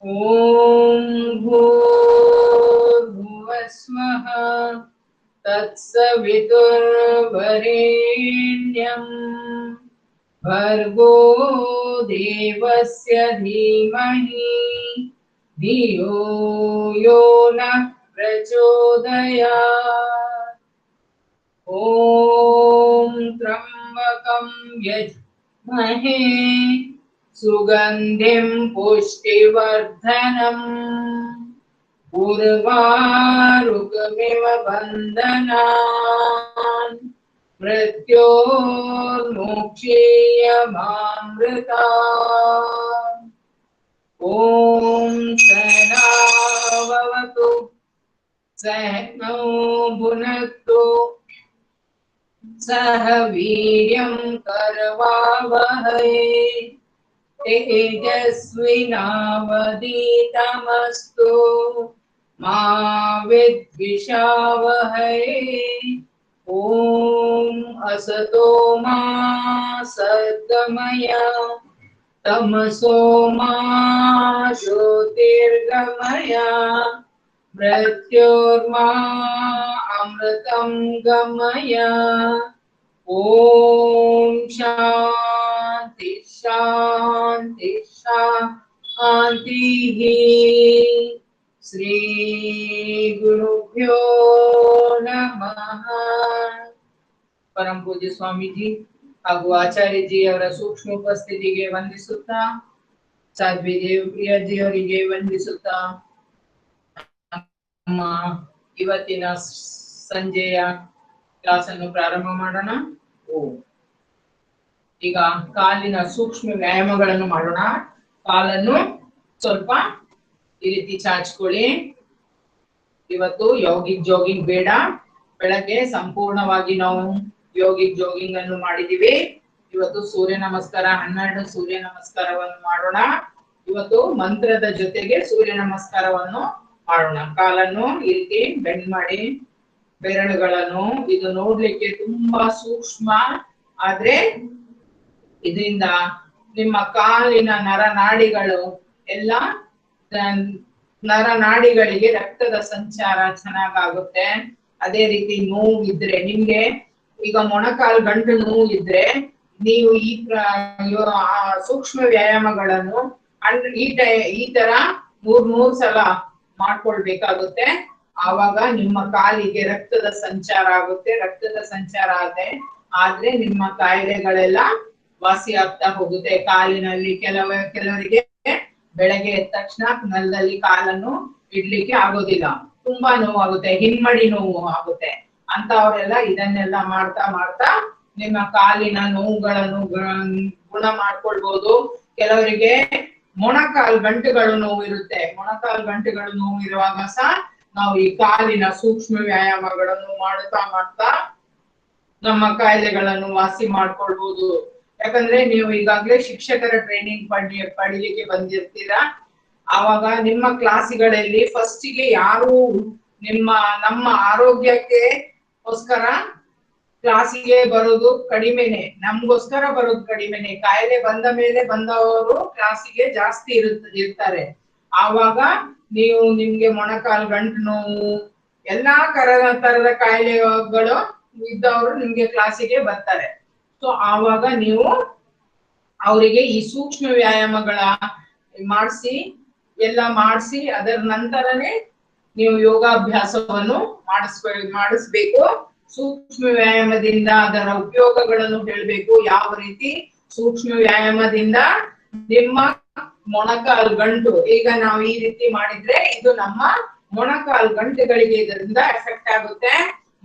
ಓಂ ಭೂರ್ಭುವಸ್ವಃ ತತ್ಸವಿತುರ್ವರೆಣ್ಯಂ ಭರ್ಗೋ ದೇವಸ್ಯ ಧೀಮಹಿ ಧಿಯೋ ಯೋ ನಃ ಪ್ರಚೋದಯಾತ್. ಓಂ ತ್ರ್ಯಂಬಕಂ ಯಜ್ಮಹೇ ಸುಗಂಧಿಂ ಪುಷ್ಟಿವರ್ಧನಂ ಉರ್ವಾರುಕಮಿವ ಬಂಧನಾನ್ ಮೃತ್ಯೋರ್ಮುಕ್ಷೀಯಮಾಮೃತಾತ್. ಓಂ ಸಹನಾವವತು ಸಹನೌ ಭುನಕ್ತು ಸಹ ವೀರ್ಯಂ ಕರವಾವಹೈ ತೇಜಸ್ವಿನಾವಧೀತಮಸ್ತು ಮಾ ವಿದ್ವಿಷಾವಹೈ. ಓಂ ಅಸತೋ ಮಾ ಸದ್ಗಮಯ ತಮಸೋ ಮಾ ಜ್ಯೋತಿರ್ಗಮಯ ಮೃತ್ಯೋರ್ಮಾ ಅಮೃತಂ ಗಮಯ. ಓಂ ಶಾಂತಿ ಶಾಂತಿ ಶಾಂತಿ. ಶ್ರೀ ಗುರುಭ್ಯೋ ನಮಃ. ಪರಂ ಪೂಜ್ಯ ಸ್ವಾಮೀಜಿ ಹಾಗೂ ಆಚಾರ್ಯಜಿ ಅವರ ಸೂಕ್ಷ್ಮ ಉಪಸ್ಥಿತಿಗೆ ವಂದಿಸುತ್ತಾ, ಸಾಧ್ವಿ ದೇವಪ್ರಿಯಜಿ ಅವರಿಗೆ ವಂದಿಸುತ್ತಾ ನಮ್ಮ ಇವತ್ತಿನ ಸಂಜೆಯ ಕ್ಲಾಸ್ ಅನ್ನು ಪ್ರಾರಂಭ ಮಾಡೋಣ. ಈಗ ಕಾಲಿನ ಸೂಕ್ಷ್ಮ ವ್ಯಾಯಾಮಗಳನ್ನು ಮಾಡೋಣ. ಕಾಲನ್ನು ಸ್ವಲ್ಪ ಈ ರೀತಿ ಚಾಚ್ಕೊಳ್ಳಿ. ಇವತ್ತು ಯೋಗಿಕ್ ಜಾಗಿಂಗ್ ಬೇಡ. ಬೆಳಗ್ಗೆ ಸಂಪೂರ್ಣವಾಗಿ ನಾವು ಯೋಗಿಕ್ ಜಾಗಿಂಗ್ ಅನ್ನು ಮಾಡಿದೀವಿ. ಇವತ್ತು ಸೂರ್ಯ ನಮಸ್ಕಾರ 12 ಸೂರ್ಯ ನಮಸ್ಕಾರವನ್ನು ಮಾಡೋಣ. ಇವತ್ತು ಮಂತ್ರದ ಜೊತೆಗೆ ಸೂರ್ಯ ನಮಸ್ಕಾರವನ್ನು ಮಾಡೋಣ. ಕಾಲನ್ನು ಈ ರೀತಿ ಬೆಂಡ್ ಮಾಡಿ, ಬೆರಳುಗಳನ್ನು, ಇದು ನೋಡ್ಲಿಕ್ಕೆ ತುಂಬಾ ಸೂಕ್ಷ್ಮ, ಆದ್ರೆ ಇದರಿಂದ ನಿಮ್ಮ ಕಾಲಿನ ನರನಾಡಿಗಳು ಎಲ್ಲ ನರನಾಡಿಗಳಿಗೆ ರಕ್ತದ ಸಂಚಾರ ಚೆನ್ನಾಗಾಗುತ್ತೆ. ಅದೇ ರೀತಿ ನೋವು ಇದ್ರೆ, ನಿಮ್ಗೆ ಈಗ ಮೊಣಕಾಲು ಗಂಟು ನೋವು ಇದ್ರೆ ನೀವು ಸೂಕ್ಷ್ಮ ವ್ಯಾಯಾಮಗಳನ್ನು ಈ ತರ 3 ಸಲ ಮಾಡ್ಕೊಳ್ಬೇಕಾಗುತ್ತೆ. ಆವಾಗ ನಿಮ್ಮ ಕಾಲಿಗೆ ರಕ್ತದ ಸಂಚಾರ ಆಗುತ್ತೆ. ರಕ್ತದ ಸಂಚಾರ ಆದ್ರೆ ನಿಮ್ಮ ಕಾಯಿಲೆಗಳೆಲ್ಲ ವಾಸಿ ಆಗ್ತಾ ಹೋಗುತ್ತೆ. ಕಾಲಿನಲ್ಲಿ ಕೆಲವರಿಗೆ ಬೆಳಗ್ಗೆ ಎದ್ದ ತಕ್ಷಣ ನೆಲದಲ್ಲಿ ಕಾಲನ್ನು ಇಡ್ಲಿಕ್ಕೆ ಆಗೋದಿಲ್ಲ, ತುಂಬಾ ನೋವಾಗುತ್ತೆ, ಹಿಮ್ಮಡಿ ನೋವು ಆಗುತ್ತೆ. ಅಂತವರೆಲ್ಲ ಇದನ್ನೆಲ್ಲ ಮಾಡ್ತಾ ಮಾಡ್ತಾ ನಿಮ್ಮ ಕಾಲಿನ ನೋವುಗಳನ್ನು ಗುಣ ಮಾಡ್ಕೊಳ್ಬಹುದು. ಕೆಲವರಿಗೆ ಮೊಣಕಾಲು ಗಂಟುಗಳು ನೋವು ಇರುತ್ತೆ. ಮೊಣಕಾಲು ಗಂಟುಗಳು ನೋವು ಇರುವಾಗ ಸಹ ನಾವು ಈ ಕಾಲಿನ ಸೂಕ್ಷ್ಮ ವ್ಯಾಯಾಮಗಳನ್ನು ಮಾಡ್ತಾ ಮಾಡ್ತಾ ನಮ್ಮ ಕಾಯಿಲೆಗಳನ್ನು ವಾಸಿ ಮಾಡ್ಕೊಳ್ಬಹುದು. ಯಾಕಂದ್ರೆ ನೀವು ಈಗಾಗ್ಲೇ ಶಿಕ್ಷಕರ ಟ್ರೈನಿಂಗ್ ಪಡಿಲಿಕ್ಕೆ ಬಂದಿರ್ತೀರಾ. ಆವಾಗ ನಿಮ್ಮ ಕ್ಲಾಸಿಗಳಲ್ಲಿ ಫಸ್ಟಿಗೆ ಯಾರು ನಮ್ಮ ಆರೋಗ್ಯಕ್ಕೆ ಗೋಸ್ಕರ ಕ್ಲಾಸಿಗೆ ಬರೋದು ಕಡಿಮೆನೆ, ನಮ್ಗೋಸ್ಕರ ಬರೋದು ಕಡಿಮೆನೆ. ಕಾಯಿಲೆ ಬಂದ ಮೇಲೆ ಬಂದವರು ಕ್ಲಾಸಿಗೆ ಜಾಸ್ತಿ ಇರ್ತಾರೆ. ಆವಾಗ ನಿಮ್ಗೆ ಮೊಣಕಾಲು ಗಂಟು ನೋವು, ಎಲ್ಲಾ ತರದ ಕಾಯಿಲೆಗಳು ಇದ್ದವರು ನಿಮ್ಗೆ ಕ್ಲಾಸಿಗೆ ಬರ್ತಾರೆ. ಸೊ ಆವಾಗ ನೀವು ಅವರಿಗೆ ಈ ಸೂಕ್ಷ್ಮ ವ್ಯಾಯಾಮಗಳ ಮಾಡಿಸಿ ಅದರ ನಂತರನೇ ನೀವು ಯೋಗಾಭ್ಯಾಸವನ್ನು ಮಾಡಿಸ್ಬೇಕು. ಸೂಕ್ಷ್ಮ ವ್ಯಾಯಾಮದಿಂದ ಅದರ ಉಪಯೋಗಗಳನ್ನು ಹೇಳ್ಬೇಕು. ಯಾವ ರೀತಿ ಸೂಕ್ಷ್ಮ ವ್ಯಾಯಾಮದಿಂದ ನಿಮ್ಮ ಮೊಣಕಾಲು ಗಂಟು, ಈಗ ನಾವು ಈ ರೀತಿ ಮಾಡಿದ್ರೆ ಇದು ನಮ್ಮ ಮೊಣಕಾಲು ಗಂಟುಗಳಿಗೆ ಇದರಿಂದ ಎಫೆಕ್ಟ್ ಆಗುತ್ತೆ.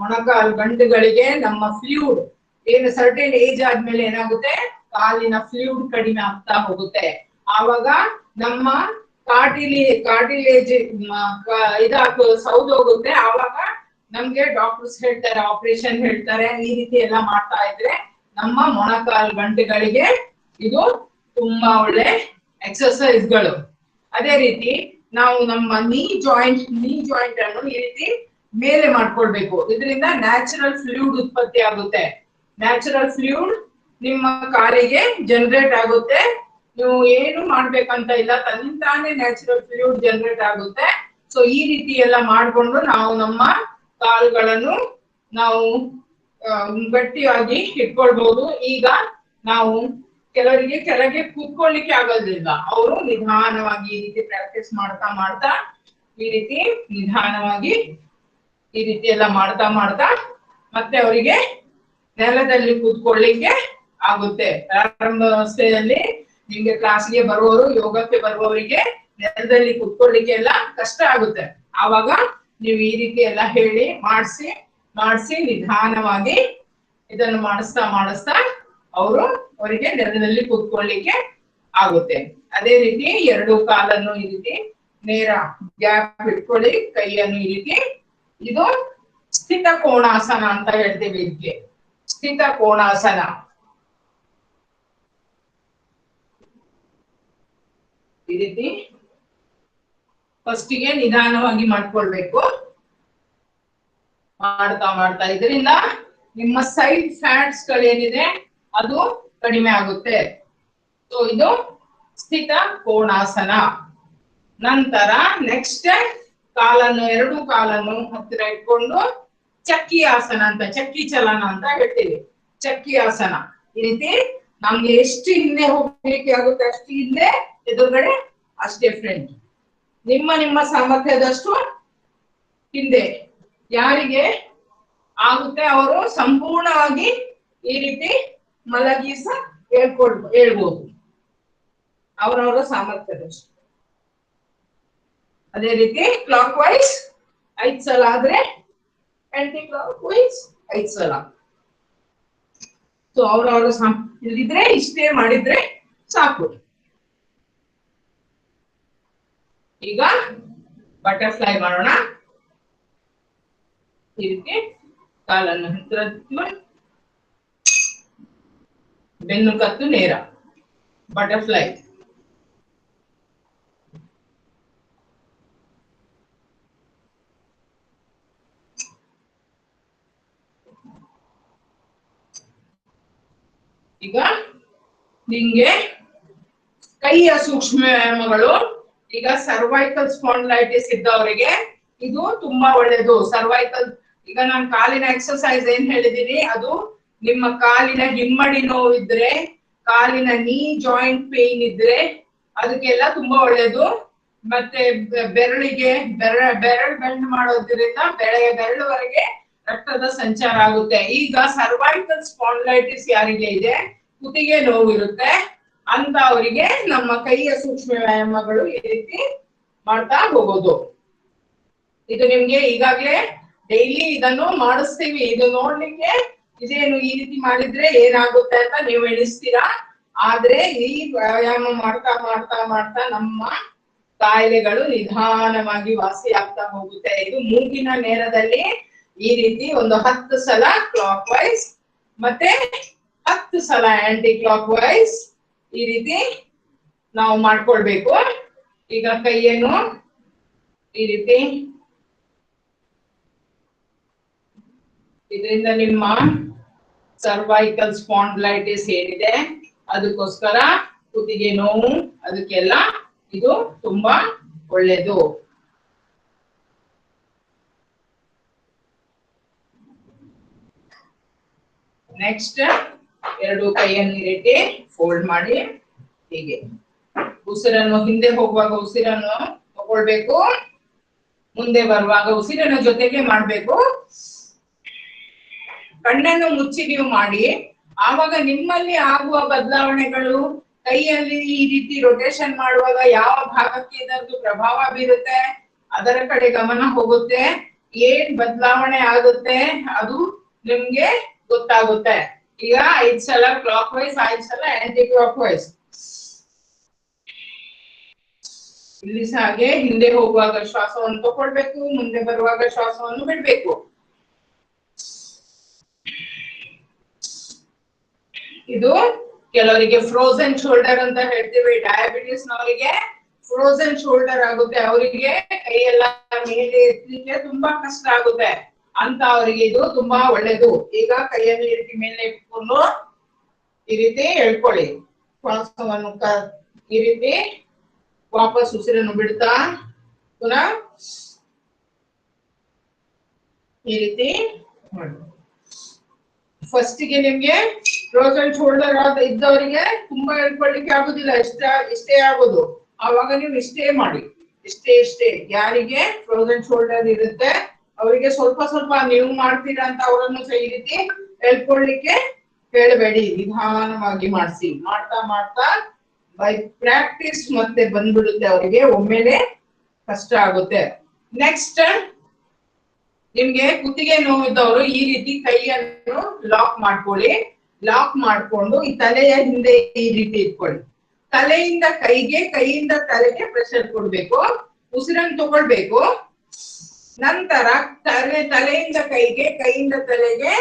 ಮೊಣಕಾಲು ಗಂಟುಗಳಿಗೆ ನಮ್ಮ ಫ್ಲೂಯಿಡ್ ಏನು ಸರ್ಟೇನ್ ಏಜ್ ಆದ್ಮೇಲೆ ಏನಾಗುತ್ತೆ, ಕಾಲಿನ ಫ್ಲೂಯಿಡ್ ಕಡಿಮೆ ಆಗ್ತಾ ಹೋಗುತ್ತೆ. ಆವಾಗ ನಮ್ಮ ಕಾರ್ಟಿಲೇಜ್ ಸೌದೋಗುತ್ತೆ. ಆವಾಗ ನಮ್ಗೆ ಡಾಕ್ಟರ್ಸ್ ಹೇಳ್ತಾರೆ, ಆಪರೇಷನ್ ಹೇಳ್ತಾರೆ. ಈ ರೀತಿ ಎಲ್ಲ ಮಾಡ್ತಾ ಇದ್ರೆ ನಮ್ಮ ಮೊಣಕಾಲು ಗಂಟುಗಳಿಗೆ ಇದು ತುಂಬಾ ಒಳ್ಳೆ ಎಕ್ಸರ್ಸೈಸ್ಗಳು. ಅದೇ ರೀತಿ ನಾವು ನಮ್ಮ ನೀ ಜಾಯಿಂಟ್ ಅನ್ನು ಈ ರೀತಿ ಮೇಲೆ ಮಾಡ್ಕೊಳ್ಬೇಕು. ಇದರಿಂದ ನ್ಯಾಚುರಲ್ ಫ್ಲೂಯಿಡ್ ಉತ್ಪತ್ತಿ ಆಗುತ್ತೆ. ನ್ಯಾಚುರಲ್ ಫ್ಲೂಯಿಡ್ ನಿಮ್ಮ ಕಾಲಿಗೆ ಜನರೇಟ್ ಆಗುತ್ತೆ. ನೀವು ಏನು ಮಾಡ್ಬೇಕಂತ ಇಲ್ಲ, ತನ್ನಿಂದಾನೇ ನ್ಯಾಚುರಲ್ ಫ್ಲೂಯಿಡ್ ಜನರೇಟ್ ಆಗುತ್ತೆ. ಸೊ ಈ ರೀತಿ ಎಲ್ಲ ಮಾಡ್ಕೊಂಡು ನಾವು ನಮ್ಮ ಕಾಲುಗಳನ್ನು ನಾವು ಗಟ್ಟಿಯಾಗಿ ಇಟ್ಕೊಳ್ಬಹುದು. ಈಗ ನಾವು ಕೆಲವರಿಗೆ ಕೆಳಗೆ ಕೂತ್ಕೊಳ್ಳಿಕ್ಕೆ ಆಗೋದಿಲ್ಲ, ಅವರು ನಿಧಾನವಾಗಿ ಈ ರೀತಿ ಪ್ರಾಕ್ಟೀಸ್ ಮಾಡ್ತಾ ಮಾಡ್ತಾ ಈ ರೀತಿ ನಿಧಾನವಾಗಿ ಈ ರೀತಿ ಎಲ್ಲ ಮಾಡ್ತಾ ಮಾಡ್ತಾ ಮತ್ತೆ ಅವರಿಗೆ ನೆಲದಲ್ಲಿ ಕೂತ್ಕೊಳ್ಳಿಕ್ಕೆ ಆಗುತ್ತೆ. ಪ್ರಾರಂಭಾವಸ್ಥೆಯಲ್ಲಿ ನಿಮ್ಗೆ ಕ್ಲಾಸ್ಗೆ ಬರುವವರು, ಯೋಗಕ್ಕೆ ಬರುವವರಿಗೆ ನೆಲದಲ್ಲಿ ಕೂತ್ಕೊಳ್ಳಿಕ್ಕೆ ಎಲ್ಲ ಕಷ್ಟ ಆಗುತ್ತೆ. ಆವಾಗ ನೀವು ಈ ರೀತಿ ಎಲ್ಲ ಹೇಳಿ ಮಾಡಿಸಿ ನಿಧಾನವಾಗಿ ಇದನ್ನು ಮಾಡಿಸ್ತಾ ಮಾಡಿಸ್ತಾ ಅವರಿಗೆ ನೆಲದಲ್ಲಿ ಕೂತ್ಕೊಳ್ಳಿಕ್ಕೆ ಆಗುತ್ತೆ. ಅದೇ ರೀತಿ ಎರಡು ಕಾಲನ್ನು ಈ ರೀತಿ ನೇರ ಗ್ಯಾಪ್ ಇಟ್ಕೊಳ್ಳಿ, ಕೈಯನ್ನು ಈ ರೀತಿ. ಇದು ಸ್ಥಿತ ಕೋಣಾಸನ ಅಂತ ಹೇಳ್ತೀವಿ ಇದಕ್ಕೆ, ಸ್ಥಿತ ಕೋಣಾಸನ. ಈ ರೀತಿ ಫಸ್ಟಿಗೆ ನಿಧಾನವಾಗಿ ಮಾಡ್ಕೊಳ್ಬೇಕು. ಮಾಡ್ತಾ ಮಾಡ್ತಾ ಇದರಿಂದ ನಿಮ್ಮ ಸೈಡ್ ಫ್ಯಾಟ್ಸ್ ಗಳೇನಿದೆ ಅದು ಕಡಿಮೆ ಆಗುತ್ತೆ. ಸೊ ಇದು ಸ್ಥಿತ ಕೋಣಾಸನ. ನಂತರ ನೆಕ್ಸ್ಟ್ ಕಾಲನ್ನು, ಎರಡು ಕಾಲನ್ನು ಹತ್ತಿರ ಇಟ್ಕೊಂಡು ಚಕ್ಕಿ ಆಸನ ಅಂತ, ಚಕ್ಕಿ ಚಲನ ಅಂತ ಹೇಳ್ತೀವಿ. ಚಕ್ಕಿ ಆಸನ ಈ ರೀತಿ ನಮ್ಗೆ ಎಷ್ಟು ಹಿಂದೆ ಹೋಗ್ಲಿಕ್ಕೆ ಆಗುತ್ತೆ ಅಷ್ಟು ಹಿಂದೆ, ಎದುರುಗಡೆ ಅಷ್ಟೇ ಫ್ರಂಟ್. ನಿಮ್ಮ ಸಾಮರ್ಥ್ಯದಷ್ಟು ಹಿಂದೆ ಯಾರಿಗೆ ಆಗುತ್ತೆ ಅವರು ಸಂಪೂರ್ಣವಾಗಿ ಈ ರೀತಿ ಮಲಗಿ ಸಹ ಹೇಳ್ಬೋದು, ಅವರವರ ಸಾಮರ್ಥ್ಯದಷ್ಟು. ಅದೇ ರೀತಿ ಕ್ಲಾಕ್ ವೈಸ್ 5 ಸಲ ಆದ್ರೆ ಆಂಟಿ ಕ್ಲಾಕ್ ವೈಸ್ 5 ಸಲ. ಸೊ ಅವರವರ ಇಲ್ಲಿದ್ರೆ ಇಷ್ಟೇ ಮಾಡಿದ್ರೆ ಸಾಕು. ಈಗ ಬಟರ್ಫ್ಲೈ ಮಾಡೋಣ. ಈ ರೀತಿ ಕಾಲನ್ನು ಹತ್ತಿರ, ಬೆನ್ನು ಕತ್ತು ನೇರ, ಬಟರ್ಫ್ಲೈ. ಈಗ ನಿಂಗೆ ಕೈಯ ಸೂಕ್ಷ್ಮ ವ್ಯಾಯಾಮಗಳು, ಈಗ ಸರ್ವೈಕಲ್ ಸ್ಪಾಂಡಿಲೈಟಿಸ್ ಇದ್ದವರಿಗೆ ಇದು ತುಂಬಾ ಒಳ್ಳೇದು. ಸರ್ವೈಕಲ್, ಈಗ ನಾನು ಕಾಲಿನ ಎಕ್ಸರ್ಸೈಸ್ ಏನ್ ಹೇಳಿದೀನಿ ಅದು ನಿಮ್ಮ ಕಾಲಿನ ಹಿಮ್ಮಡಿ ನೋವಿದ್ರೆ, ಕಾಲಿನ ನೀ ಜಾಯಿಂಟ್ ಪೇನ್ ಇದ್ರೆ ಅದಕ್ಕೆಲ್ಲ ತುಂಬಾ ಒಳ್ಳೇದು. ಮತ್ತೆ ಬೆರಳಿಗೆ ಬೆರಳು ಬೆಂಡ್ ಮಾಡೋದ್ರಿಂದ ಬೆರಳುವರೆಗೆ ರಕ್ತದ ಸಂಚಾರ ಆಗುತ್ತೆ. ಈಗ ಸರ್ವೈಕಲ್ ಸ್ಪಾಂಡಿಲೈಟಿಸ್ ಯಾರಿಗೆ ಇದೆ, ಕುತ್ತಿಗೆ ನೋವಿರುತ್ತೆ ಅಂತ ಅವರಿಗೆ ನಮ್ಮ ಕೈಯ ಸೂಕ್ಷ್ಮ ವ್ಯಾಯಾಮಗಳು ಈ ರೀತಿ ಮಾಡ್ತಾ ಹೋಗೋದು. ಇದು ನಿಮ್ಗೆ ಈಗಾಗ್ಲೇ ಡೈಲಿ ಇದನ್ನು ಮಾಡಿಸ್ತೀವಿ. ಇದು ನೋಡ್ಲಿಕ್ಕೆ ಇದೇನು ಈ ರೀತಿ ಮಾಡಿದ್ರೆ ಏನಾಗುತ್ತೆ ಅಂತ ನೀವು ಎಣಿಸ್ತೀರಾ, ಆದ್ರೆ ಈ ವ್ಯಾಯಾಮ ಮಾಡ್ತಾ ಮಾಡ್ತಾ ಮಾಡ್ತಾ ನಮ್ಮ ಕಾಯಿಲೆಗಳು ನಿಧಾನವಾಗಿ ವಾಸಿ ಆಗ್ತಾ ಹೋಗುತ್ತೆ. ಇದು ಮೂಗಿನ ನೇರದಲ್ಲಿ ಈ ರೀತಿ ಒಂದು 10 ಸಲ ಕ್ಲಾಕ್ ವೈಸ್ ಮತ್ತೆ 10 ಸಲ ಆಂಟಿ ಕ್ಲಾಕ್ ವೈಸ್ ಈ ರೀತಿ ನಾವು ಮಾಡ್ಕೊಳ್ಬೇಕು. ಈಗ ಕೈಯನ್ನು ಈ ರೀತಿ, ಇದರಿಂದ ನಿಮ್ಮ ಸರ್ವೈಕಲ್ ಸ್ಪಾಂಡಿಲೈಟಿಸ್ ಏನಿದೆ ಅದಕ್ಕೋಸ್ಕರ, ಕುತ್ತಿಗೆ ನೋವು ಅದಕ್ಕೆಲ್ಲ ಇದು ತುಂಬಾ ಒಳ್ಳೇದು. ನೆಕ್ಸ್ಟ್ ಎರಡು ಕೈಯನ್ನು ಈ ರೀತಿ ಫೋಲ್ಡ್ ಮಾಡಿ ಹೀಗೆ ಉಸಿರನ್ನು, ಹಿಂದೆ ಹೋಗುವಾಗ ಉಸಿರನ್ನು ತಗೊಳ್ಬೇಕು, ಮುಂದೆ ಬರುವಾಗ ಉಸಿರಿನ ಜೊತೆಗೆ ಮಾಡ್ಬೇಕು. ಕಣ್ಣನ್ನು ಮುಚ್ಚಿ ನೀವು ಮಾಡಿ, ಆವಾಗ ನಿಮ್ಮಲ್ಲಿ ಆಗುವ ಬದಲಾವಣೆಗಳು, ಕೈಯಲ್ಲಿ ಈ ರೀತಿ ರೊಟೇಷನ್ ಮಾಡುವಾಗ ಯಾವ ಭಾಗಕ್ಕೆ ಇದರದ್ದು ಪ್ರಭಾವ ಬೀರುತ್ತೆ ಅದರ ಕಡೆ ಗಮನ ಹೋಗುತ್ತೆ. ಏನ್ ಬದಲಾವಣೆ ಆಗುತ್ತೆ ಅದು ನಿಮ್ಗೆ ಗೊತ್ತಾಗುತ್ತೆ. ಈಗ 5 ಸಲ ಕ್ಲಾಕ್ ವೈಸ್, 5 ಸಲ ಆಂಟಿ ಕ್ಲಾಕ್ ವೈಸ್. ಇಲ್ಲಿ ಸಹ ಹಾಗೆ ಹಿಂದೆ ಹೋಗುವಾಗ ಶ್ವಾಸವನ್ನು ತಗೊಳ್ಬೇಕು, ಮುಂದೆ ಬರುವಾಗ ಶ್ವಾಸವನ್ನು ಬಿಡ್ಬೇಕು. ಇದು ಕೆಲವರಿಗೆ ಫ್ರೋಸನ್ ಶೋಲ್ಡರ್ ಅಂತ ಹೇಳ್ತೀವಿ. ಡಯಾಬಿಟಿಸ್ ನವರಿಗೆ ಫ್ರೋಸನ್ ಶೋಲ್ಡರ್ ಆಗುತ್ತೆ, ಅವರಿಗೆ ಕೈಯೆಲ್ಲ ಮೇಲೆ ಎತ್ತಲಿಕ್ಕೆ ತುಂಬಾ ಕಷ್ಟ ಆಗುತ್ತೆ ಅಂತ ಅವರಿಗೆ ಇದು ತುಂಬಾ ಒಳ್ಳೇದು. ಈಗ ಕೈಯನ್ನು ಈ ರೀತಿ ಮೇಲೆ ಇಟ್ಕೊಂಡು ಈ ರೀತಿ ಹೇಳ್ಕೊಳ್ಳಿ, ಶ್ವಾಸವನ್ನು ಈ ರೀತಿ ವಾಪಸ್ ಉಸಿರನ್ನು ಬಿಡ್ತಾ ಪುನಃ ಈ ರೀತಿ ಮಾಡಿ. ಫಸ್ಟ್ ಗೆ ನಿಮ್ಗೆ ಫ್ರೋಸನ್ ಶೋಲ್ಡರ್ ಇದ್ದವರಿಗೆ ತುಂಬಾ ಹೇಳ್ಕೊಳ್ಳಿಕ್ಕೆ ಆಗುದಿಲ್ಲ, ಇಷ್ಟೇ ಆಗೋದು. ಆವಾಗ ನೀವು ಇಷ್ಟೇ ಮಾಡಿ, ಇಷ್ಟೇ. ಯಾರಿಗೆ ಫ್ರೋಸನ್ ಶೋಲ್ಡರ್ ಇರುತ್ತೆ ಅವರಿಗೆ ಸ್ವಲ್ಪ ಸ್ವಲ್ಪ ನೀವು ಮಾಡ್ತೀರಾ ಅಂತ ಅವರನ್ನು ಸಹ ಈ ರೀತಿ ಹೇಳ್ಕೊಳ್ಳಿಕ್ಕೆ ಹೇಳಬೇಡಿ, ನಿಧಾನವಾಗಿ ಮಾಡಿಸಿ. ಮಾಡ್ತಾ ಮಾಡ್ತಾ ಬೈ ಪ್ರಾಕ್ಟೀಸ್ ಮತ್ತೆ ಬಂದ್ಬಿಡುತ್ತೆ ಅವರಿಗೆ, ಒಮ್ಮೆಲೆ ಕಷ್ಟ ಆಗುತ್ತೆ. ನೆಕ್ಸ್ಟ್ ನಿಮ್ಗೆ ಕುತ್ತಿಗೆ ನೋವಿದ್ದವರು ಈ ರೀತಿ ಕೈಯನ್ನು ಲಾಕ್ ಮಾಡ್ಕೊಳ್ಳಿ. ಲಾಕ್ ಮಾಡ್ಕೊಂಡು ಈ ತಲೆಯ ಹಿಂದೆ ಈ ರೀತಿ ಇಟ್ಕೊಳ್ಳಿ. ತಲೆಯಿಂದ ಕೈಗೆ, ಕೈಯಿಂದ ತಲೆಗೆ ಪ್ರೆಷರ್ ಕೊಡ್ಬೇಕು. ಉಸಿರನ್ನು ತಗೊಳ್ಬೇಕು. ನಂತರ ತಲೆಯಿಂದ ಕೈಗೆ, ಕೈಯಿಂದ ತಲೆಗೆ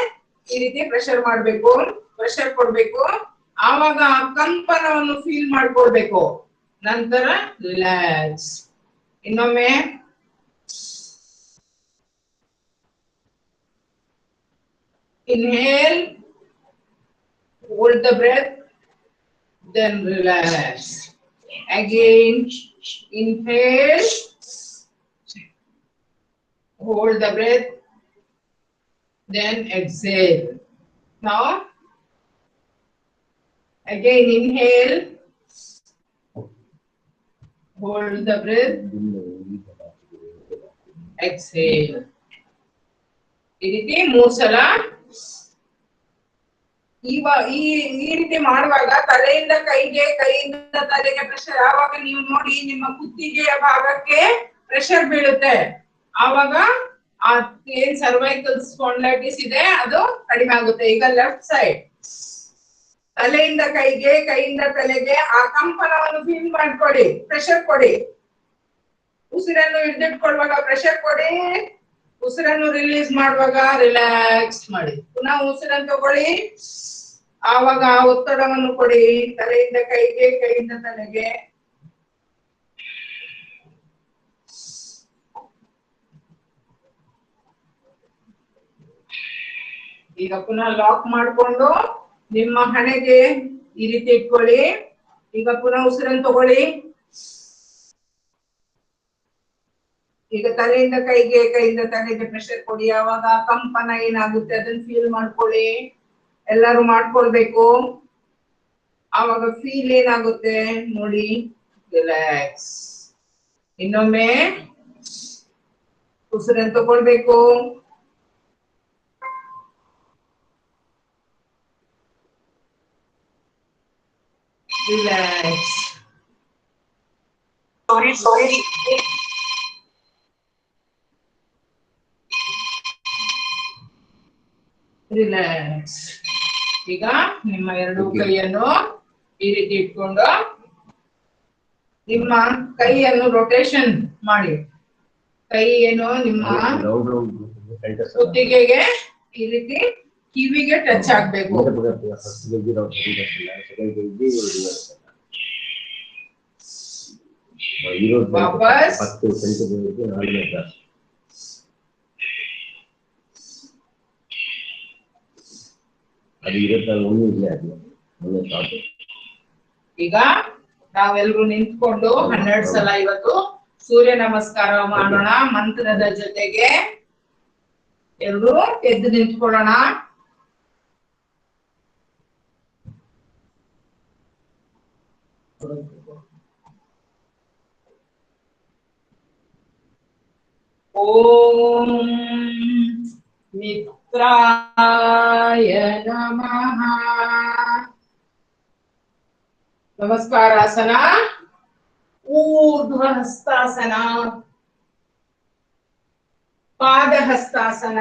ಈ ರೀತಿ ಪ್ರೆಷರ್ ಮಾಡ್ಬೇಕು, ಪ್ರೆಷರ್ ಕೊಡ್ಬೇಕು. ಆವಾಗ ಆ ಕಂಪನವನ್ನು ಫೀಲ್ ಮಾಡ್ಕೊಳ್ಬೇಕು. ನಂತರ ರಿಲ್ಯಾಕ್ಸ್. ಇನ್ನೊಮ್ಮೆ inhale, hold the breath, then relax. Again, inhale, hold the breath, then exhale. Now, again inhale, hold the breath, exhale. ಈ ರೀತಿ 3 ಸಲ. ಈ ರೀತಿ ಮಾಡುವಾಗ ತಲೆಯಿಂದ ಕೈಗೆ, ಕೈಯಿಂದ ತಲೆಗೆ ಪ್ರೆಷರ್. ಆವಾಗ ನೀವು ನೋಡಿ ನಿಮ್ಮ ಕುತ್ತಿಗೆಯ ಭಾಗಕ್ಕೆ ಪ್ರೆಷರ್ ಬೀಳುತ್ತೆ. ಆವಾಗ ಆ ಏನ್ ಸರ್ವೈಕಲ್ ಸ್ಪಾಂಡಲೈಟಿಸ್ ಇದೆ ಅದು ಕಡಿಮೆ ಆಗುತ್ತೆ. ಈಗ ಲೆಫ್ಟ್ ಸೈಡ್ ತಲೆಯಿಂದ ಕೈಗೆ, ಕೈಯಿಂದ ತಲೆಗೆ ಆ ಕಂಪನವನ್ನು ಫೀಲ್ ಮಾಡ್ಕೊಡಿ, ಪ್ರೆಷರ್ ಕೊಡಿ. ಉಸಿರನ್ನು ಹಿಡಿದಿಟ್ಕೊಳ್ಳುವಾಗ ಪ್ರೆಷರ್ ಕೊಡಿ, ಉಸಿರನ್ನು ರಿಲೀಸ್ ಮಾಡುವಾಗ ರಿಲ್ಯಾಕ್ಸ್ ಮಾಡಿ. ಪುನಃ ಉಸಿರನ್ನು ತಗೊಳ್ಳಿ, ಆವಾಗ ಆ ಒತ್ತಡವನ್ನು ಕೊಡಿ. ತಲೆಯಿಂದ ಕೈಗೆ, ಕೈಯಿಂದ ತಲೆಗೆ. ಈಗ ಪುನಃ ಲಾಕ್ ಮಾಡಿಕೊಂಡು ನಿಮ್ಮ ಹಣೆಗೆ ಈ ರೀತಿ ಇಟ್ಕೊಳ್ಳಿ. ಈಗ ಪುನಃ ಉಸಿರನ್ನು ತಗೊಳ್ಳಿ. ಈಗ ತಲೆಯಿಂದ ಕೈಗೆ, ಕೈಯಿಂದ ತಲೆಗೆ ಪ್ರೆಷರ್ ಕೊಡಿ. ಆವಾಗ ಕಂಪನ ಏನಾಗುತ್ತೆ ಅದನ್ನ ಫೀಲ್ ಮಾಡ್ಕೊಳ್ಳಿ. ಎಲ್ಲರೂ ಮಾಡ್ಕೊಳ್ಬೇಕು. ಆವಾಗ ಫೀಲ್ ಏನಾಗುತ್ತೆ ನೋಡಿ, ರಿಲ್ಯಾಕ್ಸ್. ಇನ್ನೊಮ್ಮೆ ಉಸಿರನ್ನು ತಗೊಳ್ಬೇಕು. ರಿಲ್ಯಾಕ್ಸ್. ಸಾರಿ ರಿಲ್ಯಾಕ್ಸ್. ಈಗ ನಿಮ್ಮ ಎರಡು ಕೈಯನ್ನು ಈ ರೀತಿ ಇಟ್ಕೊಂಡು ನಿಮ್ಮ ಕೈಯನ್ನು ರೊಟೇಷನ್ ಮಾಡಿ. ಕೈ ಏನು ನಿಮ್ಮ ಕುತ್ತಿಗೆಗೆ ಈ ರೀತಿ ಕಿವಿಗೆ ಟಚ್ ಆಗ್ಬೇಕು. ವಾಪಸ್ ಈಗ ನಾವೆಲ್ಲರೂ ನಿಂತ್ಕೊಂಡು 12 ಸಲ ಇವತ್ತು ಸೂರ್ಯ ನಮಸ್ಕಾರ ಮಾಡೋಣ. ಮಂತ್ರದ ಜೊತೆಗೆ ಎಲ್ಲರೂ ಎದ್ದು ನಿಂತ್ಕೊಳ್ಳೋಣ. ಓಂ ಮಿತ್ರಾಯ ನಮಃ. ನಮಸ್ಕಾರಾಸನ, ಊರ್ಧ್ವ ಹಸ್ತಾಸನ, ಪಾದ ಹಸ್ತಾಸನ,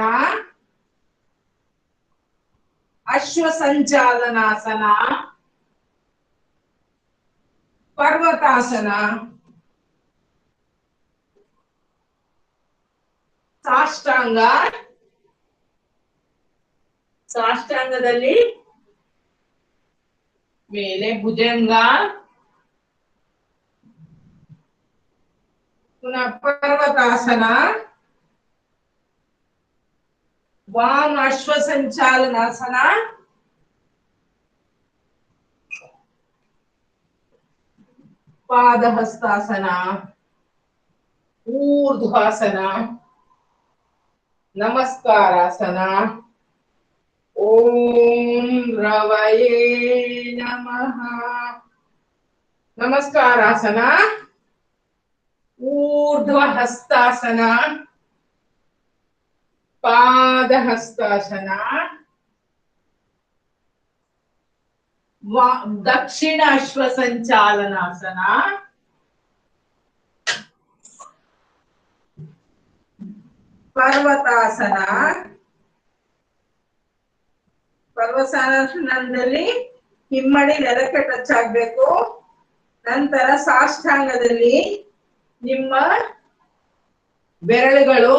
ಅಶ್ವ ಸಂಚಾಲನಾಸನ, ಪರ್ವತಾಸನ, ಸಾಷ್ಟಾಂಗ. ಸಾಷ್ಟಾಂಗದಲ್ಲಿ ಮೇಲೆ ಭುಜಂಗ, ಪುನಃ ಪರ್ವತಾಸನ, ವಾಮ ಅಶ್ವ ಸಂಚಾಲನಾಸನ, पादहस्तासन, ऊर्ध्वासन, नमस्कारासन। ओम रवये नमः। नमस्कारासन, ऊर्ध्वहस्तासन, पादहस्तासन, दक्षिण अश्वसंचालनासन, पर्वतासन। पर्वತಾಸನದಲ್ಲಿ ಹಿಮ್ಮಡಿ ನೆಲಕ್ಕೆ ಟಚ್ ಆಗಬೇಕು. ನಂತರ ಸಾಷ್ಟಾಂಗದಲ್ಲಿ ನಿಮ್ಮ ಬೆರಳುಗಳು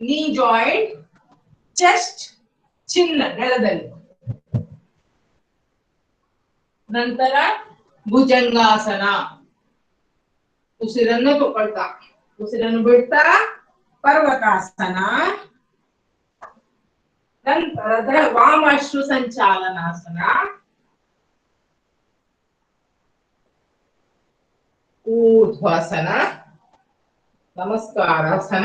ನೀ ಜಾಯಿಂಟ್, ಚೆಸ್ಟ್, ಚಿನ್ನ ನೆಲದಲ್ಲಿ. ನಂತರ ಭುಜಂಗಾಸನ. ಉಸಿರನ್ನು ತಗೊಳ್ತಾ ಉಸಿರನ್ನು ಬಿಡ್ತಾ ಪರ್ವತಾಸನ. ನಂತರ ವಾಮಾಶ್ರು ಸಂಚಾಲನಾಸನ, ऊर्ध्वासन, नमस्कारासन।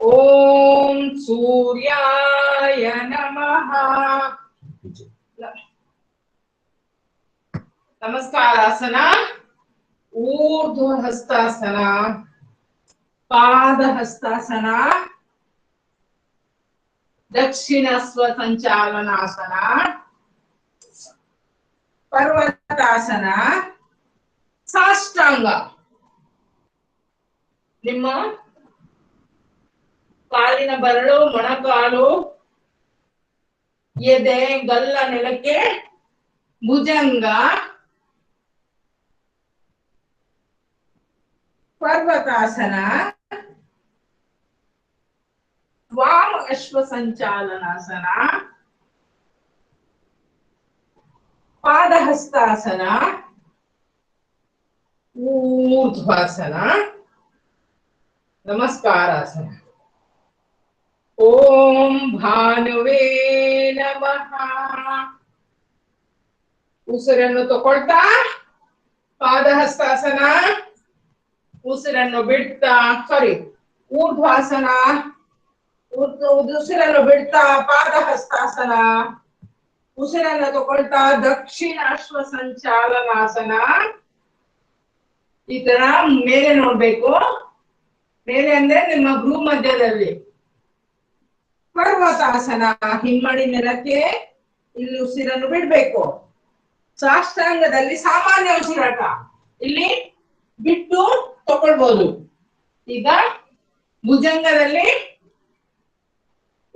ओम सूर्याय नमः। नमस्कारासन, ऊर्ध्वहस्तासन, पादहस्तासन, दक्षिण स्वसंचालनासन, पर्वतासन, ಸಾಷ್ಟಾಂಗ. ನಿಮ್ಮ ಕಾಲಿನ ಬೆರಳು, ಮೊಣಕಾಲು, ಎದೆ, ಗಲ್ಲ ನೆಲಕ್ಕೆ. ಭುಜಂಗ, ಪರ್ವತಾಸನ, ವಾಮ ಅಶ್ವ ಸಂಚಾಲನಾಸನ, ಪಾದಹಸ್ತಾಸನ, ऊर्ध्वासन, नमस्कारासन। ओम भानुवे नमः। ಉಸಿರನ್ನು ತಗೊಳ್ತಾ ಪಾದಹಸ್ತಾಸನ, ಉಸಿರನ್ನು ಬಿಡ್ತಾ ಊರ್ಧ್ವಾಸನ, ಉಸಿರನ್ನು ಬಿಡ್ತಾ ಪಾದಹಸ್ತಾಸನ, ಉಸಿರನ್ನು ತಗೊಳ್ತಾ ದಕ್ಷಿಣ ಅಶ್ವ ಸಂಚಾಲನಾಸನ. ಈ ತರ ಮೇಲೆ ನೋಡ್ಬೇಕು. ಮೇಲೆ ಅಂದ್ರೆ ನಿಮ್ಮ ಭ್ರೂ ಮಧ್ಯದಲ್ಲಿ. ಪರ್ವತಾಸನ, ಹಿಮ್ಮಡಿ ನೆಲಕ್ಕೆ, ಇಲ್ಲಿ ಉಸಿರನ್ನು ಬಿಡ್ಬೇಕು. ಸಾಷ್ಟಾಂಗದಲ್ಲಿ ಸಾಮಾನ್ಯ ಉಸಿರಾಟ, ಇಲ್ಲಿ ಬಿಟ್ಟು ತಗೊಳ್ಬಹುದು. ಈಗ ಭುಜಂಗದಲ್ಲಿ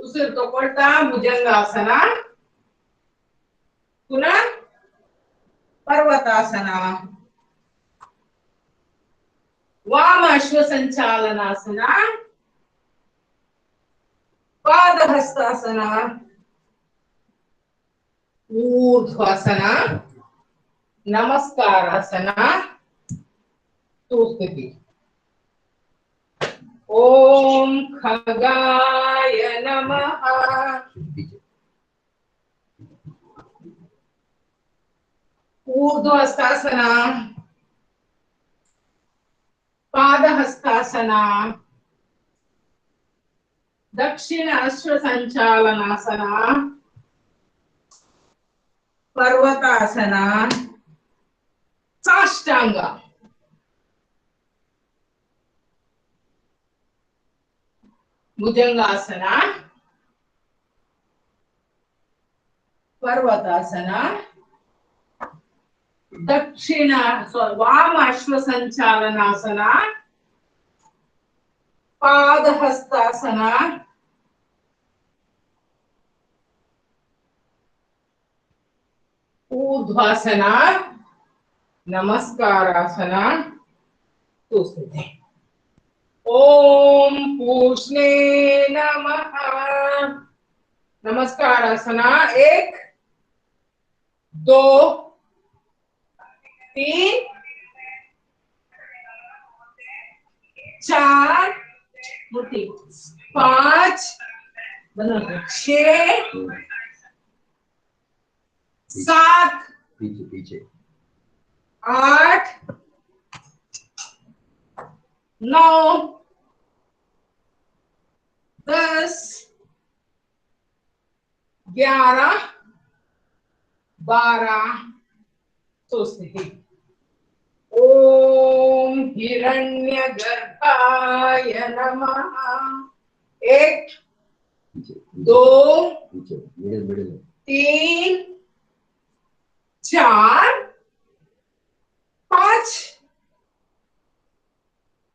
ಉಸಿರು ತಗೊಳ್ತಾ ಭುಜಂಗಾಸನ, ಪುನಃ ಪರ್ವತಾಸನ, वाम अश्व संचालनासन, पादहस्तासन, ऊर्ध्वासन, नमस्कारासन, स्तुति। ओम खगाय नमः। ऊर्ध्वहस्तासन, पादहस्तासन, दक्षिण अश्व संचालनासन, पर्वतासन, साष्टांग, भुजंगासन, पर्वतासन, दक्षिण वाम अश्व संचालनासन, पादहस्तासन, ऊर्ध्वासन, नमस्कारासन, स्तुति। ओम पूष्णे नमः। नमस्कारासन 1 2 3 4 5 6 7 पीछे पीछे 8 9 10 11 12 सोचते हैं। ओम हिरण्यगर्भाय नमः। 1 2 3 4 5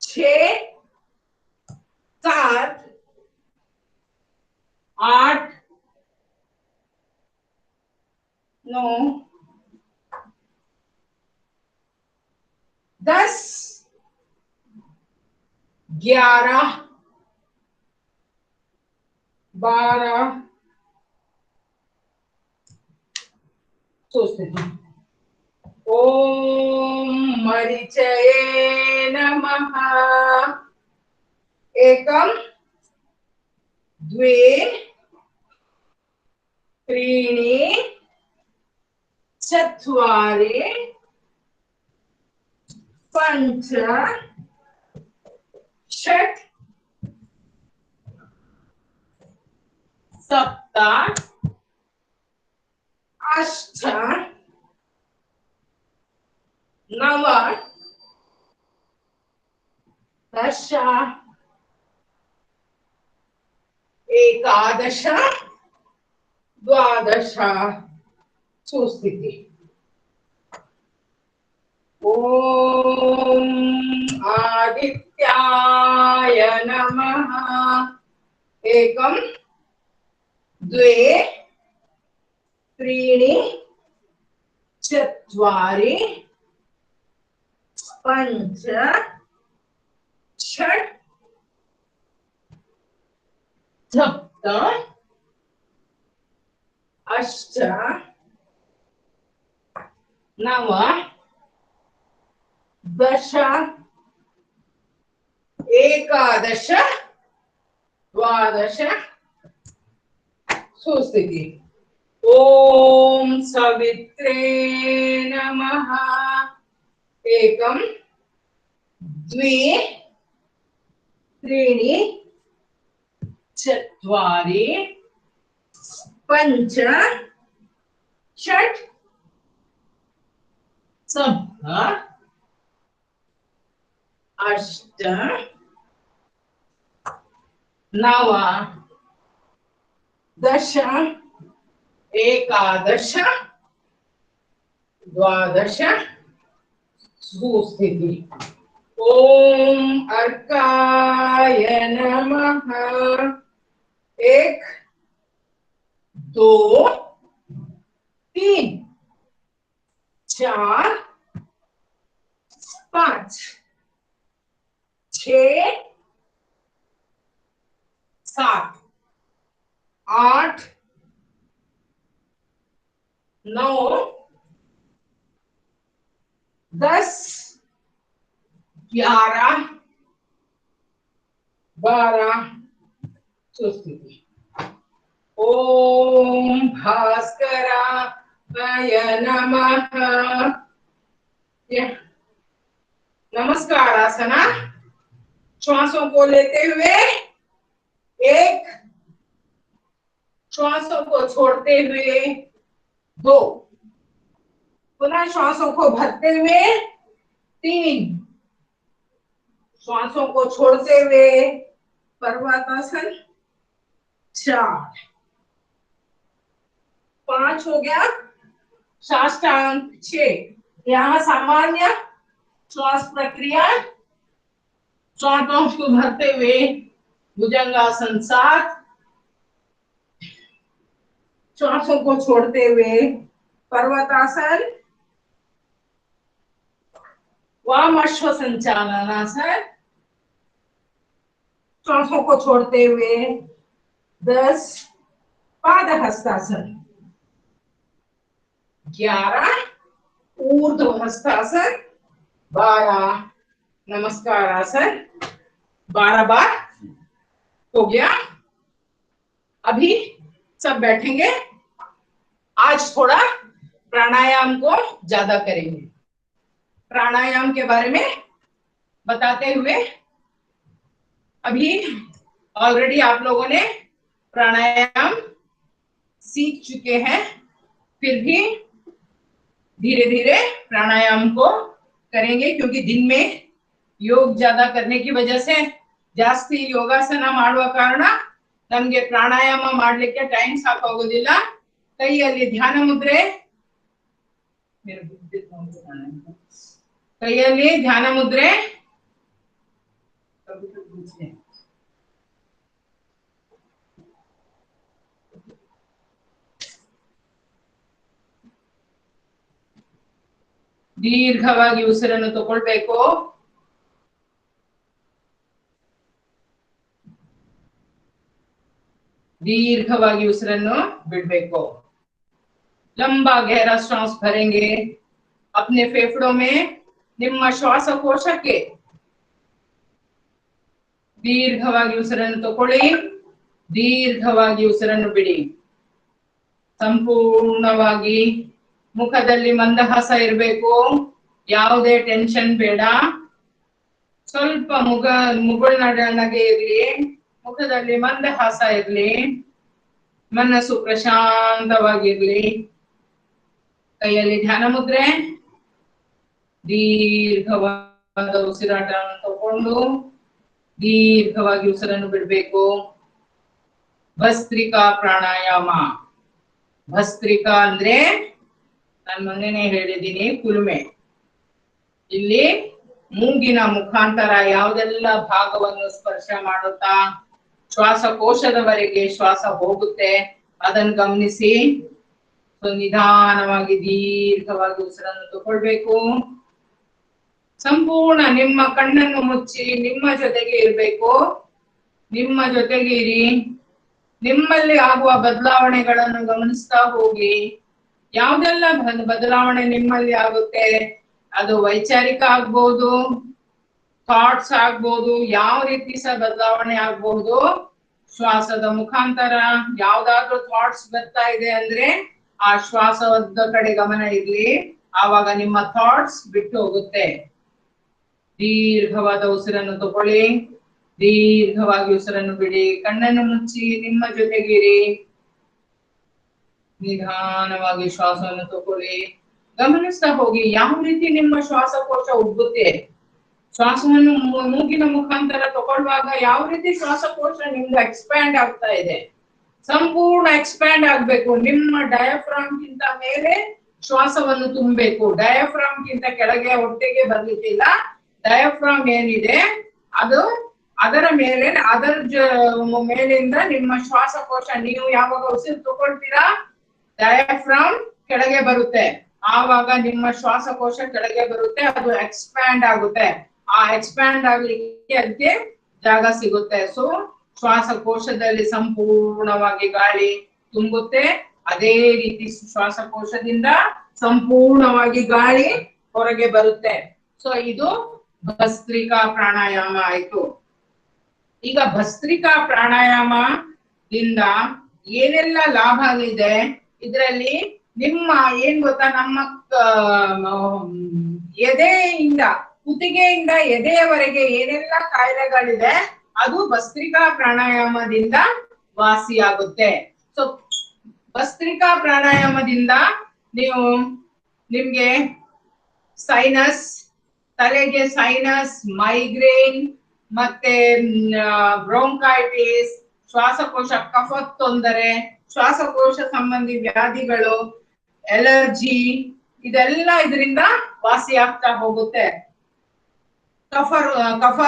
6 7 8 9 10 11 12 सोचते हैं। ओम मरीचये नमः। 1 2 3 4 5 6 7 8 9 10 11 12 सुस्थिति। ओम आदित्याय नमः। 1 2 3 4 5 6 7 8 9 10 11 12 सुस्थिति। ओम सवित्रे नमः। 1 2 3 4 5 6 7 8 9 10 11 12 सुस्थिति। ओम अर्काय नमः। 1 2 3 4 5 6 7 8 9 10 11 12 सुस्थिति। ओम भास्कराय नमः। नमस्कार आसना। श्वासों को लेते हुए 1, श्वासों को छोड़ते हुए 2, पुनः श्वासों को भरते हुए 3, श्वासों को छोड़ते हुए पर्वतासन 4, 5 हो गया। साष्टांग 6। यहाँ सामान्य श्वास प्रक्रिया। श्वासों को भरते हुए भुजंगासन 7, श्वासों को छोड़ते हुए पर्वतासन, वाम अश्व संचालनासन, श्वासों को छोड़ते हुए 10 पादहस्तासन, 11 ऊर्ध्व हस्तासन, 12 नमस्कार आसन। 12 बार हो गया। अभी सब बैठेंगे। आज थोड़ा प्राणायाम को ज्यादा करेंगे। प्राणायाम के बारे में बताते हुए अभी ऑलरेडी आप लोगों ने प्राणायाम सीख चुके हैं, फिर भी धीरे धीरे प्राणायाम को करेंगे, क्योंकि दिन में योग ज्यादा करने की वजह से ಜಾಸ್ತಿ ಯೋಗಾಸನ ಮಾಡುವ ಕಾರಣ ನಮ್ಗೆ ಪ್ರಾಣಾಯಾಮ ಮಾಡ್ಲಿಕ್ಕೆ ಟೈಮ್ ಸಾಕಾಗೋದಿಲ್ಲ. ಕೈಯಲ್ಲಿ ಧ್ಯಾನ ಮುದ್ರೆ, ಕೈಯಲ್ಲಿ ಧ್ಯಾನ ಮುದ್ರೆ ದೀರ್ಘವಾಗಿ ಉಸಿರನ್ನು ತಗೊಳ್ಬೇಕು. दीर्घವಾಗಿ ಉಸಿರನ್ನು ಬಿಡಬೇಕು. लंबा गहरा श्वास भरेंगे अपने फेफड़ों में. ನಿಮ್ಮ ಶ್ವಾಸಕೋಶಕ್ಕೆ ದೀರ್ಘವಾಗಿ ಉಸಿರನ್ನು ತಗೊಳ್ಳಿ, ದೀರ್ಘವಾಗಿ ಉಸಿರನ್ನು ಬಿಡಿ. ಸಂಪೂರ್ಣವಾಗಿ ಮುಖದಲ್ಲಿ ಮಂದಹಾಸ ಇರಬೇಕು, ಯಾವುದೇ ಟೆನ್ಷನ್ ಬೇಡ. ಸ್ವಲ್ಪ ಮುಗುಳ್ನಗೆ ಇರ್ಲಿ, ಮುಖದಲ್ಲಿ ಮಂದಹಾಸ ಇರ್ಲಿ, ಮನಸ್ಸು ಪ್ರಶಾಂತವಾಗಿರ್ಲಿ. ಕೈಯಲ್ಲಿ ಧ್ಯಾನ ಮುದ್ರೆ, ದೀರ್ಘವಾದ ಉಸಿರಾಟ ತಗೊಂಡು ದೀರ್ಘವಾಗಿ ಉಸಿರನ್ನು ಬಿಡಬೇಕು. ಭಸ್ತ್ರಿಕಾ ಪ್ರಾಣಾಯಾಮ. ಭಸ್ತ್ರಿಕಾ ಅಂದ್ರೆ ನಾನು ಮೊನ್ನೆನೆ ಹೇಳಿದ್ದೀನಿ, ಕುಲುಮೆ. ಇಲ್ಲಿ ಮೂಗಿನ ಮುಖಾಂತರ ಯಾವುದೆಲ್ಲ ಭಾಗವನ್ನು ಸ್ಪರ್ಶ ಮಾಡುತ್ತಾ ಶ್ವಾಸಕೋಶದವರೆಗೆ ಶ್ವಾಸ ಹೋಗುತ್ತೆ, ಅದನ್ನು ಗಮನಿಸಿ. ನಿಧಾನವಾಗಿ ದೀರ್ಘವಾಗಿ ಉಸಿರನ್ನು ತಗೊಳ್ಬೇಕು. ಸಂಪೂರ್ಣ ನಿಮ್ಮ ಕಣ್ಣನ್ನು ಮುಚ್ಚಿ ನಿಮ್ಮ ಜೊತೆಗೆ ಇರಬೇಕು. ನಿಮ್ಮ ಜೊತೆಗೆ ಇರಿ. ನಿಮ್ಮಲ್ಲಿ ಆಗುವ ಬದಲಾವಣೆಗಳನ್ನು ಗಮನಿಸ್ತಾ ಹೋಗಿ. ಯಾವುದೆಲ್ಲ ಬದಲಾವಣೆ ನಿಮ್ಮಲ್ಲಿ ಆಗುತ್ತೆ, ಅದು ವೈಚಾರಿಕ ಆಗ್ಬಹುದು, ಥಾಟ್ಸ್ ಆಗ್ಬಹುದು, ಯಾವ ರೀತಿ ಸಹ ಬದಲಾವಣೆ ಆಗ್ಬಹುದು. ಶ್ವಾಸದ ಮುಖಾಂತರ ಯಾವ್ದಾದ್ರು ಥಾಟ್ಸ್ ಬರ್ತಾ ಇದೆ ಅಂದ್ರೆ ಆ ಶ್ವಾಸದ ಕಡೆ ಗಮನ ಇರ್ಲಿ, ಆವಾಗ ನಿಮ್ಮ ಥಾಟ್ಸ್ ಬಿಟ್ಟು ಹೋಗುತ್ತೆ. ದೀರ್ಘವಾದ ಉಸಿರನ್ನು ತಗೊಳ್ಳಿ, ದೀರ್ಘವಾಗಿ ಉಸಿರನ್ನು ಬಿಡಿ. ಕಣ್ಣನ್ನು ಮುಚ್ಚಿ ನಿಮ್ಮ ಜೊತೆಗಿರಿ. ನಿಧಾನವಾಗಿ ಶ್ವಾಸವನ್ನು ತಗೊಳ್ಳಿ. ಗಮನಿಸ್ತಾ ಹೋಗಿ ಯಾವ ರೀತಿ ನಿಮ್ಮ ಶ್ವಾಸಕೋಶ ಉಬ್ಬುತ್ತೆ. ಶ್ವಾಸವನ್ನು ಮೂಗಿನ ಮುಖಾಂತರ ತಗೊಳ್ಳುವಾಗ ಯಾವ ರೀತಿ ಶ್ವಾಸಕೋಶ ನಿಮ್ಗೆ ಎಕ್ಸ್ಪ್ಯಾಂಡ್ ಆಗ್ತಾ ಇದೆ. ಸಂಪೂರ್ಣ ಎಕ್ಸ್ಪ್ಯಾಂಡ್ ಆಗ್ಬೇಕು. ನಿಮ್ಮ ಡಯಾಫ್ರಾಮ್ ಗಿಂತ ಮೇಲೆ ಶ್ವಾಸವನ್ನು ತುಂಬಬೇಕು. ಡಯಾಫ್ರಾಮ್ ಗಿಂತ ಕೆಳಗೆ ಹೊಟ್ಟೆಗೆ ಬರ್ಲಿಕ್ಕಿಲ್ಲ. ಡಯಾಫ್ರಾಮ್ ಏನಿದೆ ಅದು ಅದರ ಮೇಲೆ, ಮೇಲಿಂದ ನಿಮ್ಮ ಶ್ವಾಸಕೋಶ, ನೀವು ಯಾವಾಗ ಉಸಿರು ತಗೊಳ್ತೀರಾ ಡಯಾಫ್ರಾಮ್ ಕೆಳಗೆ ಬರುತ್ತೆ, ಆವಾಗ ನಿಮ್ಮ ಶ್ವಾಸಕೋಶ ಕೆಳಗೆ ಬರುತ್ತೆ, ಅದು ಎಕ್ಸ್ಪ್ಯಾಂಡ್ ಆಗುತ್ತೆ. ಆ ಎಕ್ಸ್ಪ್ಯಾಂಡ್ ಆಗ್ಲಿಕ್ಕೆ ಅದಕ್ಕೆ ಜಾಗ ಸಿಗುತ್ತೆ. ಸೊ ಶ್ವಾಸಕೋಶದಲ್ಲಿ ಸಂಪೂರ್ಣವಾಗಿ ಗಾಳಿ ತುಂಬುತ್ತೆ. ಅದೇ ರೀತಿ ಶ್ವಾಸಕೋಶದಿಂದ ಸಂಪೂರ್ಣವಾಗಿ ಗಾಳಿ ಹೊರಗೆ ಬರುತ್ತೆ. ಸೊ ಇದು ಭಸ್ತ್ರಿಕಾ ಪ್ರಾಣಾಯಾಮ ಆಯ್ತು. ಈಗ ಭಸ್ತ್ರಿಕಾ ಪ್ರಾಣಾಯಾಮದಿಂದ ಏನೆಲ್ಲ ಲಾಭ ಇದೆ ಇದರಲ್ಲಿ, ನಿಮ್ಮ ಏನ್ ಗೊತ್ತಾ, ನಮ್ಮ ಎದೆಯಿಂದ ಕುತ್ತಿಗೆಯಿಂದ ಎದೆಯವರೆಗೆ ಏನೆಲ್ಲ ಕಾಯಿಲೆಗಳಿದೆ ಅದು ಭಸ್ತ್ರಿಕಾ ಪ್ರಾಣಾಯಾಮದಿಂದ ವಾಸಿಯಾಗುತ್ತೆ. ಸೊ ಭಸ್ತ್ರಿಕಾ ಪ್ರಾಣಾಯಾಮದಿಂದ ನಿಮ್ಗೆ ಸೈನಸ್, ತಲೆಗೆ ಸೈನಸ್, ಮೈಗ್ರೇನ್, ಮತ್ತೆ ಬ್ರೋಂಕೈಟಿಸ್, ಶ್ವಾಸಕೋಶ ಕಫದ ತೊಂದರೆ, ಶ್ವಾಸಕೋಶ ಸಂಬಂಧಿ ವ್ಯಾಧಿಗಳು, ಎಲರ್ಜಿ, ಇದೆಲ್ಲ ಇದರಿಂದ ವಾಸಿ ಆಗ್ತಾ ಹೋಗುತ್ತೆ. ಕಫ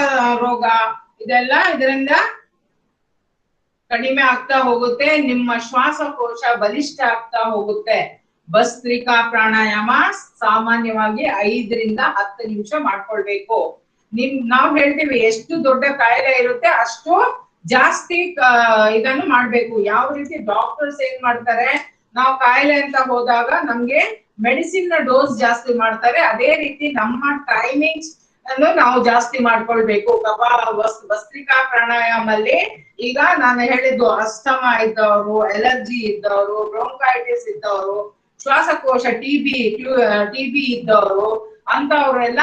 ರೋಗ ಇದೆಲ್ಲ ಇದರಿಂದ ಕಡಿಮೆ ಆಗ್ತಾ ಹೋಗುತ್ತೆ. ನಿಮ್ಮ ಶ್ವಾಸಕೋಶ ಬಲಿಷ್ಠ ಆಗ್ತಾ ಹೋಗುತ್ತೆ. ಭಸ್ತ್ರಿಕಾ ಪ್ರಾಣಾಯಾಮ ಸಾಮಾನ್ಯವಾಗಿ 5 ರಿಂದ 10 ನಿಮಿಷ ಮಾಡ್ಕೊಳ್ಬೇಕು. ನಾವ್ ಹೇಳ್ತೀವಿ ಎಷ್ಟು ದೊಡ್ಡ ಕಾಯಿಲೆ ಇರುತ್ತೆ ಅಷ್ಟು ಜಾಸ್ತಿ ಇದನ್ನು ಮಾಡ್ಬೇಕು. ಯಾವ ರೀತಿ ಡಾಕ್ಟರ್ಸ್ ಏನ್ ಮಾಡ್ತಾರೆ, ನಾವು ಕಾಯಿಲೆ ಅಂತ ಹೋದಾಗ ನಮ್ಗೆ ಮೆಡಿಸಿನ್ ನ ಡೋಸ್ ಜಾಸ್ತಿ ಮಾಡ್ತಾರೆ, ಅದೇ ರೀತಿ ನಮ್ಮ ಟೈಮಿಂಗ್ಸ್ ಅನ್ನು ನಾವು ಜಾಸ್ತಿ ಮಾಡ್ಕೊಳ್ಬೇಕು. ಭಸ್ತ್ರಿಕಾ ಪ್ರಾಣಾಯಾಮಲ್ಲಿ ಈಗ ನಾನು ಹೇಳಿದ್ದು ಅಸ್ತಮಾ ಇದ್ದವರು, ಎಲರ್ಜಿ ಇದ್ದವರು, ಬ್ರೋಂಕೈಟಿಸ್ ಇದ್ದವರು, ಶ್ವಾಸಕೋಶ ಟಿಬಿ ಇದ್ದವರು, ಅಂತವರೆಲ್ಲ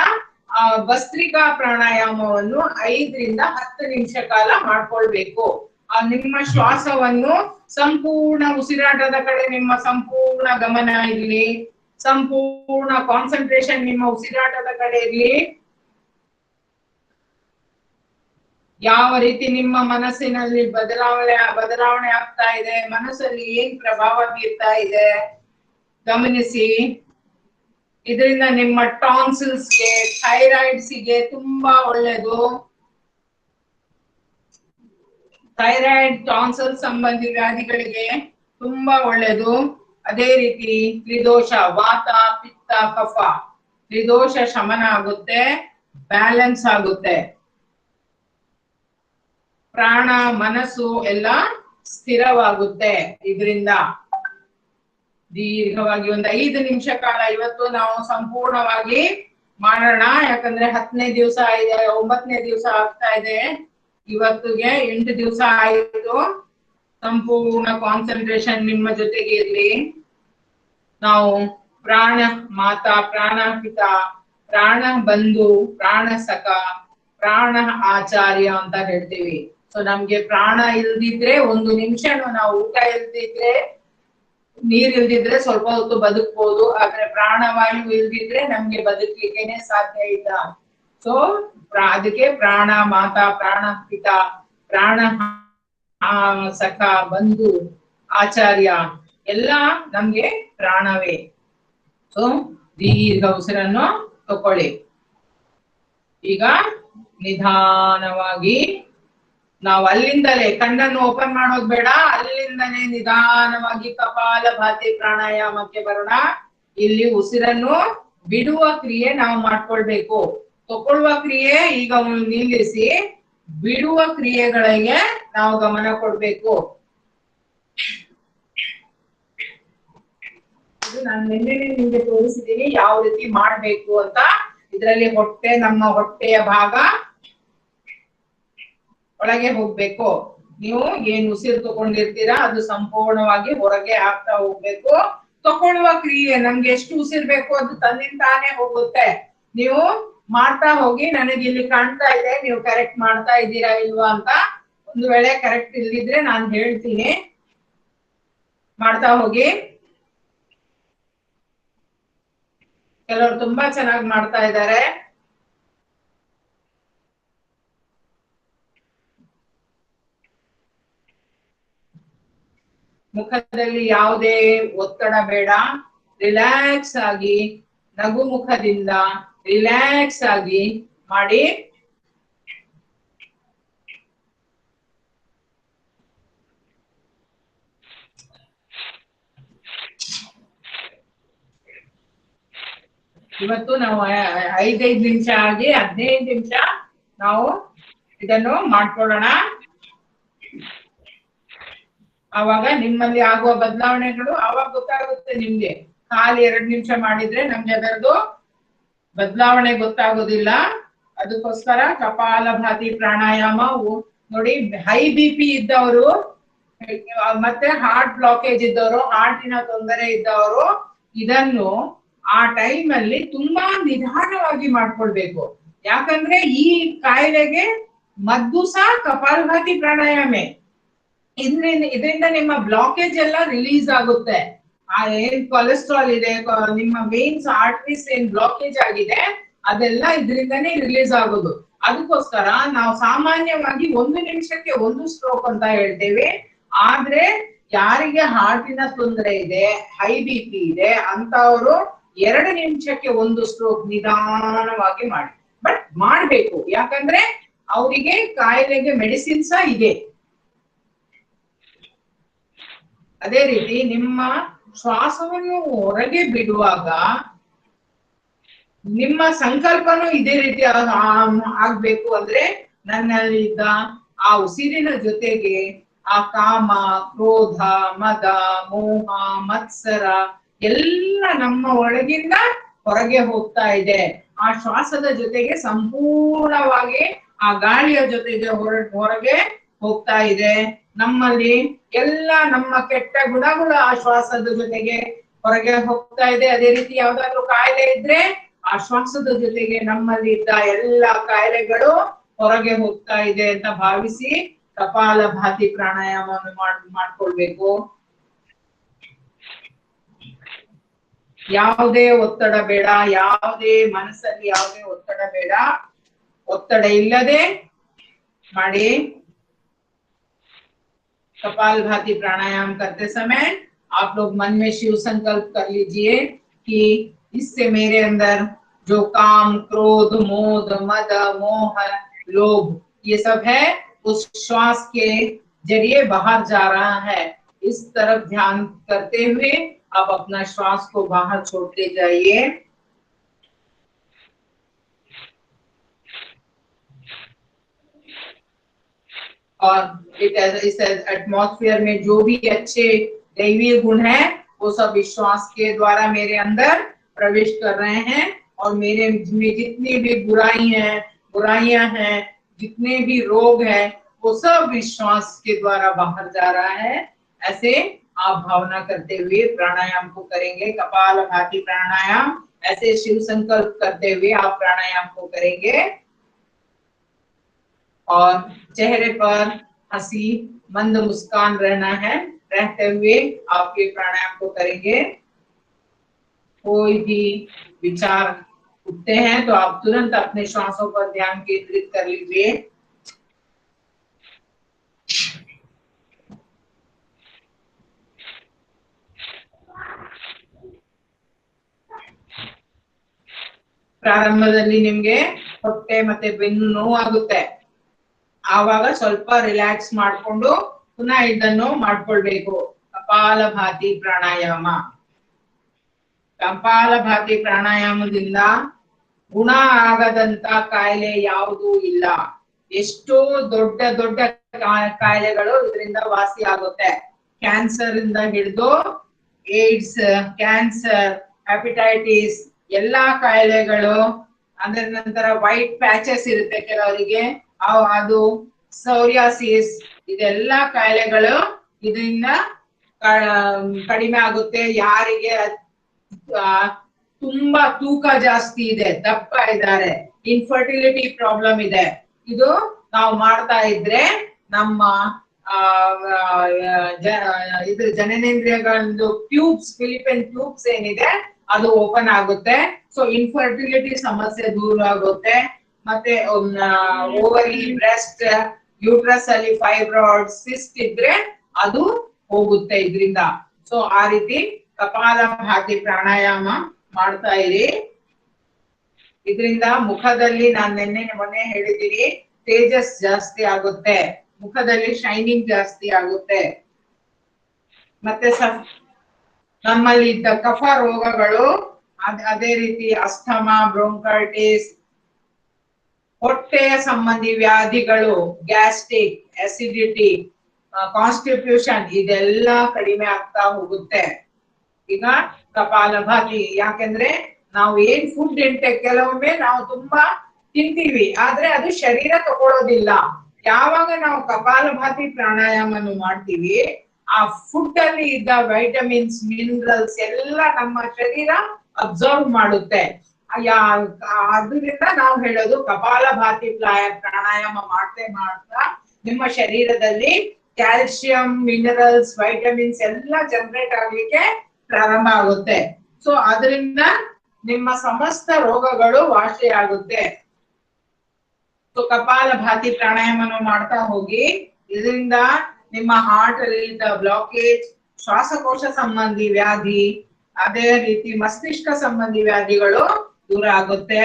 ಭಸ್ತ್ರಿಕಾ ಪ್ರಾಣಾಯಾಮವನ್ನು 5 ರಿಂದ 10 ನಿಮಿಷ ಕಾಲ ಮಾಡ್ಕೊಳ್ಬೇಕು. ನಿಮ್ಮ ಶ್ವಾಸವನ್ನು ಸಂಪೂರ್ಣ ಉಸಿರಾಟದ ಕಡೆ ನಿಮ್ಮ ಸಂಪೂರ್ಣ ಗಮನ ಇರ್ಲಿ, ಸಂಪೂರ್ಣ ಕಾನ್ಸಂಟ್ರೇಷನ್ ನಿಮ್ಮ ಉಸಿರಾಟದ ಕಡೆ ಇರ್ಲಿ. ಯಾವ ರೀತಿ ನಿಮ್ಮ ಮನಸ್ಸಿನಲ್ಲಿ ಬದಲಾವಣೆ ಆಗ್ತಾ ಇದೆ, ಮನಸ್ಸಲ್ಲಿ ಏನ್ ಪ್ರಭಾವ ಬೀರ್ತಾ ಇದೆ ಗಮನಿಸಿ. ಇದರಿಂದ ನಿಮ್ಮ ಟಾನ್ಸಿಲ್ಸ್ಗೆ, ಥೈರಾಯ್ಡ್ಸ್ಗೆ ತುಂಬಾ ಒಳ್ಳೆಯದು. ಥೈರಾಯ್ಡ್, ಟಾನ್ಸಿಲ್ ಸಂಬಂಧಿ ವ್ಯಾಧಿಗಳಿಗೆ ತುಂಬಾ ಒಳ್ಳೆಯದು. ಅದೇ ರೀತಿ ತ್ರಿದೋಷ, ವಾತ ಪಿತ್ತ ಕಫ, ತ್ರಿದೋಷ ಶಮನ ಆಗುತ್ತೆ, ಬ್ಯಾಲೆನ್ಸ್ ಆಗುತ್ತೆ. ಪ್ರಾಣ ಮನಸ್ಸು ಎಲ್ಲ ಸ್ಥಿರವಾಗುತ್ತೆ. ಇದರಿಂದ ದೀರ್ಘವಾಗಿ ಒಂದು 5 ನಿಮಿಷ ಕಾಲ ಇವತ್ತು ನಾವು ಸಂಪೂರ್ಣವಾಗಿ ಮಾಡೋಣ. ಯಾಕಂದ್ರೆ 10ನೇ ದಿವಸ ಇದೆ, 9ನೇ ದಿವಸ ಆಗ್ತಾ ಇದೆ. ಇವತ್ತಿಗೆ 8 ದಿವಸ ಆಯಿತು. ಸಂಪೂರ್ಣ ಕಾನ್ಸಂಟ್ರೇಷನ್ ನಿಮ್ಮ ಜೊತೆಗೆ ಇರ್ಲಿ. ನಾವು ಪ್ರಾಣ ಮಾತಾ, ಪ್ರಾಣ ಪಿತ, ಪ್ರಾಣ ಬಂಧು, ಪ್ರಾಣ ಸಖ, ಪ್ರಾಣ ಆಚಾರ್ಯ ಅಂತ ಹೇಳ್ತೀವಿ. ಸೊ ನಮ್ಗೆ ಪ್ರಾಣ ಇಲ್ದಿದ್ರೆ 1 ನಿಮಿಷನೂ ನಾವು ಊಟ ಇಲ್ದಿದ್ರೆ, ನೀರ್ ಇಲ್ದಿದ್ರೆ ಸ್ವಲ್ಪ ಹೊತ್ತು ಬದುಕ್ಬೋದು. ಆದ್ರೆ ಪ್ರಾಣವಾಯು ಇಲ್ದಿದ್ರೆ ನಮ್ಗೆ ಬದುಕಲಿಕ್ಕೇನೆ ಸಾಧ್ಯ ಇಲ್ಲ. ಸೊ ಅದಕ್ಕೆ ಪ್ರಾಣ ಮಾತಾ, ಪ್ರಾಣ ಪಿತ, ಪ್ರಾಣ ಸಖ, ಬಂಧು, ಆಚಾರ್ಯ ಎಲ್ಲ ನಮ್ಗೆ ಪ್ರಾಣವೇ. ಸೊ ದೀರ್ಘ ಉಸಿರನ್ನು ತಕೊಳ್ಳಿ. ಈಗ ನಿಧಾನವಾಗಿ ನಾವು ಅಲ್ಲಿಂದಲೇ ಕಣ್ಣನ್ನು ಓಪನ್ ಮಾಡೋದು ಬೇಡ, ಅಲ್ಲಿಂದನೇ ನಿಧಾನವಾಗಿ ಕಪಾಲಭಾತಿ ಪ್ರಾಣಾಯಾಮಕ್ಕೆ ಬರೋಣ. ಇಲ್ಲಿ ಉಸಿರನ್ನು ಬಿಡುವ ಕ್ರಿಯೆ ನಾವು ಮಾಡ್ಕೊಳ್ಬೇಕು. ತಗೊಳ್ಳುವ ಕ್ರಿಯೆ ಈಗ ನಿಲ್ಲಿಸಿ, ಬಿಡುವ ಕ್ರಿಯೆಗಳಿಗೆ ನಾವು ಗಮನ ಕೊಡ್ಬೇಕು. ಇದು ನಾನು ನಿನ್ನೆ ನಿಮ್ಗೆ ತೋರಿಸಿದೀನಿ ಯಾವ ರೀತಿ ಮಾಡ್ಬೇಕು ಅಂತ. ಇದರಲ್ಲಿ ಹೊಟ್ಟೆ, ನಮ್ಮ ಹೊಟ್ಟೆಯ ಭಾಗ ಒಳಗೆ ಹೋಗ್ಬೇಕು. ನೀವು ಏನ್ ಉಸಿರು ತಗೊಂಡಿರ್ತೀರಾ ಅದು ಸಂಪೂರ್ಣವಾಗಿ ಹೊರಗೆ ಆಗ್ತಾ ಹೋಗ್ಬೇಕು. ತಗೊಳ್ಳುವ ಕ್ರಿಯೆ ನಮ್ಗೆ ಎಷ್ಟು ಉಸಿರು ಬೇಕು ಅದು ತನ್ನಿಂದಾನೇ ಹೋಗುತ್ತೆ. ನೀವು ಮಾಡ್ತಾ ಹೋಗಿ. ನನಗೆ ಇಲ್ಲಿ ಕಾಣ್ತಾ ಇದೆ ನೀವು ಕರೆಕ್ಟ್ ಮಾಡ್ತಾ ಇದ್ದೀರಾ ಇಲ್ವಾ ಅಂತ. ಒಂದು ವೇಳೆ ಕರೆಕ್ಟ್ ಇಲ್ದಿದ್ರೆ ನಾನು ಹೇಳ್ತೀನಿ, ಮಾಡ್ತಾ ಹೋಗಿ. ಕೆಲವರು ತುಂಬಾ ಚೆನ್ನಾಗಿ ಮಾಡ್ತಾ ಇದ್ದಾರೆ. ಮುಖದಲ್ಲಿ ಯಾವುದೇ ಒತ್ತಡ ಬೇಡ, ರಿಲ್ಯಾಕ್ಸ್ ಆಗಿ ನಗು ಮುಖದಿಂದ ರಿಲ್ಯಾಕ್ಸ್ ಆಗಿ ಮಾಡಿ. ಇವತ್ತು ನಾವು 5 ನಿಮಿಷ ಆಗಿ 15 ನಿಮಿಷ ನಾವು ಇದನ್ನು ಮಾಡ್ಕೊಳ್ಳೋಣ. ಆವಾಗ ನಿಮ್ಮಲ್ಲಿ ಆಗುವ ಬದಲಾವಣೆಗಳು ಆವಾಗ ಗೊತ್ತಾಗುತ್ತೆ ನಿಮ್ಗೆ. ಖಾಲಿ 2 ನಿಮಿಷ ಮಾಡಿದ್ರೆ ನಮ್ಗೆ ಅದರದ್ದು ಬದಲಾವಣೆ ಗೊತ್ತಾಗೋದಿಲ್ಲ. ಅದಕ್ಕೋಸ್ಕರ ಕಪಾಲಭಾತಿ ಪ್ರಾಣಾಯಾಮ ನೋಡಿ. ಹೈ BP ಇದ್ದವರು ಮತ್ತೆ ಹಾರ್ಟ್ ಬ್ಲಾಕೇಜ್ ಇದ್ದವರು, ಹಾರ್ಟಿನ ತೊಂದರೆ ಇದ್ದವರು ಇದನ್ನು ಆ ಟೈಮ್ ಅಲ್ಲಿ ತುಂಬಾ ನಿಧಾನವಾಗಿ ಮಾಡ್ಕೊಳ್ಬೇಕು. ಯಾಕಂದ್ರೆ ಈ ಕಾಯಿಲೆಗೆ ಮದ್ದು ಸಹ ಕಪಾಲಭಾತಿ ಪ್ರಾಣಾಯಾಮ. ಇದರಿಂದ ನಿಮ್ಮ ಬ್ಲಾಕೇಜ್ ಎಲ್ಲ ರಿಲೀಸ್ ಆಗುತ್ತೆ. ಆ ಏನ್ ಕೊಲೆಸ್ಟ್ರಾಲ್ ಇದೆ, ನಿಮ್ಮ ವೇನ್ಸ್ ಆರ್ಟರೀಸ್ ಏನ್ ಬ್ಲಾಕೇಜ್ ಆಗಿದೆ ಅದೆಲ್ಲ ಇದರಿಂದನೇ ರಿಲೀಸ್ ಆಗೋದು. ಅದಕ್ಕೋಸ್ಕರ ನಾವು ಸಾಮಾನ್ಯವಾಗಿ 1 ನಿಮಿಷಕ್ಕೆ 1 ಸ್ಟ್ರೋಕ್ ಅಂತ ಹೇಳ್ತೇವೆ. ಆದ್ರೆ ಯಾರಿಗೆ ಹಾರ್ಟಿನ ತೊಂದರೆ ಇದೆ, ಹೈ BP ಇದೆ ಅಂತವರು 2 ನಿಮಿಷಕ್ಕೆ 1 ಸ್ಟ್ರೋಕ್ ನಿಧಾನವಾಗಿ ಮಾಡಿ. ಬಟ್ ಮಾಡ್ಬೇಕು, ಯಾಕಂದ್ರೆ ಅವರಿಗೆ ಕಾಯಿಲೆಗೆ ಮೆಡಿಸಿನ್ ಸಹ ಇದೆ. ಅದೇ ರೀತಿ ನಿಮ್ಮ ಶ್ವಾಸವನ್ನು ಹೊರಗೆ ಬಿಡುವಾಗ ನಿಮ್ಮ ಸಂಕಲ್ಪನೂ ಇದೇ ರೀತಿ ಆಗ್ಬೇಕು. ಅಂದ್ರೆ ನನ್ನಲ್ಲಿದ್ದ ಆ ಉಸಿರಿನ ಜೊತೆಗೆ ಆ ಕಾಮ, ಕ್ರೋಧ, ಮದ, ಮೋಹ, ಮತ್ಸರ ಎಲ್ಲ ನಮ್ಮ ಒಳಗಿಂದ ಹೊರಗೆ ಹೋಗ್ತಾ ಇದೆ. ಆ ಶ್ವಾಸದ ಜೊತೆಗೆ ಸಂಪೂರ್ಣವಾಗಿ ಆ ಗಾಳಿಯ ಜೊತೆಗೆ ಹೊರಗೆ ಹೋಗ್ತಾ ಇದೆ. ನಮ್ಮಲ್ಲಿ ಎಲ್ಲ ನಮ್ಮ ಕೆಟ್ಟ ಗುಣಗಳು ಆ ಶ್ವಾಸದ ಜೊತೆಗೆ ಹೊರಗೆ ಹೋಗ್ತಾ ಇದೆ. ಅದೇ ರೀತಿ ಯಾವ್ದಾದ್ರು ಕಾಯಿಲೆ ಇದ್ರೆ ಆ ಶ್ವಾಸದ ಜೊತೆಗೆ ನಮ್ಮಲ್ಲಿ ಇದ್ದ ಎಲ್ಲ ಕಾಯಿಲೆಗಳು ಹೊರಗೆ ಹೋಗ್ತಾ ಇದೆ ಅಂತ ಭಾವಿಸಿ ಕಪಾಲಭಾತಿ ಪ್ರಾಣಾಯಾಮವನ್ನು ಮಾಡ್ಕೊಳ್ಬೇಕು. ಯಾವುದೇ ಒತ್ತಡ ಬೇಡ, ಯಾವುದೇ ಮನಸ್ಸಲ್ಲಿ ಯಾವುದೇ ಒತ್ತಡ ಬೇಡ, ಒತ್ತಡ ಇಲ್ಲದೆ ಮಾಡಿ. कपालभाति प्राणायाम करते समय आप लोग मन में शिव संकल्प कर लीजिए कि इससे मेरे अंदर जो काम, क्रोध, मोद, मद, मोह, लोभ ये सब है उस श्वास के जरिए बाहर जा रहा है। इस तरफ ध्यान करते हुए आप अपना श्वास को बाहर छोड़ते जाइए। और इस एटमॉस्फेयर में जो भी अच्छे दैवीय गुण है वो सब विश्वास के द्वारा मेरे अंदर प्रवेश कर रहे हैं और मेरे में जितनी भी बुराइयां हैं, जितने भी रोग हैं वो सब विश्वास के द्वारा बाहर जा रहा है। ऐसे आप भावना करते हुए प्राणायाम को करेंगे। कपालभाति प्राणायाम ऐसे शिव संकल्प करते हुए आप प्राणायाम को करेंगे और चेहरे पर हंसी मंद मुस्कान रहना है। रहते हुए आपके प्राणायाम को करेंगे। कोई भी विचार उठते हैं तो आप तुरंत अपने श्वासों पर ध्यान केंद्रित कर लीजिए। ಪ್ರಾರಂಭದಲ್ಲಿ ನಿಮ್ಗೆ ಹೊಟ್ಟೆ ಮತ್ತೆ ಬೆನ್ನು ನೋವಾಗುತ್ತೆ, ಆವಾಗ ಸ್ವಲ್ಪ ರಿಲ್ಯಾಕ್ಸ್ ಮಾಡ್ಕೊಂಡು ಪುನಃ ಇದನ್ನು ಮಾಡ್ಕೊಳ್ಬೇಕು. ಕಪಾಲಭಾತಿ ಪ್ರಾಣಾಯಾಮ. ಕಪಾಲಭಾತಿ ಪ್ರಾಣಾಯಾಮದಿಂದ ಗುಣ ಆಗದಂತ ಕಾಯಿಲೆ ಯಾವುದೂ ಇಲ್ಲ. ಎಷ್ಟೋ ದೊಡ್ಡ ದೊಡ್ಡ ಕಾಯಿಲೆಗಳು ಇದರಿಂದ ವಾಸಿ ಆಗುತ್ತೆ. ಕ್ಯಾನ್ಸರ್ ಇಂದ ಹಿಡಿದು ಏಡ್ಸ್, ಕ್ಯಾನ್ಸರ್, ಹೆಪಟೈಟಿಸ್ ಎಲ್ಲಾ ಕಾಯಿಲೆಗಳು, ಅದರ ನಂತರ ವೈಟ್ ಪ್ಯಾಚಸ್ ಇರುತ್ತೆ ಕೆಲವರಿಗೆ, ಅದು ಸೋರಿಯಾಸಿಸ್, ಇದೆಲ್ಲಾ ಕಾಯಿಲೆಗಳು ಇದರಿಂದ ಕಡಿಮೆ ಆಗುತ್ತೆ. ಯಾರಿಗೆ ತುಂಬಾ ತೂಕ ಜಾಸ್ತಿ ಇದೆ, ದಪ್ಪ ಇದ್ದಾರೆ, ಇನ್ಫರ್ಟಿಲಿಟಿ ಪ್ರಾಬ್ಲಮ್ ಇದೆ, ಇದು ನಾವು ಮಾಡ್ತಾ ಇದ್ರೆ ನಮ್ಮ ಇದು ಜನನೇಂದ್ರಿಯಗಳದ್ದು ಟ್ಯೂಬ್ಸ್, ಫಿಲಿಪಿನ್ ಟ್ಯೂಬ್ಸ್ ಏನಿದೆ ಅದು ಓಪನ್ ಆಗುತ್ತೆ. ಸೊ ಇನ್ಫರ್ಟಿಲಿಟಿ ಸಮಸ್ಯೆ ದೂರ ಆಗುತ್ತೆ. ಮತ್ತೆ ಓವರಿ, ಬ್ರೆಸ್ಟ್, ಯೂಟ್ರಸ್ ಅಲ್ಲಿ ಫೈಬ್ರಾಯ್ಡ್, ಸಿಸ್ಟ್ ಇದ್ರೆ ಅದು ಹೋಗುತ್ತೆ ಇದರಿಂದ. ಸೊ ಆ ರೀತಿ ಕಪಾಲಭಾತಿ ಪ್ರಾಣಾಯಾಮ ಮಾಡ್ತಾ ಇರಿ. ಇದರಿಂದ ಮುಖದಲ್ಲಿ ನಾನು ಮೊನ್ನೆ ಹೇಳಿದ್ದೀನಿ, ತೇಜಸ್ ಜಾಸ್ತಿ ಆಗುತ್ತೆ, ಮುಖದಲ್ಲಿ ಶೈನಿಂಗ್ ಜಾಸ್ತಿ ಆಗುತ್ತೆ. ಮತ್ತೆ ನಮ್ಮಲ್ಲಿ ಇದ್ದ ಕಫ ರೋಗಗಳು, ಅದೇ ರೀತಿ ಅಸ್ಥಮಾ, ಬ್ರೋಂಕೈಟಿಸ್, ಹೊಟ್ಟೆಯ ಸಂಬಂಧಿ ವ್ಯಾಧಿಗಳು, ಗ್ಯಾಸ್ಟ್ರಿಕ್, ಅಸಿಡಿಟಿ, ಕಾನ್ಸ್ಟಿಟ್ಯೂಷನ್ ಇದೆಲ್ಲ ಕಡಿಮೆ ಆಗ್ತಾ ಹೋಗುತ್ತೆ ಈಗ ಕಪಾಲಭಾತಿ. ಯಾಕೆಂದ್ರೆ ನಾವು ಏನ್ ಫುಡ್ ಇಂಟೇಕ್, ಕೆಲವೊಮ್ಮೆ ನಾವು ತುಂಬಾ ತಿಂತೀವಿ ಆದ್ರೆ ಅದು ಶರೀರ ತಗೊಳ್ಳೋದಿಲ್ಲ. ಯಾವಾಗ ನಾವು ಕಪಾಲಭಾತಿ ಪ್ರಾಣಾಯಾಮವನ್ನು ಮಾಡ್ತೀವಿ, ಆ ಫುಡ್ ಅಲ್ಲಿ ಇದ್ದ ವೈಟಮಿನ್ಸ್, ಮಿನರಲ್ಸ್ ಎಲ್ಲ ನಮ್ಮ ಶರೀರ ಅಬ್ಸರ್ವ್ ಮಾಡುತ್ತೆ. ಅದರಿಂದ ನಾವು ಹೇಳೋದು ಕಪಾಲಭಾತಿ ಪ್ರಾಣಾಯಾಮ ಮಾಡ್ತಾ ನಿಮ್ಮ ಶರೀರದಲ್ಲಿ ಕ್ಯಾಲ್ಸಿಯಂ, ಮಿನರಲ್ಸ್, ವೈಟಮಿನ್ಸ್ ಎಲ್ಲ ಜನರೇಟ್ ಆಗ್ಲಿಕ್ಕೆ ಪ್ರಾರಂಭ ಆಗುತ್ತೆ. ಸೊ ಅದರಿಂದ ನಿಮ್ಮ ಸಮಸ್ತ ರೋಗಗಳು ವಾಸಿ ಆಗುತ್ತೆ. ಸೊ ಕಪಾಲಭಾತಿ ಪ್ರಾಣಾಯಾಮವನ್ನು ಮಾಡ್ತಾ ಹೋಗಿ. ಇದರಿಂದ ನಿಮ್ಮ ಹಾರ್ಟ್ ಅಲ್ಲಿ ಇದ್ದ ಬ್ಲಾಕೇಜ್, ಶ್ವಾಸಕೋಶ ಸಂಬಂಧಿ ವ್ಯಾಧಿ, ಅದೇ ರೀತಿ ಮಸ್ತಿಷ್ಕ ಸಂಬಂಧಿ ವ್ಯಾಧಿಗಳು ದೂರ ಆಗುತ್ತೆ.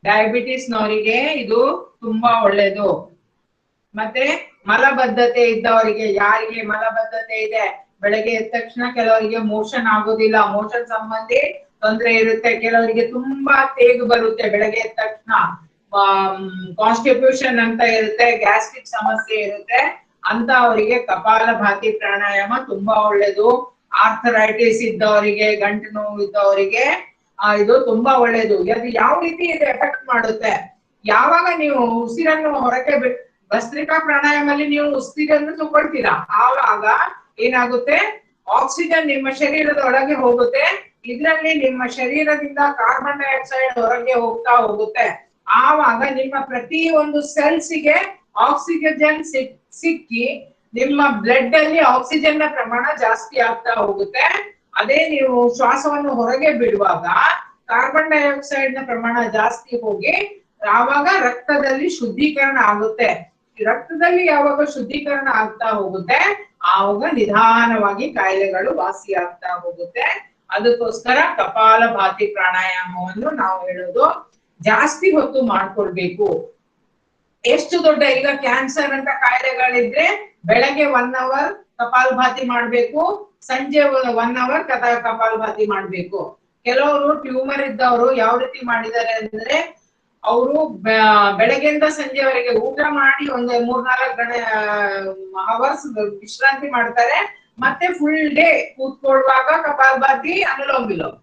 ಡಯಾಬಿಟಿಸ್ ನವರಿಗೆ ಇದು ತುಂಬಾ ಒಳ್ಳೇದು. ಮತ್ತೆ ಮಲಬದ್ಧತೆ ಇದ್ದವರಿಗೆ, ಯಾರಿಗೆ ಮಲಬದ್ಧತೆ ಇದೆ, ಬೆಳಗ್ಗೆ ಎದ್ದ ತಕ್ಷಣ ಕೆಲವರಿಗೆ ಮೋಷನ್ ಆಗೋದಿಲ್ಲ, ಮೋಷನ್ ಸಂಬಂಧಿ ತೊಂದರೆ ಇರುತ್ತೆ, ಕೆಲವರಿಗೆ ತುಂಬಾ ತೇಗು ಬರುತ್ತೆ ಬೆಳಗ್ಗೆ ಎದ್ದ ತಕ್ಷಣ, ಕಾನ್ಸ್ಟಿಟ್ಯೂಷನ್ ಅಂತ ಇರುತ್ತೆ, ಗ್ಯಾಸ್ಟ್ರಿಕ್ ಸಮಸ್ಯೆ ಇರುತ್ತೆ, ಅಂತ ಅವರಿಗೆ ಕಪಾಲಭಾತಿ ಪ್ರಾಣಾಯಾಮ ತುಂಬಾ ಒಳ್ಳೇದು. ಆರ್ಥರೈಟಿಸ್ ಇದ್ದವರಿಗೆ, ಗಂಟು ನೋವು ಇದ್ದವರಿಗೆ ಇದು ತುಂಬಾ ಒಳ್ಳೇದು. ಅದು ಯಾವ ರೀತಿ ಇದು ಎಫೆಕ್ಟ್ ಮಾಡುತ್ತೆ, ಯಾವಾಗ ನೀವು ಉಸಿರನ್ನು ಹೊರಗೆ ಭಸ್ತ್ರಿಕಾ ಪ್ರಾಣಾಯಾಮಲ್ಲಿ ನೀವು ಉಸಿರನ್ನು ತಗೊಳ್ತೀರಾ, ಆವಾಗ ಏನಾಗುತ್ತೆ, ಆಕ್ಸಿಜನ್ ನಿಮ್ಮ ಶರೀರದ ಒಳಗೆ ಹೋಗುತ್ತೆ, ಇದರಲ್ಲಿ ನಿಮ್ಮ ಶರೀರದಿಂದ ಕಾರ್ಬನ್ ಡೈಆಕ್ಸೈಡ್ ಹೊರಗೆ ಹೋಗ್ತಾ ಹೋಗುತ್ತೆ. ಆವಾಗ ನಿಮ್ಮ ಪ್ರತಿ ಒಂದು ಸೆಲ್ಸ್ಗೆ ಆಕ್ಸಿಜನ್ ಸಿಕ್ಕಿ ನಿಮ್ಮ ಬ್ಲಡ್ ಅಲ್ಲಿ ಆಕ್ಸಿಜನ್ ನ ಪ್ರಮಾಣ ಜಾಸ್ತಿ ಆಗ್ತಾ ಹೋಗುತ್ತೆ. ಅದೇ ನೀವು ಶ್ವಾಸವನ್ನು ಹೊರಗೆ ಬಿಡುವಾಗ ಕಾರ್ಬನ್ ಡೈಆಕ್ಸೈಡ್ ನ ಪ್ರಮಾಣ ಜಾಸ್ತಿ ಹೋಗಿ ಆವಾಗ ರಕ್ತದಲ್ಲಿ ಶುದ್ಧೀಕರಣ ಆಗುತ್ತೆ. ರಕ್ತದಲ್ಲಿ ಯಾವಾಗ ಶುದ್ಧೀಕರಣ ಆಗ್ತಾ ಹೋಗುತ್ತೆ ಆವಾಗ ನಿಧಾನವಾಗಿ ಕಾಯಿಲೆಗಳು ವಾಸಿ ಆಗ್ತಾ ಹೋಗುತ್ತೆ. ಅದಕ್ಕೋಸ್ಕರ ಕಪಾಲಭಾತಿ ಪ್ರಾಣಾಯಾಮವನ್ನು ನಾವು ಹೇಳೋದು ಜಾಸ್ತಿ ಹೊತ್ತು ಮಾಡ್ಕೊಳ್ಬೇಕು. ಎಷ್ಟು ದೊಡ್ಡ ಈಗ ಕ್ಯಾನ್ಸರ್ ಅಂತ ಕಾಯಿಲೆಗಳಿದ್ರೆ ಬೆಳಗ್ಗೆ 1 ಅವರ್ ಕಪಾಲಭಾತಿ ಮಾಡ್ಬೇಕು, ಸಂಜೆ 1 ಅವರ್ ಕಪಾಲಭಾತಿ ಮಾಡ್ಬೇಕು. ಕೆಲವರು ಟ್ಯೂಮರ್ ಇದ್ದವರು ಯಾವ ರೀತಿ ಮಾಡಿದ್ದಾರೆ ಅಂದ್ರೆ ಅವರು ಬೆಳಗ್ಗೆಯಿಂದ ಸಂಜೆವರೆಗೆ ಊಟ ಮಾಡಿ ಒಂದು 3-4 ಅವರ್ಸ್ ವಿಶ್ರಾಂತಿ ಮಾಡ್ತಾರೆ, ಮತ್ತೆ ಫುಲ್ ಡೇ ಕೂತ್ಕೊಳ್ಳುವಾಗ ಕಪಾಲಭಾತಿ ಅನುಲೋಮ್ ವಿಲೋಮ್,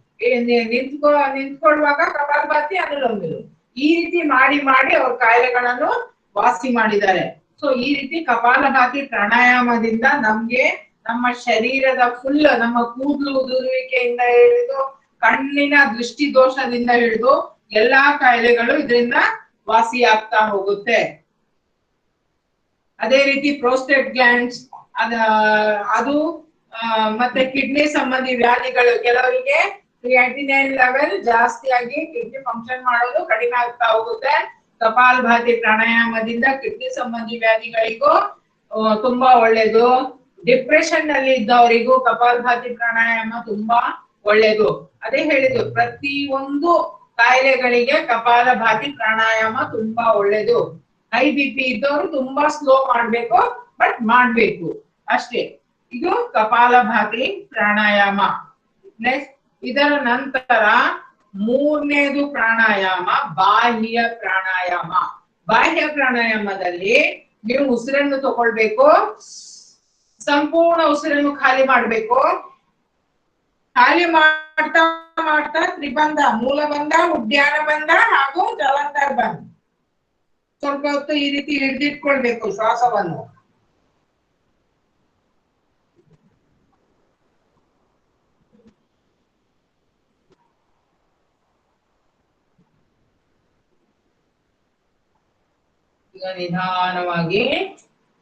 ನಿಂತ್ಕೊಳ್ಳುವಾಗ ಕಪಾಲಭಾತಿ ಅನುಲೋಮ್ ವಿಲೋಮ್, ಈ ರೀತಿ ಮಾಡಿ ಮಾಡಿ ಅವ್ರ ಕಾಯಿಲೆಗಳನ್ನು ವಾಸಿ ಮಾಡಿದ್ದಾರೆ. ಸೊ ಈ ರೀತಿ ಕಪಾಲಭಾತಿ ಪ್ರಾಣಾಯಾಮದಿಂದ ನಮ್ಗೆ ನಮ್ಮ ಶರೀರದ ಫುಲ್, ನಮ್ಮ ಕೂದಲು ಉದುರುವಿಕೆಯಿಂದ ಹಿಡಿದು ಕಣ್ಣಿನ ದೃಷ್ಟಿ ದೋಷದಿಂದ ಹಿಡಿದು ಎಲ್ಲಾ ಕಾಯಿಲೆಗಳು ಇದರಿಂದ ವಾಸಿ ಆಗ್ತಾ ಹೋಗುತ್ತೆ. ಅದೇ ರೀತಿ ಪ್ರೋಸ್ಟೇಟ್ ಗ್ಲ್ಯಾಂಡ್ಸ್ ಅದು ಮತ್ತೆ ಕಿಡ್ನಿ ಸಂಬಂಧಿ ವ್ಯಾಧಿಗಳು, ಕೆಲವರಿಗೆ ಕ್ರಿಯಾಟಿನೈನ್ ಲೆವೆಲ್ ಜಾಸ್ತಿ ಆಗಿ ಕಿಡ್ನಿ ಫಂಕ್ಷನ್ ಮಾಡೋದು ಕಡಿಮೆ ಆಗ್ತಾ ಹೋಗುತ್ತೆ. ಕಪಾಲಭಾತಿ ಪ್ರಾಣಾಯಾಮದಿಂದ ಕಿಡ್ನಿ ಸಂಬಂಧಿ ವ್ಯಾಧಿಗಳಿಗೂ ತುಂಬಾ ಒಳ್ಳೇದು. ಡಿಪ್ರೆಷನ್ ನಲ್ಲಿ ಇದ್ದವರಿಗೂ ಕಪಾಲಭಾತಿ ಪ್ರಾಣಾಯಾಮ ತುಂಬಾ ಒಳ್ಳೇದು. ಅದೇ ಹೇಳಿದ್ರು, ಪ್ರತಿ ಒಂದು ಕಾಯಿಲೆಗಳಿಗೆ ಕಪಾಲಭಾತಿ ಪ್ರಾಣಾಯಾಮ ತುಂಬಾ ಒಳ್ಳೇದು. ಹೈ ಬಿಪಿ ಇದ್ದವರು ತುಂಬಾ ಸ್ಲೋ ಮಾಡ್ಬೇಕು, ಬಟ್ ಮಾಡ್ಬೇಕು ಅಷ್ಟೇ. ಇದು ಕಪಾಲಭಾತಿ ಪ್ರಾಣಾಯಾಮ. ನೆಕ್ಸ್ಟ್ ಇದರ ನಂತರ 3ನೇದು ಪ್ರಾಣಾಯಾಮ ಬಾಹ್ಯ ಪ್ರಾಣಾಯಾಮ. ಬಾಹ್ಯ ಪ್ರಾಣಾಯಾಮದಲ್ಲಿ ನೀವು ಉಸಿರನ್ನು ತಗೊಳ್ಬೇಕು, ಸಂಪೂರ್ಣ ಉಸಿರನ್ನು ಖಾಲಿ ಮಾಡ್ಬೇಕು. ಖಾಲಿ ಮಾಡ್ತಾ ಮಾಡ್ತಾ ತ್ರಿಬಂಧ, ಮೂಲಬಂಧ, ಉದ್ಯಾನ ಬಂಧ ಹಾಗೂ ಜಲಂಧರ ಬಂಧ ಸ್ವಲ್ಪ ಹೊತ್ತು ಈ ರೀತಿ ಹಿಡಿದಿಟ್ಕೊಳ್ಬೇಕು ಶ್ವಾಸವನ್ನು. ಈಗ ನಿಧಾನವಾಗಿ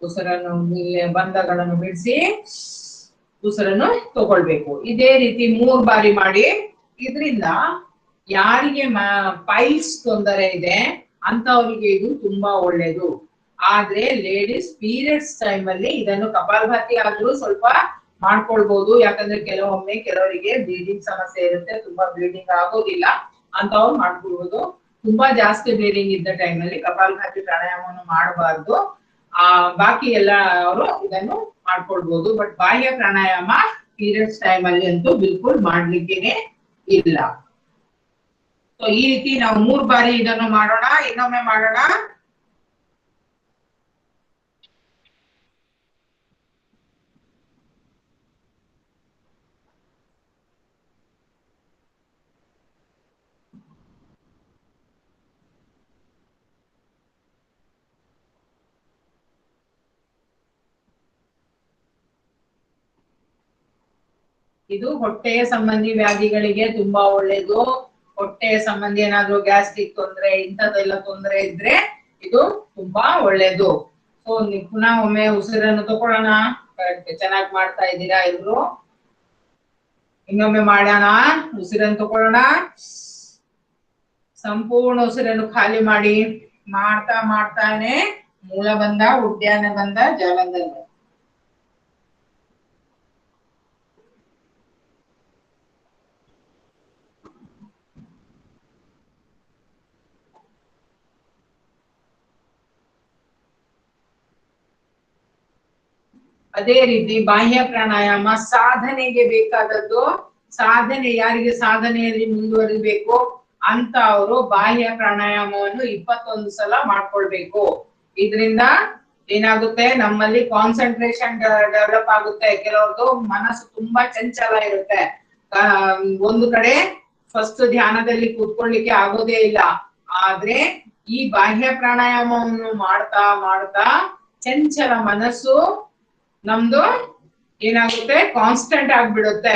ಉಸಿರನ್ನು ಬಂಧಗಳನ್ನು ಬಿಡಿಸಿ ಉಸಿರನ್ನು ತಗೊಳ್ಬೇಕು. ಇದೇ ರೀತಿ 3 ಬಾರಿ ಮಾಡಿ. ಇದರಿಂದ ಯಾರಿಗೆ ಪೈಲ್ಸ್ ತೊಂದರೆ ಇದೆ ಅಂತವರಿಗೆ ಇದು ತುಂಬಾ ಒಳ್ಳೇದು. ಆದ್ರೆ ಲೇಡೀಸ್ ಪೀರಿಯಡ್ಸ್ ಟೈಮ್ ಅಲ್ಲಿ ಇದನ್ನು ಕಪಾಲಭಾತಿ ಆದ್ರೂ ಸ್ವಲ್ಪ ಮಾಡ್ಕೊಳ್ಬಹುದು, ಯಾಕಂದ್ರೆ ಕೆಲವರಿಗೆ ಬ್ಲೀಡಿಂಗ್ ಸಮಸ್ಯೆ ಇರುತ್ತೆ, ತುಂಬಾ ಬ್ಲೀಡಿಂಗ್ ಆಗೋದಿಲ್ಲ ಅಂತವ್ರು ಮಾಡ್ಕೊಳ್ಬಹುದು. ತುಂಬಾ ಜಾಸ್ತಿ ಬ್ಲೀಡಿಂಗ್ ಇದ್ದ ಟೈಮ್ ಅಲ್ಲಿ ಕಪಾಲಭಾತಿ ಪ್ರಾಣಾಯಾಮವನ್ನು ಮಾಡಬಾರ್ದು. ಬಾಕಿ ಎಲ್ಲ ಅವರು ಇದನ್ನು ಮಾಡ್ಕೊಳ್ಬಹುದು. ಬಟ್ ಬಾಹ್ಯ ಪ್ರಾಣಾಯಾಮ ಪೀರಿಯಡ್ಸ್ ಟೈಮ್ ಅಲ್ಲಿ ಅಂತೂ ಬಿಲ್ಕುಲ್ ಮಾಡ್ಲಿಕ್ಕೇನೆ ಇಲ್ಲ. ಸೊ ಈ ರೀತಿ ನಾವು 3 ಬಾರಿ ಇದನ್ನು ಮಾಡೋಣ. ಇನ್ನೊಮ್ಮೆ ಮಾಡೋಣ. ಇದು ಹೊಟ್ಟೆಯ ಸಂಬಂಧಿ ವ್ಯಾಧಿಗಳಿಗೆ ತುಂಬಾ ಒಳ್ಳೇದು. ಹೊಟ್ಟೆಯ ಸಂಬಂಧಿ ಏನಾದ್ರು ಗ್ಯಾಸ್ಟ್ರಿಕ್ ತೊಂದರೆ ಇಂಥದ್ದೆಲ್ಲ ತೊಂದರೆ ಇದ್ರೆ ಇದು ತುಂಬಾ ಒಳ್ಳೇದು. ಸೊ ಪುನಃ ಒಮ್ಮೆ ಉಸಿರನ್ನು ತಗೊಳ್ಳೋಣ. ಚೆನ್ನಾಗಿ ಮಾಡ್ತಾ ಇದ್ದೀರಾ ಎಲ್ರು. ಇನ್ನೊಮ್ಮೆ ಮಾಡೋಣ. ಉಸಿರನ್ನು ತಗೊಳ್ಳೋಣ. ಸಂಪೂರ್ಣ ಉಸಿರನ್ನು ಖಾಲಿ ಮಾಡಿ. ಮಾಡ್ತಾ ಮಾಡ್ತಾನೆ ಮೂಲಬಂಧ, ಉದ್ಯಾನ ಬಂಧ, ಜಲಂಧರ ಬಂಧ. ಅದೇ ರೀತಿ ಬಾಹ್ಯ ಪ್ರಾಣಾಯಾಮ ಸಾಧನೆಗೆ ಬೇಕಾದದ್ದು. ಸಾಧನೆ, ಯಾರಿಗೆ ಸಾಧನೆಯಲ್ಲಿ ಮುಂದುವರಿಬೇಕು ಅಂತ ಅವರು ಬಾಹ್ಯ ಪ್ರಾಣಾಯಾಮವನ್ನು 21 ಸಲ ಮಾಡ್ಕೊಳ್ಬೇಕು. ಇದರಿಂದ ಏನಾಗುತ್ತೆ, ನಮ್ಮಲ್ಲಿ ಕಾನ್ಸಂಟ್ರೇಷನ್ ಡೆವಲಪ್ ಆಗುತ್ತೆ. ಕೆಲವ್ರದ್ದು ಮನಸ್ಸು ತುಂಬಾ ಚಂಚಲ ಇರುತ್ತೆ, ಒಂದು ಕಡೆ ಫಸ್ಟ್ ಧ್ಯಾನದಲ್ಲಿ ಕೂತ್ಕೊಳ್ಳಿಕ್ಕೆ ಆಗೋದೇ ಇಲ್ಲ. ಆದ್ರೆ ಈ ಬಾಹ್ಯ ಪ್ರಾಣಾಯಾಮವನ್ನು ಮಾಡ್ತಾ ಮಾಡ್ತಾ ಚಂಚಲ ಮನಸ್ಸು ನಮ್ದು ಏನಾಗುತ್ತೆ, ಕಾನ್ಸ್ಟೆಂಟ್ ಆಗ್ಬಿಡುತ್ತೆ.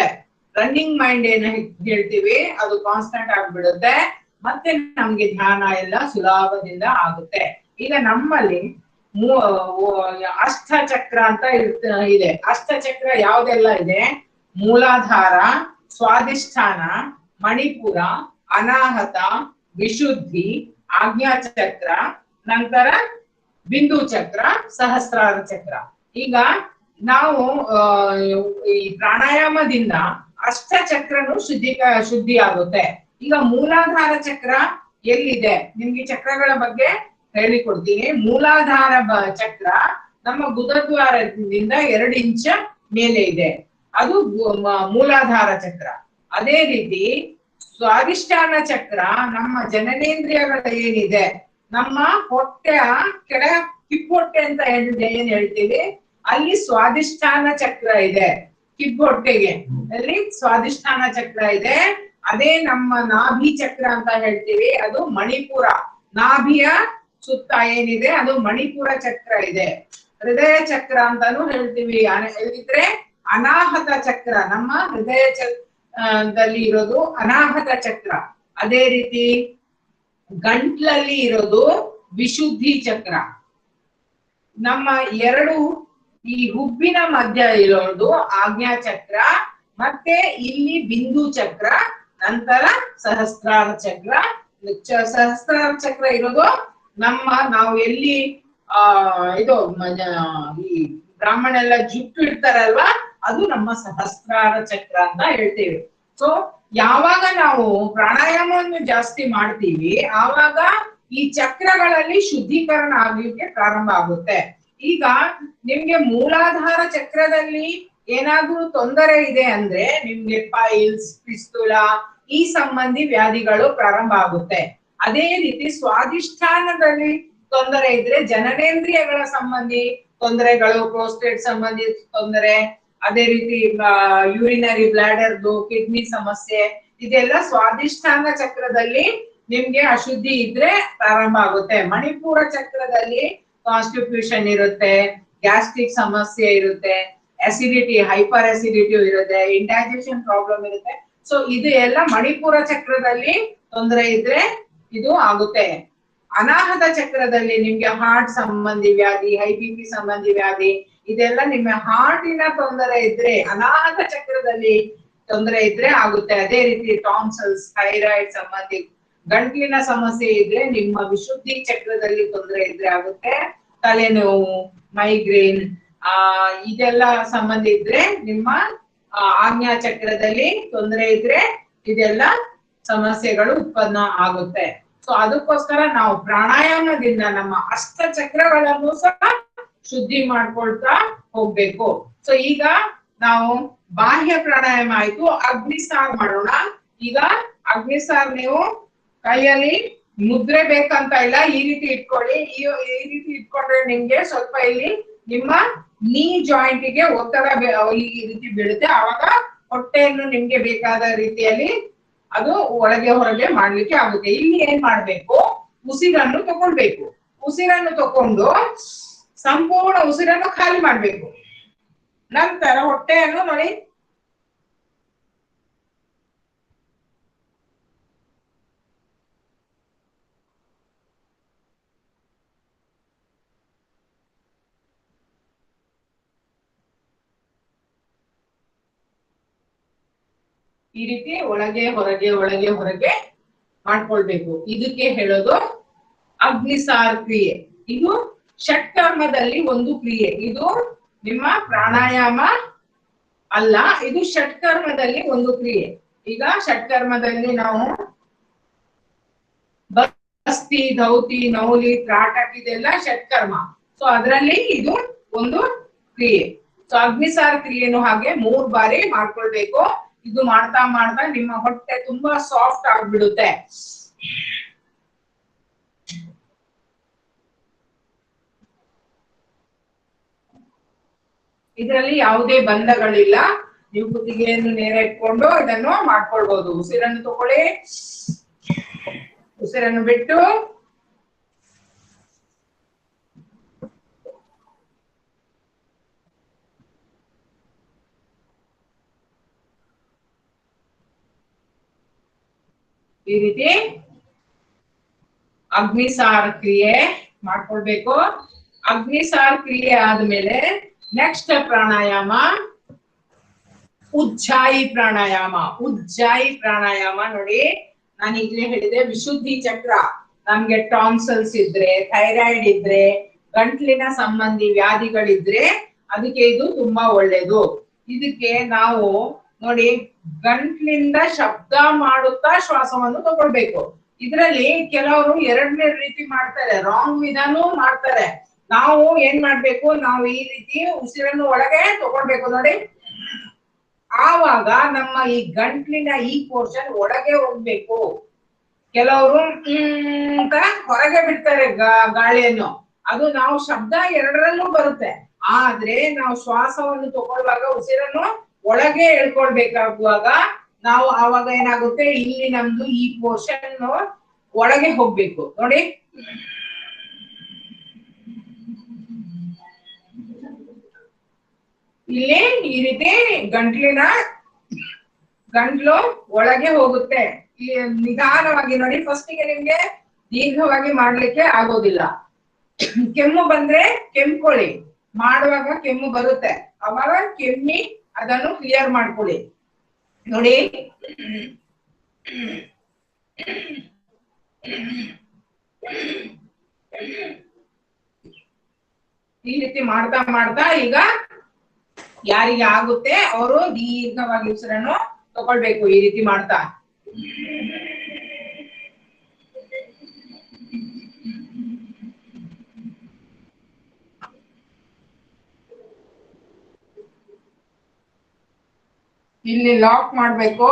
ರನ್ನಿಂಗ್ ಮೈಂಡ್ ಏನ್ ಹೇಳ್ತೀವಿ ಅದು ಕಾನ್ಸ್ಟೆಂಟ್ ಆಗ್ಬಿಡುತ್ತೆ. ಮತ್ತೆ ನಮ್ಗೆ ಧ್ಯಾನ ಎಲ್ಲ ಸುಲಭದಿಂದ ಆಗುತ್ತೆ. ಈಗ ನಮ್ಮಲ್ಲಿ ಅಷ್ಟಚಕ್ರ ಅಂತ ಇದೆ. ಅಷ್ಟಚಕ್ರ ಯಾವ್ದೆಲ್ಲ ಇದೆ? ಮೂಲಾಧಾರ, ಸ್ವಾಧಿಷ್ಠಾನ, ಮಣಿಪುರ, ಅನಾಹತ, ವಿಶುದ್ಧಿ, ಆಜ್ಞಾಚಕ್ರ, ನಂತರ ಬಿಂದು ಚಕ್ರ, ಸಹಸ್ರಾರ ಚಕ್ರ. ಈಗ ನಾವು ಈ ಪ್ರಾಣಾಯಾಮದಿಂದ ಅಷ್ಟಚಕ್ರನು ಶುದ್ಧಿ ಆಗುತ್ತೆ. ಈಗ ಮೂಲಾಧಾರ ಚಕ್ರ ಎಲ್ಲಿದೆ? ನಿಮ್ಗೆ ಚಕ್ರಗಳ ಬಗ್ಗೆ ಹೇಳಿಕೊಡ್ತೀನಿ. ಮೂಲಾಧಾರ ಚಕ್ರ ನಮ್ಮ ಗುದದ್ವಾರದಿಂದ 2 ಇಂಚ ಮೇಲೆ ಇದೆ, ಅದು ಮೂಲಾಧಾರ ಚಕ್ರ. ಅದೇ ರೀತಿ ಸ್ವಾಧಿಷ್ಠಾನ ಚಕ್ರ ನಮ್ಮ ಜನನೇಂದ್ರಿಯಗಳ ಏನಿದೆ, ನಮ್ಮ ಹೊಟ್ಟೆಯ ಕೆಳ ಕಿಬ್ಬೊಟ್ಟೆ ಅಂತ ಏನ್ ಹೇಳ್ತೀವಿ, ಅಲ್ಲಿ ಸ್ವಾಧಿಷ್ಠಾನ ಚಕ್ರ ಇದೆ. ಕಿಬ್ಬೊಟ್ಟೆಗೆ ಅಲ್ಲಿ ಸ್ವಾಧಿಷ್ಠಾನ ಚಕ್ರ ಇದೆ. ಅದೇ ನಮ್ಮ ನಾಭಿ ಚಕ್ರ ಅಂತ ಹೇಳ್ತೀವಿ, ಅದು ಮಣಿಪುರ. ನಾಭಿಯ ಸುತ್ತ ಏನಿದೆ ಅದು ಮಣಿಪುರ ಚಕ್ರ ಇದೆ. ಹೃದಯ ಚಕ್ರ ಅಂತಾನು ಹೇಳ್ತೀವಿ. ಹೇಳಿದ್ರೆ ಅನಾಹತ ಚಕ್ರ ನಮ್ಮ ಹೃದಯ ದಲ್ಲಿ ಇರೋದು ಅನಾಹತ ಚಕ್ರ. ಅದೇ ರೀತಿ ಗಂಟ್ಲಲ್ಲಿ ಇರೋದು ವಿಶುದ್ಧಿ ಚಕ್ರ. ನಮ್ಮ 2 ಈ ಹುಬ್ಬಿನ ಮಧ್ಯ ಇರೋದು ಆಜ್ಞಾ ಚಕ್ರ, ಮತ್ತೆ ಇಲ್ಲಿ ಬಿಂದು ಚಕ್ರ, ನಂತರ ಸಹಸ್ರಾರ ಚಕ್ರ. ಸಹಸ್ರಾರ ಚಕ್ರ ಇರೋದು ನಮ್ಮ ನಾವು ಎಲ್ಲಿ ಇದು ಈ ಬ್ರಾಹ್ಮಣ ಎಲ್ಲ ಜುಟ್ಟು ಇಡ್ತಾರಲ್ವಾ, ಅದು ನಮ್ಮ ಸಹಸ್ರಾರ ಚಕ್ರ ಅಂತ ಹೇಳ್ತೇವೆ. ಸೊ ಯಾವಾಗ ನಾವು ಪ್ರಾಣಾಯಾಮವನ್ನು ಜಾಸ್ತಿ ಮಾಡ್ತೀವಿ ಆವಾಗ ಈ ಚಕ್ರಗಳಲ್ಲಿ ಶುದ್ಧೀಕರಣ ಆಗ್ಲಿಕ್ಕೆ ಪ್ರಾರಂಭ ಆಗುತ್ತೆ. ಈಗ ನಿಮ್ಗೆ ಮೂಲಾಧಾರ ಚಕ್ರದಲ್ಲಿ ಏನಾದ್ರೂ ತೊಂದರೆ ಇದೆ ಅಂದ್ರೆ ನಿಮ್ಗೆ ಪೈಲ್ಸ್, ಪಿಸ್ತುಲ ಈ ಸಂಬಂಧಿ ವ್ಯಾಧಿಗಳು ಪ್ರಾರಂಭ ಆಗುತ್ತೆ. ಅದೇ ರೀತಿ ಸ್ವಾಧಿಷ್ಠಾನದಲ್ಲಿ ತೊಂದರೆ ಇದ್ರೆ ಜನನೇಂದ್ರಿಯಗಳ ಸಂಬಂಧಿ ತೊಂದರೆಗಳು, ಪ್ರೋಸ್ಟೇಟ್ ಸಂಬಂಧಿ ತೊಂದರೆ, ಅದೇ ರೀತಿ ಯೂರಿನರಿ ಬ್ಲಾಡರ್ದು, ಕಿಡ್ನಿ ಸಮಸ್ಯೆ, ಇದೆಲ್ಲ ಸ್ವಾಧಿಷ್ಠಾನ ಚಕ್ರದಲ್ಲಿ ನಿಮ್ಗೆ ಅಶುದ್ಧಿ ಇದ್ರೆ ಪ್ರಾರಂಭ ಆಗುತ್ತೆ. ಮಣಿಪುರ ಚಕ್ರದಲ್ಲಿ ಕಾನ್ಸ್ಟಿಟ್ಯೂಷನ್ ಇರುತ್ತೆ, ಗ್ಯಾಸ್ಟ್ರಿಕ್ ಸಮಸ್ಯೆ ಇರುತ್ತೆ, ಅಸಿಡಿಟಿ, ಹೈಪರ್ ಅಸಿಡಿಟಿ ಇರುತ್ತೆ, ಇಂಡೈಜೆಷನ್ ಪ್ರಾಬ್ಲಮ್ ಇರುತ್ತೆ. ಸೊ ಇದು ಎಲ್ಲ ಮಣಿಪುರ ಚಕ್ರದಲ್ಲಿ ತೊಂದರೆ ಇದ್ರೆ ಇದು ಆಗುತ್ತೆ. ಅನಾಹತ ಚಕ್ರದಲ್ಲಿ ನಿಮ್ಗೆ ಹಾರ್ಟ್ ಸಂಬಂಧಿ ವ್ಯಾಧಿ, ಹೈ ಬಿಪಿ ಸಂಬಂಧಿ ವ್ಯಾಧಿ, ಇದೆಲ್ಲ ನಿಮ್ಮ ಹಾರ್ಟಿನ ತೊಂದರೆ ಇದ್ರೆ ಅನಾಹತ ಚಕ್ರದಲ್ಲಿ ತೊಂದರೆ ಇದ್ರೆ ಆಗುತ್ತೆ. ಅದೇ ರೀತಿ ಟಾನ್ಸಲ್ಸ್, ಥೈರಾಯ್ಡ್ ಸಂಬಂಧಿ ಗಂಟ್ಲಿನ ಸಮಸ್ಯೆ ಇದ್ರೆ ನಿಮ್ಮ ವಿಶುದ್ಧಿ ಚಕ್ರದಲ್ಲಿ ತೊಂದರೆ ಇದ್ರೆ ಆಗುತ್ತೆ. ತಲೆನೋವು, ಮೈಗ್ರೇನ್ ಇದೆಲ್ಲ ಸಂಬಂಧ ಇದ್ರೆ ನಿಮ್ಮ ಆಜ್ಞಾ ಚಕ್ರದಲ್ಲಿ ತೊಂದರೆ ಇದ್ರೆ ಇದೆಲ್ಲ ಸಮಸ್ಯೆಗಳು ಉತ್ಪನ್ನ ಆಗುತ್ತೆ. ಸೊ ಅದಕ್ಕೋಸ್ಕರ ನಾವು ಪ್ರಾಣಾಯಾಮದಿಂದ ನಮ್ಮ ಅಷ್ಟ ಚಕ್ರಗಳನ್ನು ಸಹ ಶುದ್ಧಿ ಮಾಡ್ಕೊಳ್ತಾ ಹೋಗ್ಬೇಕು. ಸೊ ಈಗ ನಾವು ಬಾಹ್ಯ ಪ್ರಾಣಾಯಾಮ ಆಯ್ತು, ಅಗ್ನಿಸಾರ್ ಮಾಡೋಣ. ಈಗ ಅಗ್ನಿಸಾರ್ ನೀವು ಕೈಯಲ್ಲಿ ಮುದ್ರೆ ಬೇಕಂತ ಇಲ್ಲ, ಈ ರೀತಿ ಇಟ್ಕೊಳ್ಳಿ. ಈ ರೀತಿ ಇಟ್ಕೊಂಡ್ರೆ ನಿಮ್ಗೆ ಸ್ವಲ್ಪ ಇಲ್ಲಿ ನಿಮ್ಮ ನೀ ಜಾಯಿಂಟ್ ಗೆ ಒತ್ತಡ ಈ ರೀತಿ ಬೀಳುತ್ತೆ. ಆವಾಗ ಹೊಟ್ಟೆಯನ್ನು ನಿಮ್ಗೆ ಬೇಕಾದ ರೀತಿಯಲ್ಲಿ ಅದು ಒಳಗೆ ಹೊರಗೆ ಮಾಡ್ಲಿಕ್ಕೆ ಆಗುತ್ತೆ. ಇಲ್ಲಿ ಏನ್ ಮಾಡ್ಬೇಕು, ಉಸಿರನ್ನು ತಗೊಳ್ಬೇಕು. ಉಸಿರನ್ನು ತಕೊಂಡು ಸಂಪೂರ್ಣ ಉಸಿರನ್ನು ಖಾಲಿ ಮಾಡ್ಬೇಕು. ನಂತರ ಹೊಟ್ಟೆಯನ್ನು ನೋಡಿ ಈ ರೀತಿ ಒಳಗೆ ಹೊರಗೆ ಒಳಗೆ ಹೊರಗೆ ಮಾಡ್ಕೊಳ್ಬೇಕು. ಇದಕ್ಕೆ ಹೇಳೋದು ಅಗ್ನಿಸಾರ್ ಕ್ರಿಯೆ. ಇದು ಷಟ್ಕರ್ಮದಲ್ಲಿ ಒಂದು ಕ್ರಿಯೆ. ಇದು ನಿಮ್ಮ ಪ್ರಾಣಾಯಾಮ ಅಲ್ಲ, ಇದು ಷಟ್ಕರ್ಮದಲ್ಲಿ ಒಂದು ಕ್ರಿಯೆ. ಈಗ ಷಟ್ಕರ್ಮದಲ್ಲಿ ನಾವು ಬಸ್ತಿ, ಧೌತಿ, ನೌಲಿ, ತ್ರಾಟಕ್ ಇದೆಲ್ಲ ಷಟ್ಕರ್ಮ. ಸೊ ಅದರಲ್ಲಿ ಇದು ಒಂದು ಕ್ರಿಯೆ. ಸೊ ಅಗ್ನಿಸಾರ್ ಕ್ರಿಯೆನು ಹಾಗೆ 3 ಬಾರಿ ಮಾಡ್ಕೊಳ್ಬೇಕು. ಇದು ಮಾಡ್ತಾ ಮಾಡ್ತಾ ನಿಮ್ಮ ಹೊಟ್ಟೆ ತುಂಬಾ ಸಾಫ್ಟ್ ಆಗ್ಬಿಡುತ್ತೆ. ಇದರಲ್ಲಿ ಯಾವುದೇ ಬಂಧಗಳಿಲ್ಲ. ನೀವು ಕುತ್ತಿಗೆಯನ್ನು ನೇರ ಇಟ್ಕೊಂಡು ಇದನ್ನು ಮಾಡ್ಕೊಳ್ಬಹುದು. ಉಸಿರನ್ನು ತಗೊಳ್ಳಿ, ಉಸಿರನ್ನು ಬಿಟ್ಟು ಈ ರೀತಿ ಅಗ್ನಿಸಾರ ಕ್ರಿಯೆ ಮಾಡ್ಕೊಳ್ಬೇಕು. ಅಗ್ನಿಸಾರ ಕ್ರಿಯೆ ಆದ್ಮೇಲೆ ನೆಕ್ಸ್ಟ್ ಪ್ರಾಣಾಯಾಮ ಉಜ್ಜಾಯಿ ಪ್ರಾಣಾಯಾಮ. ಉಜ್ಜಾಯಿ ಪ್ರಾಣಾಯಾಮ ನೋಡಿ, ನಾನು ಈಗಲೇ ಹೇಳಿದೆ, ವಿಶುದ್ಧಿ ಚಕ್ರ, ನಮ್ಗೆ ಟಾನ್ಸಲ್ಸ್ ಇದ್ರೆ, ಥೈರಾಯ್ಡ್ ಇದ್ರೆ, ಗಂಟ್ಲಿನ ಸಂಬಂಧಿ ವ್ಯಾಧಿಗಳಿದ್ರೆ ಅದಕ್ಕೆ ಇದು ತುಂಬಾ ಒಳ್ಳೇದು. ಇದಕ್ಕೆ ನಾವು ನೋಡಿ ಗಂಟ್ಲಿಂದ ಶಬ್ದ ಮಾಡುತ್ತಾ ಶ್ವಾಸವನ್ನು ತಗೊಳ್ಬೇಕು. ಇದರಲ್ಲಿ ಕೆಲವರು ಎರಡನೇ ರೀತಿ ಮಾಡ್ತಾರೆ, ರಾಂಗ್ ವಿಧಾನೂ ಮಾಡ್ತಾರೆ. ನಾವು ಏನ್ ಮಾಡ್ಬೇಕು, ನಾವು ಈ ರೀತಿ ಉಸಿರನ್ನು ಒಳಗೆ ತಗೊಳ್ಬೇಕು ನೋಡಿ. ಆವಾಗ ನಮ್ಮ ಈ ಗಂಟ್ಲಿನ ಈ ಪೋರ್ಷನ್ ಒಳಗೆ ಹೋಗ್ಬೇಕು. ಕೆಲವರು ಅಂತ ಹೊರಗೆ ಬಿಡ್ತಾರೆ ಗಾಳಿಯನ್ನು, ಅದು ನಾವು ಶಬ್ದ ಎರಡರಲ್ಲೂ ಬರುತ್ತೆ. ಆದ್ರೆ ನಾವು ಶ್ವಾಸವನ್ನು ತಗೊಳ್ಳುವಾಗ ಉಸಿರನ್ನು ಒಳಗೆ ಎಳ್ಕೊಳ್ಬೇಕಾಗುವಾಗ ನಾವು ಆವಾಗ ಏನಾಗುತ್ತೆ, ಇಲ್ಲಿ ನಮ್ದು ಈ ಪೋರ್ಷನ್ ಒಳಗೆ ಹೋಗ್ಬೇಕು ನೋಡಿ. ಇಲ್ಲಿ ಈ ರೀತಿ ಗಂಟ್ಲು ಒಳಗೆ ಹೋಗುತ್ತೆ. ಇಲ್ಲಿ ನಿಧಾನವಾಗಿ ನೋಡಿ. ಫಸ್ಟಿಗೆ ನಿಮ್ಗೆ ದೀರ್ಘವಾಗಿ ಮಾಡ್ಲಿಕ್ಕೆ ಆಗೋದಿಲ್ಲ. ಕೆಮ್ಮು ಬಂದ್ರೆ ಕೆಮ್ಕೊಳ್ಳಿ, ಮಾಡುವಾಗ ಕೆಮ್ಮು ಬರುತ್ತೆ, ಅವಾಗ ಕೆಮ್ಮಿ ಅದನ್ನು ಕ್ಲಿಯರ್ ಮಾಡ್ಕೊಳ್ಳಿ ನೋಡಿ. ಈ ರೀತಿ ಮಾಡ್ತಾ ಮಾಡ್ತಾ ಈಗ ಯಾರಿಗೆ ಆಗುತ್ತೆ ಅವರು ದೀರ್ಘವಾಗಿ ಉಸಿರನ್ನು ತಗೊಳ್ಬೇಕು. ಈ ರೀತಿ ಮಾಡ್ತಾ ಇಲ್ಲಿ ಲಾಕ್ ಮಾಡ್ಬೇಕು.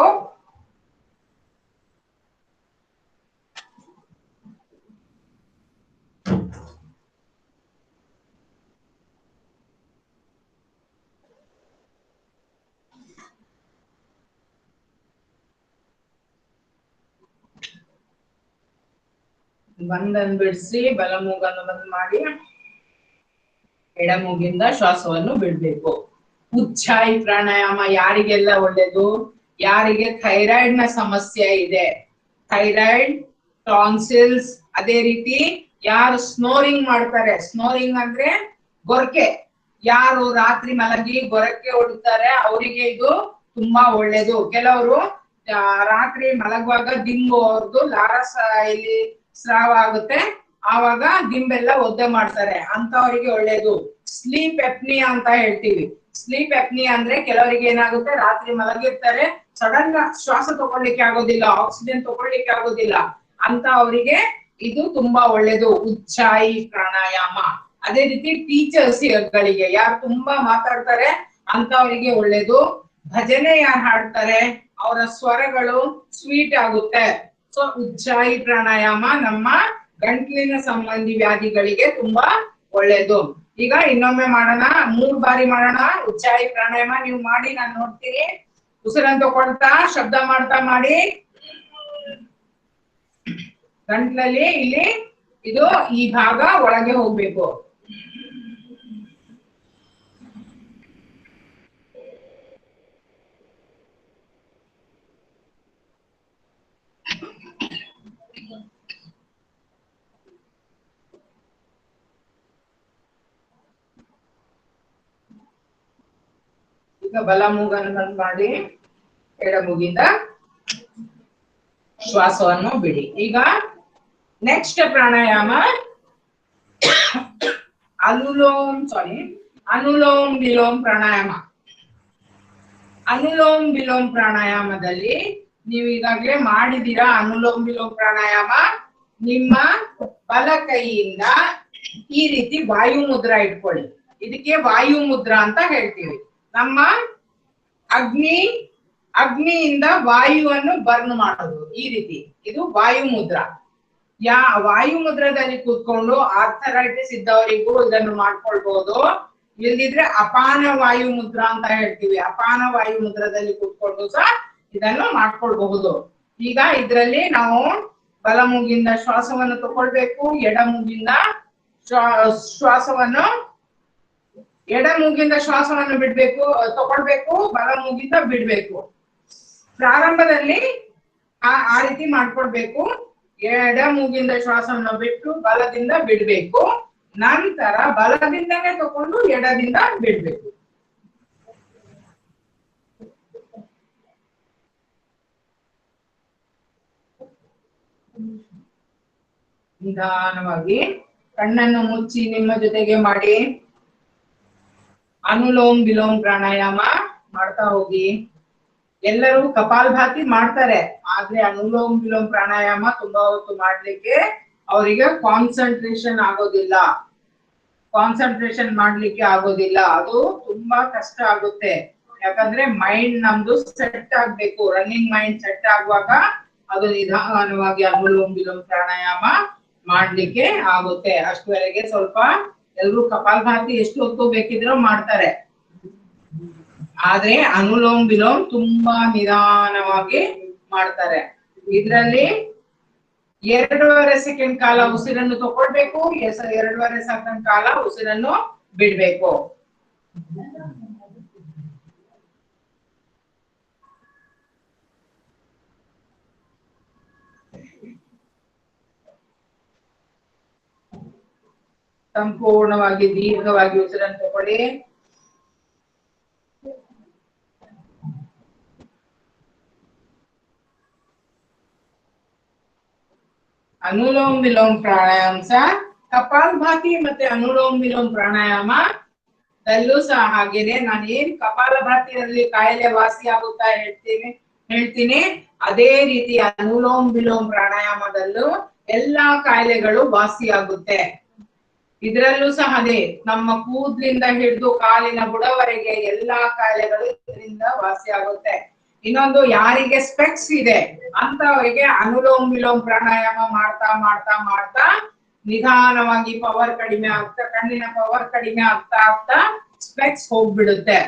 ಬಂದನ್ನು ಬಿಡಿಸಿ ಬಲಮೂಗನ್ನು ಬಂದ್ ಮಾಡಿ ಎಡಮೂಗಿಂದ ಶ್ವಾಸವನ್ನು ಬಿಡ್ಬೇಕು. ಉಜ್ಜಾಯಿ ಪ್ರಾಣಾಯಾಮ ಯಾರಿಗೆಲ್ಲ ಒಳ್ಳೇದು, ಯಾರಿಗೆ ಥೈರಾಯ್ಡ್ ನ ಸಮಸ್ಯೆ ಇದೆ, ಥೈರಾಯ್ಡ್, ಟಾನ್ಸಿಲ್ಸ್, ಅದೇ ರೀತಿ ಯಾರು ಸ್ನೋರಿಂಗ್ ಮಾಡ್ತಾರೆ, ಸ್ನೋರಿಂಗ್ ಅಂದ್ರೆ ಗೊರಕೆ, ಯಾರು ರಾತ್ರಿ ಮಲಗಿ ಗೊರಕೆ ಹೊಡಿತಾರೆ ಅವರಿಗೆ ಇದು ತುಂಬಾ ಒಳ್ಳೇದು. ಕೆಲವರು ರಾತ್ರಿ ಮಲಗುವಾಗ ದಿಂಬು ಅವ್ರದ್ದು ಲಾರಸ ಇಲ್ಲಿ ಸ್ರಾವ ಆಗುತ್ತೆ, ಆವಾಗ ದಿಂಬೆಲ್ಲ ಒದ್ದೆ ಮಾಡ್ತಾರೆ, ಅಂತವರಿಗೆ ಒಳ್ಳೇದು. ಸ್ಲೀಪ್ ಎಪ್ನಿಯಾ ಅಂತ ಹೇಳ್ತೀವಿ. ಸ್ಲೀಪ್ ಎಪ್ನಿಯಾ ಅಂದ್ರೆ ಕೆಲವರಿಗೆ ಏನಾಗುತ್ತೆ, ರಾತ್ರಿ ಮಲಗಿರ್ತಾರೆ, ಸಡನ್ ಶ್ವಾಸ ತಗೊಳ್ಳಿಕ್ಕೆ ಆಗೋದಿಲ್ಲ, ಆಕ್ಸಿಜನ್ ತಗೊಳ್ಳಿಕ್ಕೆ ಆಗೋದಿಲ್ಲ, ಅಂತ ಅವರಿಗೆ ಇದು ತುಂಬಾ ಒಳ್ಳೇದು ಉಜ್ಜಾಯಿ ಪ್ರಾಣಾಯಾಮ. ಅದೇ ರೀತಿ ಟೀಚರ್ಸ್ ಗಳಿಗೆ ಯಾರು ತುಂಬಾ ಮಾತಾಡ್ತಾರೆ ಅಂತವರಿಗೆ ಒಳ್ಳೇದು. ಭಜನೆ ಯಾರು ಹಾಡ್ತಾರೆ ಅವರ ಸ್ವರಗಳು ಸ್ವೀಟ್ ಆಗುತ್ತೆ. ಸೊ ಉಜ್ಜಾಯಿ ಪ್ರಾಣಾಯಾಮ ನಮ್ಮ ಗಂಟ್ಲಿನ ಸಂಬಂಧಿ ವ್ಯಾಧಿಗಳಿಗೆ ತುಂಬಾ ಒಳ್ಳೇದು. ಈಗ ಇನ್ನೊಮ್ಮೆ ಮಾಡೋಣ, 3 ಬಾರಿ ಮಾಡೋಣ ಉಜ್ಜಾಯಿ ಪ್ರಾಣಾಯಾಮ. ನೀವು ಮಾಡಿ, ನಾನು ನೋಡ್ತೀನಿ. ಉಸಿರನ್ನು ತಗೊಳ್ತಾ ಶಬ್ದ ಮಾಡ್ತಾ ಮಾಡಿ. ಗಂಟ್ಲಲ್ಲಿ ಇಲ್ಲಿ ಇದು ಈ ಭಾಗ ಒಳಗೆ ಹೋಗ್ಬೇಕು. ಈಗ ಬಲ ಮೂಗನ್ನು ಬಂದ್ ಮಾಡಿ ಎಡಮೂಗಿಂದ ಶ್ವಾಸವನ್ನು ಬಿಡಿ. ಈಗ ನೆಕ್ಸ್ಟ್ ಪ್ರಾಣಾಯಾಮ ಅನುಲೋಮ್ ವಿಲೋಮ್ ಪ್ರಾಣಾಯಾಮ. ಅನುಲೋಮ್ ವಿಲೋಮ್ ಪ್ರಾಣಾಯಾಮದಲ್ಲಿ ನೀವು ಈಗಾಗಲೇ ಮಾಡಿದೀರಾ. ಅನುಲೋಮ್ ವಿಲೋಮ್ ಪ್ರಾಣಾಯಾಮ ನಿಮ್ಮ ಬಲ ಕೈಯಿಂದ ಈ ರೀತಿ ವಾಯು ಮುದ್ರಾ ಇಟ್ಕೊಳ್ಳಿ. ಇದಕ್ಕೆ ವಾಯು ಮುದ್ರಾ ಅಂತ ಹೇಳ್ತೀವಿ. ನಮ್ಮ ಅಗ್ನಿಯಿಂದ ವಾಯುವನ್ನು ಬರ್ನ್ ಮಾಡೋದು ಈ ರೀತಿ, ಇದು ವಾಯು ಮುದ್ರಾ. ವಾಯು ಮುದ್ರದಲ್ಲಿ ಕೂತ್ಕೊಂಡು ಆರ್ಥರೈಟಿಸ್ ಇದ್ದವರಿಗೂ ಇದನ್ನು ಮಾಡ್ಕೊಳ್ಬಹುದು. ಇಲ್ದಿದ್ರೆ ಅಪಾನ ವಾಯು ಮುದ್ರಾ ಅಂತ ಹೇಳ್ತೀವಿ. ಅಪಾನ ವಾಯು ಮುದ್ರದಲ್ಲಿ ಕೂತ್ಕೊಂಡು ಸಹ ಇದನ್ನು ಮಾಡ್ಕೊಳ್ಬಹುದು. ಈಗ ಇದರಲ್ಲಿ ನಾವು ಬಲಮೂಗಿಂದ ಶ್ವಾಸವನ್ನು ತಗೊಳ್ಬೇಕು, ಎಡಮೂಗಿಂದ ಶ್ವಾಸವನ್ನು ಬಿಡ್ಬೇಕು, ತಗೊಳ್ಬೇಕು, ಬಲಮೂಗಿಂದ ಬಿಡ್ಬೇಕು. ಪ್ರಾರಂಭದಲ್ಲಿ ಆ ರೀತಿ ಮಾಡ್ಕೊಡ್ಬೇಕು. ಎಡ ಮೂಗಿಂದ ಶ್ವಾಸವನ್ನು ಬಿಟ್ಟು ಬಲದಿಂದ ಬಿಡ್ಬೇಕು, ನಂತರ ಬಲದಿಂದನೇ ತಕೊಂಡು ಎಡದಿಂದ ಬಿಡ್ಬೇಕು. ನಿಧಾನವಾಗಿ ಕಣ್ಣನ್ನು ಮುಚ್ಚಿ ನಿಮ್ಮ ಜೊತೆಗೆ ಮಾಡಿ ಅನುಲೋಮ್ ವಿಲೋಮ್ ಪ್ರಾಣಾಯಾಮ ಮಾಡ್ತಾ ಹೋಗಿ. ಎಲ್ಲರೂ ಕಪಾಲಭಾತಿ ಮಾಡ್ತಾರೆ, ಆದ್ರೆ ಅನುಲೋಮ್ ವಿಲೋಮ್ ಪ್ರಾಣಾಯಾಮ ತುಂಬಾ ಹೊತ್ತು ಮಾಡ್ಲಿಕ್ಕೆ ಅವರಿಗೆ ಕಾನ್ಸಂಟ್ರೇಷನ್ ಮಾಡ್ಲಿಕ್ಕೆ ಆಗೋದಿಲ್ಲ. ಅದು ತುಂಬಾ ಕಷ್ಟ ಆಗುತ್ತೆ. ಯಾಕಂದ್ರೆ ಮೈಂಡ್ ನಮ್ದು ಸೆಟ್ ಆಗ್ಬೇಕು. ರನ್ನಿಂಗ್ ಮೈಂಡ್ ಸೆಟ್ ಆಗುವಾಗ ಅದು ನಿಧಾನವಾಗಿ ಅನುಲೋಮ್ ವಿಲೋಮ್ ಪ್ರಾಣಾಯಾಮ ಮಾಡ್ಲಿಕ್ಕೆ ಆಗುತ್ತೆ. ಅಷ್ಟುವರೆಗೆ ಸ್ವಲ್ಪ ಎಲ್ರು ಕಪಾಲಭಾತಿ ಎಷ್ಟು ಹೊತ್ತು ಬೇಕಿದ್ರೂ ಮಾಡ್ತಾರೆ, ಆದ್ರೆ ಅನುಲೋಮ್ ವಿಲೋಮ್ ತುಂಬಾ ನಿಧಾನವಾಗಿ ಮಾಡ್ತಾರೆ. ಇದ್ರಲ್ಲಿ 2.5 ಸೆಕೆಂಡ್ ಕಾಲ ಉಸಿರನ್ನು ತಗೊಳ್ಬೇಕು, 2.5 ಸೆಕೆಂಡ್ ಕಾಲ ಉಸಿರನ್ನು ಬಿಡ್ಬೇಕು. ಸಂಪೂರ್ಣವಾಗಿ ದೀರ್ಘವಾಗಿ ಉಸಿರನ್ನು ತಗೊಳ್ಳಿ. ಅನುಲೋಮ್ ವಿಲೋಮ್ ಪ್ರಾಣಾಯಾಮ ಸಹ ಕಪಾಲಭಾತಿ ಮತ್ತೆ ಅನುಲೋಮ್ ವಿಲೋಮ್ ಪ್ರಾಣಾಯಾಮ ದಲ್ಲೂ ಸಹ ಹಾಗೇನೆ. ನಾನು ಏನ್ ಕಪಾಲಭಾತಿಯಲ್ಲಿ ಕಾಯಿಲೆ ವಾಸಿ ಆಗುತ್ತಾ ಹೇಳ್ತೀನಿ, ಅದೇ ರೀತಿ ಅನುಲೋಮ್ ವಿಲೋಮ್ ಪ್ರಾಣಾಯಾಮದಲ್ಲೂ ಎಲ್ಲಾ ಕಾಯಿಲೆಗಳು ವಾಸಿ ಆಗುತ್ತೆ. ಇದರಲ್ಲೂ ಸಹ ಅದೇ, ನಮ್ಮ ಕೂದಲಿಂದ ಹಿಡಿದು ಕಾಲಿನ ಬುಡವರೆಗೆ ಎಲ್ಲಾ ಕಾಯಿಲೆಗಳು ಇದರಿಂದ ವಾಸಿ ಆಗುತ್ತೆ. ಇನ್ನೊಂದು, ಯಾರಿಗೆ ಸ್ಪೆಕ್ಸ್ ಇದೆ ಅಂತವರಿಗೆ ಅನುಲೋಮ್ ವಿಲೋಮ್ ಪ್ರಾಣಾಯಾಮ ಮಾಡ್ತಾ ಮಾಡ್ತಾ ಮಾಡ್ತಾ ನಿಧಾನವಾಗಿ ಪವರ್ ಕಡಿಮೆ ಆಗ್ತಾ, ಕಣ್ಣಿನ ಪವರ್ ಕಡಿಮೆ ಆಗ್ತಾ ಆಗ್ತಾ ಸ್ಪೆಕ್ಸ್ ಹೋಗ್ಬಿಡುತ್ತೆ.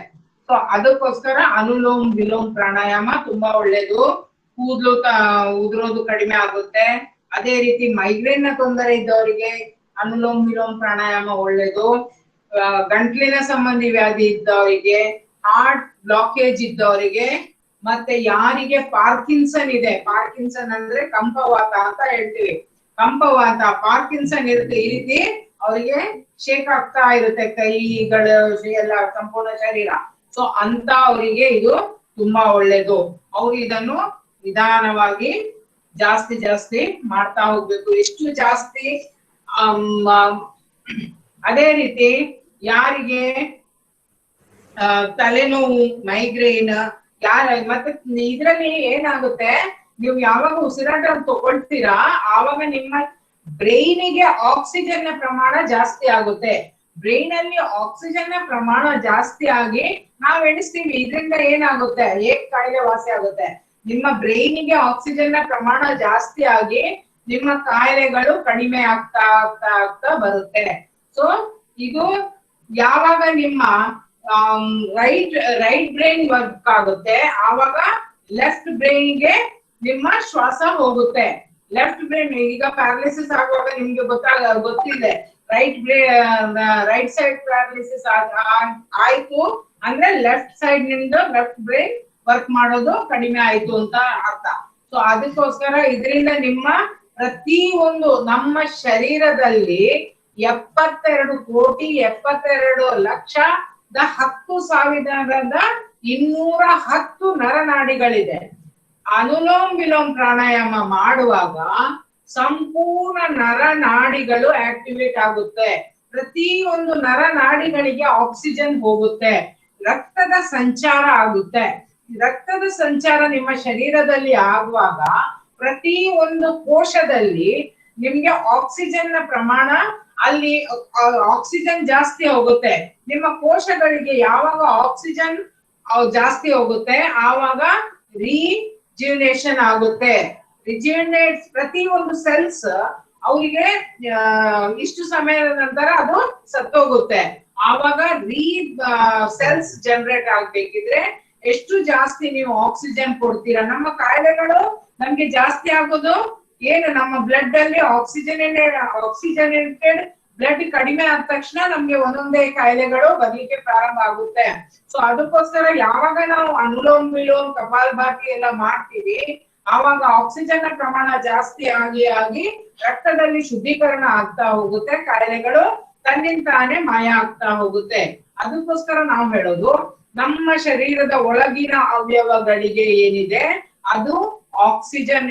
ಸೊ ಅದಕ್ಕೋಸ್ಕರ ಅನುಲೋಮ್ ವಿಲೋಮ್ ಪ್ರಾಣಾಯಾಮ ತುಂಬಾ ಒಳ್ಳೇದು. ಕೂದಲು ಉದುರೋದು ಕಡಿಮೆ ಆಗುತ್ತೆ. ಅದೇ ರೀತಿ ಮೈಗ್ರೇನ್ ನ ತೊಂದರೆ ಇದ್ದವರಿಗೆ ಅನುಲೋಮ್ ವಿಲೋಮ್ ಪ್ರಾಣಾಯಾಮ ಒಳ್ಳೇದು. ಗಂಟ್ಲಿನ ಸಂಬಂಧಿ ವ್ಯಾಧಿ ಇದ್ದವರಿಗೆ, ಹಾರ್ಟ್ ಬ್ಲಾಕೇಜ್ ಇದ್ದವರಿಗೆ, ಮತ್ತೆ ಯಾರಿಗೆ ಪಾರ್ಕಿನ್ಸನ್ ಇದೆ, ಪಾರ್ಕಿನ್ಸನ್ ಅಂದ್ರೆ ಕಂಪವಾತ ಅಂತ ಹೇಳ್ತೀವಿ, ಕಂಪವಾತ ಪಾರ್ಕಿನ್ಸನ್ ಇರುತ್ತೆ, ಈ ರೀತಿ ಅವರಿಗೆ ಶೇಕ್ ಆಗ್ತಾ ಇರುತ್ತೆ ಕೈಗಳು ಎಲ್ಲ ಸಂಪೂರ್ಣ ಶರೀರ. ಸೊ ಅಂತ ಅವರಿಗೆ ಇದು ತುಂಬಾ ಒಳ್ಳೇದು. ಅವ್ರು ಇದನ್ನು ನಿಧಾನವಾಗಿ ಜಾಸ್ತಿ ಜಾಸ್ತಿ ಮಾಡ್ತಾ ಹೋಗ್ಬೇಕು, ಎಷ್ಟು ಜಾಸ್ತಿ. ಅದೇ ರೀತಿ ಯಾರಿಗೆ ತಲೆನೋವು, ಮೈಗ್ರೇನ್, ಮತ್ತೆ ಇದ್ರಲ್ಲಿ ಏನಾಗುತ್ತೆ, ನೀವು ಯಾವಾಗ ಉಸಿರಾಟ ತಗೊಳ್ತೀರಾ ಆವಾಗ ನಿಮ್ಮ ಬ್ರೈನಿಗೆ ಆಕ್ಸಿಜನ್ ನ ಪ್ರಮಾಣ ಜಾಸ್ತಿ ಆಗುತ್ತೆ. ಬ್ರೈನ್ ಅಲ್ಲಿ ಆಕ್ಸಿಜನ್ ನ ಪ್ರಮಾಣ ಜಾಸ್ತಿ ಆಗಿ ನಾವ್ ಎಣಿಸ್ತೀವಿ ಇದರಿಂದ ಏನಾಗುತ್ತೆ, ಹೇಗ್ ಕಾಯಿಲೆ ವಾಸಿ ಆಗುತ್ತೆ. ನಿಮ್ಮ ಬ್ರೈನಿಗೆ ಆಕ್ಸಿಜನ್ ನ ಪ್ರಮಾಣ ಜಾಸ್ತಿ ಆಗಿ ನಿಮ್ಮ ಕಾಯಿಲೆಗಳು ಕಡಿಮೆ ಆಗ್ತಾ ಆಗ್ತಾ ಆಗ್ತಾ ಬರುತ್ತೆ. ಸೊ ಇದು ಯಾವಾಗ ನಿಮ್ಮ ರೈಟ್ ಬ್ರೈನ್ ವರ್ಕ್ ಆಗುತ್ತೆ ಆವಾಗ ಲೆಫ್ಟ್ ಬ್ರೈನ್ಗೆ ನಿಮ್ಮ ಶ್ವಾಸ ಹೋಗುತ್ತೆ. ಲೆಫ್ಟ್ ಬ್ರೈನ್ ಈಗ ಪ್ಯಾರಾಲಿಸಿಸ್ ಆಗುವಾಗ ನಿಮ್ಗೆ ಗೊತ್ತಿದೆ, ರೈಟ್ ಸೈಡ್ ಪ್ಯಾರಾಲಿಸಿಸ್ ಆಯ್ತು ಅಂದ್ರೆ ಲೆಫ್ಟ್ ಸೈಡ್ ನಿಂದ ಲೆಫ್ಟ್ ಬ್ರೈನ್ ವರ್ಕ್ ಮಾಡೋದು ಕಡಿಮೆ ಆಯ್ತು ಅಂತ ಅರ್ಥ. ಸೊ ಅದಕ್ಕೋಸ್ಕರ ಇದರಿಂದ ನಿಮ್ಮ ಪ್ರತಿ ಒಂದು ನಮ್ಮ ಶರೀರದಲ್ಲಿ 72,72,10,210 ನರನಾಡಿಗಳಿದೆ. ಅನುಲೋಮ್ ವಿಲೋಮ್ ಪ್ರಾಣಾಯಾಮ ಮಾಡುವಾಗ ಸಂಪೂರ್ಣ ನರನಾಡಿಗಳು ಆಕ್ಟಿವೇಟ್ ಆಗುತ್ತೆ. ಪ್ರತಿ ಒಂದು ನರನಾಡಿಗಳಿಗೆ ಆಕ್ಸಿಜನ್ ಹೋಗುತ್ತೆ, ರಕ್ತದ ಸಂಚಾರ ಆಗುತ್ತೆ. ರಕ್ತದ ಸಂಚಾರ ನಿಮ್ಮ ಶರೀರದಲ್ಲಿ ಆಗುವಾಗ ಪ್ರತಿ ಒಂದು ಕೋಶದಲ್ಲಿ ನಿಮ್ಗೆ ಆಕ್ಸಿಜನ್ ನ ಪ್ರಮಾಣ, ಅಲ್ಲಿ ಆಕ್ಸಿಜನ್ ಜಾಸ್ತಿ ಹೋಗುತ್ತೆ. ನಿಮ್ಮ ಕೋಶಗಳಿಗೆ ಯಾವಾಗ ಆಕ್ಸಿಜನ್ ಜಾಸ್ತಿ ಹೋಗುತ್ತೆ ಆವಾಗ ರಿಜ್ಯುನೇಷನ್ ಆಗುತ್ತೆ. ರಿಜ್ಯುನೇಟ್ಸ್ ಪ್ರತಿ ಒಂದು ಸೆಲ್ಸ್ ಅವರಿಗೆ ಇಷ್ಟು ಸಮಯದ ನಂತರ ಅದು ಸತ್ತೋಗುತ್ತೆ. ಆವಾಗ ಸೆಲ್ಸ್ ಜನರೇಟ್ ಆಗ್ಬೇಕಿದ್ರೆ ಎಷ್ಟು ಜಾಸ್ತಿ ನೀವು ಆಕ್ಸಿಜನ್ ಕೊಡ್ತೀರಾ. ನಮ್ಮ ಕಾಯಿಲೆಗಳು ನಮ್ಗೆ ಜಾಸ್ತಿ ಆಗೋದು ಏನು, ನಮ್ಮ ಬ್ಲಡ್ ಅಲ್ಲಿ ಆಕ್ಸಿಜನೇಟೆಡ್ ಬ್ಲಡ್ ಕಡಿಮೆ ಆದ ತಕ್ಷಣ ನಮ್ಗೆ ಒಂದೊಂದೇ ಕಾಯಿಲೆಗಳು ಬರ್ಲಿಕ್ಕೆ ಪ್ರಾರಂಭ ಆಗುತ್ತೆ. ಸೊ ಅದಕ್ಕೋಸ್ಕರ ಯಾವಾಗ ನಾವು ಅನುಲೋಮ್ ವಿಲೋಮ್ ಕಪಾಲಭಾತಿ ಎಲ್ಲ ಮಾಡ್ತೀವಿ ಆವಾಗ ಆಕ್ಸಿಜನ್ ಪ್ರಮಾಣ ಜಾಸ್ತಿ ಆಗಿ ರಕ್ತದಲ್ಲಿ ಶುದ್ಧೀಕರಣ ಆಗ್ತಾ ಹೋಗುತ್ತೆ, ಕಾಯಿಲೆಗಳು ತನ್ನಿಂತಾನೆ ಮಾಯ ಆಗ್ತಾ ಹೋಗುತ್ತೆ. ಅದಕ್ಕೋಸ್ಕರ ನಾವು ಹೇಳೋದು, ನಮ್ಮ ಶರೀರದ ಒಳಗಿನ ಅವಯವಗಳಿಗೆ ಏನಿದೆ ಅದು ಆಕ್ಸಿಜನ್,